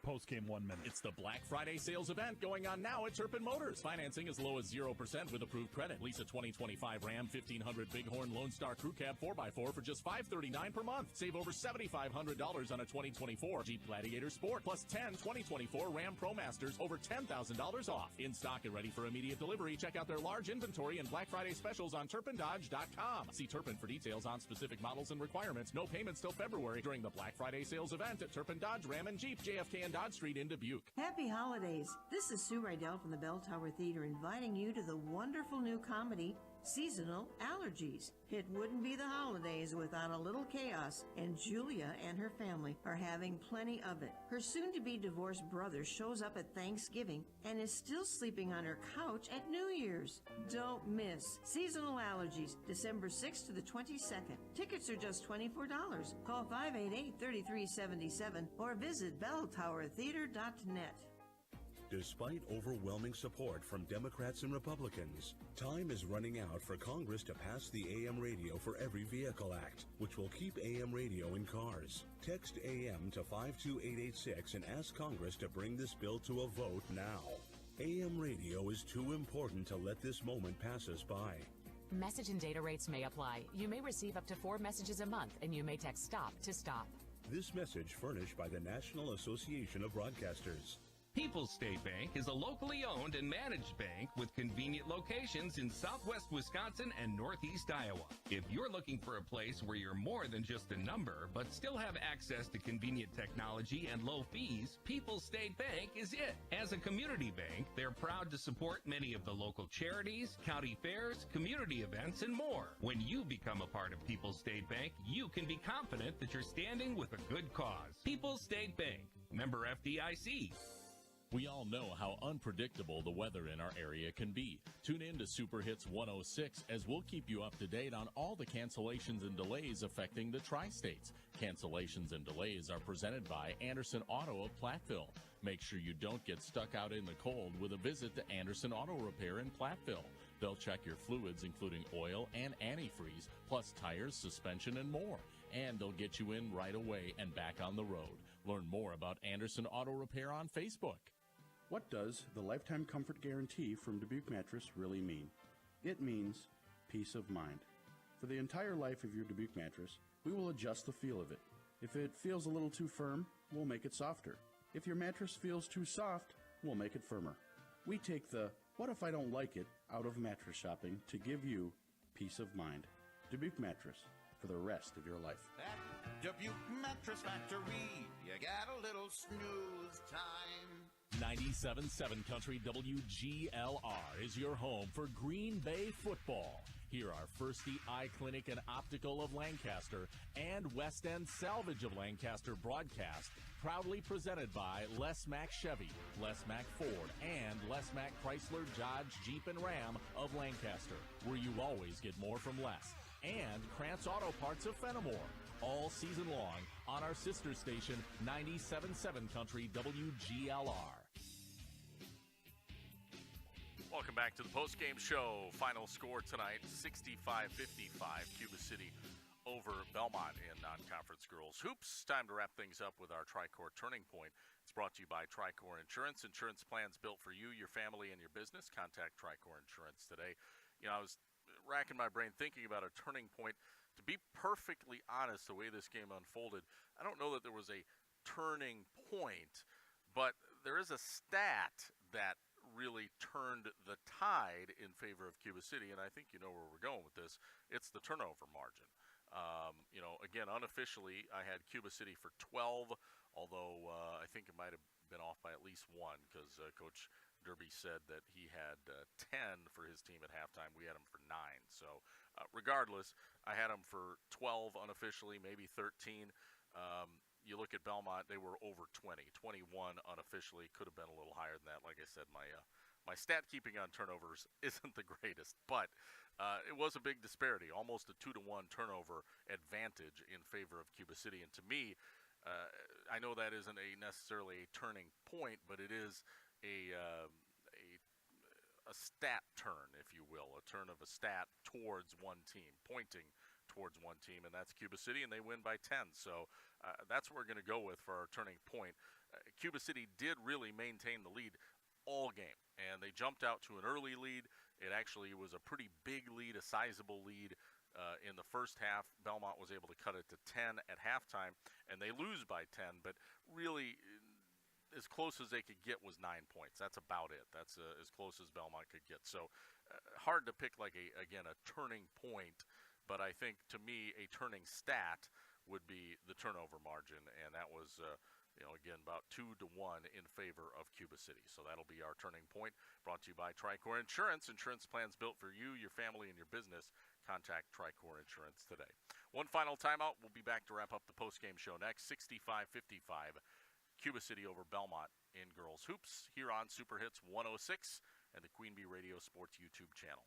[SPEAKER 4] Postgame 1 minute.
[SPEAKER 2] It's the Black Friday sales event going on now at Turpin Motors. Financing as low as 0% with approved credit. Lease a 2025 Ram 1500 Bighorn Lone Star Crew Cab 4x4 for just $539 per month. Save over $7,500 on a 2024 Jeep Gladiator Sport. Plus 10 2024 Ram ProMasters over $10,000 off. In stock and ready for immediate delivery. Check out their large inventory and Black Friday specials on TurpinDodge.com. See Turpin for details on specific models and requirements. No payments till February during the Black Friday sales event at Turpin Dodge, Ram and Jeep, JFK and Dodge Street in Dubuque.
[SPEAKER 1] Happy holidays. This is Sue Rydell from the Bell Tower Theater inviting you to the wonderful new comedy, Seasonal Allergies. It wouldn't be the holidays without a little chaos, and Julia and her family are having plenty of it. Her soon-to-be divorced brother shows up at Thanksgiving and is still sleeping on her couch at New Year's. Don't miss Seasonal Allergies, December 6th to the 22nd. Tickets are just $24. Call 588-3377 or visit belltowertheater.net.
[SPEAKER 22] Despite overwhelming support from Democrats and Republicans, time is running out for Congress to pass the AM Radio for Every Vehicle Act, which will keep AM radio in cars. Text AM to 52886 and ask Congress to bring this bill to a vote now. AM radio is too important to let this moment pass us by.
[SPEAKER 23] Message and data rates may apply. You may receive up to 4 messages a month, and you may text STOP to stop.
[SPEAKER 22] This message furnished by the National Association of Broadcasters.
[SPEAKER 15] People's State Bank is a locally owned and managed bank with convenient locations in southwest Wisconsin and northeast Iowa. If you're looking for a place where you're more than just a number, but still have access to convenient technology and low fees, People's State Bank is it. As a community bank, they're proud to support many of the local charities, county fairs, community events, and more. When you become a part of People's State Bank, you can be confident that you're standing with a good cause. People's State Bank, member FDIC.
[SPEAKER 2] We all know how unpredictable the weather in our area can be. Tune in to Super Hits 106 as we'll keep you up to date on all the cancellations and delays affecting the Tri-States. Cancellations and delays are presented by Anderson Auto of Platteville. Make sure you don't get stuck out in the cold with a visit to Anderson Auto Repair in Platteville. They'll check your fluids, including oil and antifreeze, plus tires, suspension, and more. And they'll get you in right away and back on the road. Learn more about Anderson Auto Repair on Facebook.
[SPEAKER 8] What does the Lifetime Comfort Guarantee from Dubuque Mattress really mean? It means peace of mind. For the entire life of your Dubuque mattress, we will adjust the feel of it. If it feels a little too firm, we'll make it softer. If your mattress feels too soft, we'll make it firmer. We take the "what if I don't like it" out of mattress shopping to give you peace of mind. Dubuque Mattress, for the rest of your life.
[SPEAKER 9] At Dubuque Mattress Factory, you got a little snooze time.
[SPEAKER 2] 97.7 Country WGLR is your home for Green Bay football. Here are First the Eye Clinic and Optical of Lancaster and West End Salvage of Lancaster broadcast, proudly presented by Les Mack Chevy, Les Mack Ford, and Les Mack Chrysler, Dodge, Jeep, and Ram of Lancaster, where you always get more from less. And Krantz Auto Parts of Fenimore, all season long on our sister station, 97.7 Country WGLR.
[SPEAKER 3] Welcome back to the postgame show. Final score tonight, 65-55, Cuba City over Belmont in non-conference girls hoops. Time to wrap things up with our Tricor Turning Point. It's brought to you by Tricor Insurance. Insurance plans built for you, your family, and your business. Contact Tricor Insurance today. You know, I was racking my brain thinking about a turning point to be perfectly honest, the way this game unfolded, I don't know that there was a turning point, but there is a stat that really turned the tide in favor of Cuba City, and I think you know where we're going with this. It's the turnover margin. Again, unofficially, I had Cuba City for 12, although I think it might have been off by at least one because Coach Derby said that he had 10 for his team at halftime. We had him for 9. So regardless, I had him for 12 unofficially, maybe 13. You look at Belmont, they were over 20, 21 unofficially. Could have been a little higher than that. Like I said, my stat keeping on turnovers isn't the greatest, but it was a big disparity, almost a 2-to-1 turnover advantage in favor of Cuba City. And to me, I know that isn't necessarily a turning point, but it is a stat turn, if you will, a turn of a stat towards one team, pointing towards one team, and that's Cuba City, and they win by 10. So that's what we're going to go with for our turning point. Cuba City did really maintain the lead all game, and they jumped out to an early lead. It actually was a pretty big lead, a sizable lead in the first half. Belmont was able to cut it to 10 at halftime, and they lose by 10, but really as close as they could get was 9 points. That's about it. That's as close as Belmont could get. So hard to pick like a turning point, but I think to me a turning stat would be the turnover margin, and that was again, about 2-to-1 in favor of Cuba City. So that'll be our turning point. Brought to you by Tricor Insurance. Insurance plans built for you, your family, and your business. Contact Tricor Insurance today. One final timeout. We'll be back to wrap up the postgame show next. 65-55, Cuba City over Belmont in girls hoops here on Super Hits 106 and the Queen Bee Radio Sports YouTube channel.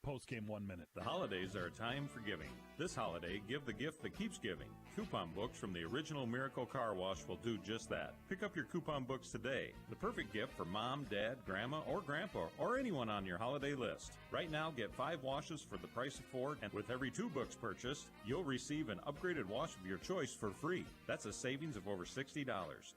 [SPEAKER 4] Postgame 1 minute.
[SPEAKER 19] The holidays are a time for giving. This holiday, give the gift that keeps giving. Coupon books from the original Miracle Car Wash will do just that. Pick up your coupon books today. The perfect gift for mom, dad, grandma, or grandpa, or anyone on your holiday list. Right now, get 5 washes for the price of 4, and with every 2 books purchased, you'll receive an upgraded wash of your choice for free. That's a savings of over $60.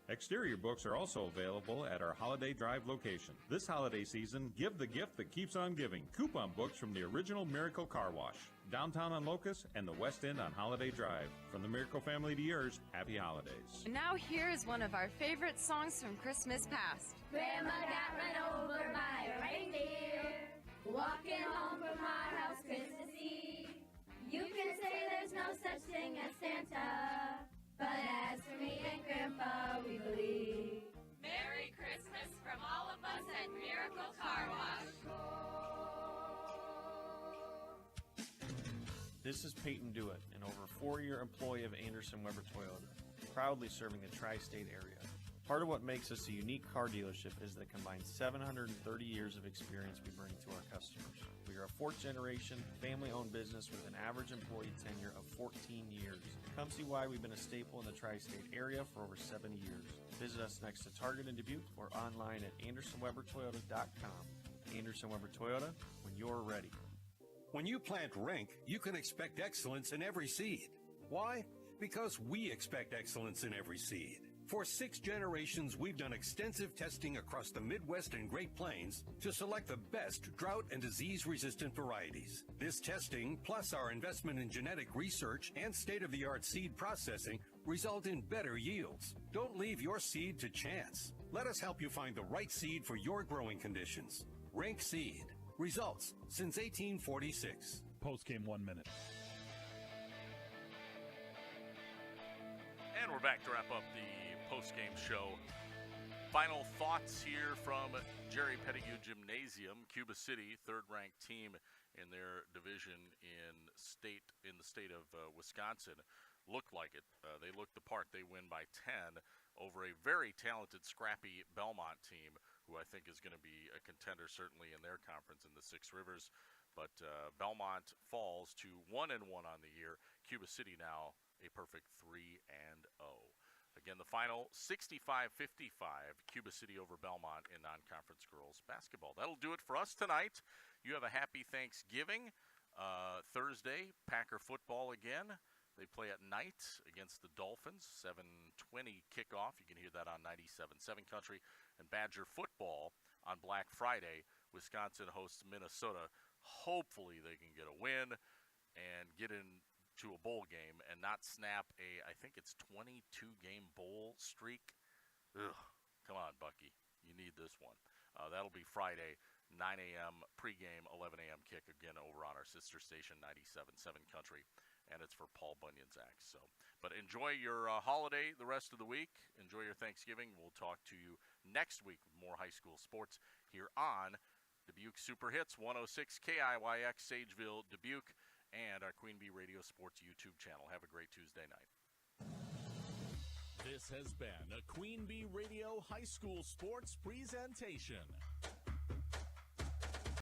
[SPEAKER 19] Exterior books are also available at our Holiday Drive location. This holiday season, give the gift that keeps on giving. Coupon books from the original Miracle Car Wash, downtown on Locust and the West End on Holiday Drive. From the Miracle family to yours, happy holidays.
[SPEAKER 20] And now here's one of our favorite songs from Christmas past.
[SPEAKER 13] Grandma got run over by a reindeer, walking home from our house Christmas Eve. You can say there's no such thing as Santa, but as for me and Grandpa, we believe.
[SPEAKER 20] Merry Christmas from all of us at Miracle Car Wash.
[SPEAKER 5] This is Peyton Dewitt, an over 4-year employee of Anderson Weber Toyota, proudly serving the tri-state area. Part of what makes us a unique car dealership is the combined 730 years of experience we bring to our customers. We are a 4th-generation, family-owned business with an average employee tenure of 14 years. Come see why we've been a staple in the tri-state area for over 70 years. Visit us next to Target in Dubuque or online at AndersonWeberToyota.com. Anderson Weber Toyota, when you're ready.
[SPEAKER 18] When you plant Rink, you can expect excellence in every seed. Why? Because we expect excellence in every seed. For 6 generations, we've done extensive testing across the Midwest and Great Plains to select the best drought and disease-resistant varieties. This testing, plus our investment in genetic research and state-of-the-art seed processing, result in better yields. Don't leave your seed to chance. Let us help you find the right seed for your growing conditions. Rink Seed. Results since 1846.
[SPEAKER 4] Postgame 1 minute.
[SPEAKER 3] And we're back to wrap up the postgame show. Final thoughts here from Jerry Pettigrew Gymnasium. Cuba City, 3rd-ranked team in their division in the state of Wisconsin. Looked like it. They looked the part. They win by 10 over a very talented, scrappy Belmont team, who I think is going to be a contender certainly in their conference in the 6 Rivers. But Belmont falls to 1-1 on the year. Cuba City now a perfect 3-0. Again, the final 65-55, Cuba City over Belmont in non-conference girls basketball. That'll do it for us tonight. You have a happy Thanksgiving. Thursday, Packer football again. They play at night against the Dolphins, 7:20 kickoff. You can hear that on 97.7 Country. And Badger football on Black Friday. Wisconsin hosts Minnesota. Hopefully they can get a win and get in to a bowl game and not snap I think it's 22-game bowl streak. Ugh, come on, Bucky. You need this one. That'll be Friday, 9 a.m. pregame, 11 a.m. kick, again over on our sister station, 97.7 Country, and it's for Paul Bunyan's Act. So, but enjoy your holiday the rest of the week. Enjoy your Thanksgiving. We'll talk to you next week with more high school sports here on Dubuque Super Hits, 106 KIYX, Sageville, Dubuque, and our Queen Bee Radio Sports YouTube channel. Have a great Tuesday night.
[SPEAKER 2] This has been a Queen Bee Radio High School Sports presentation.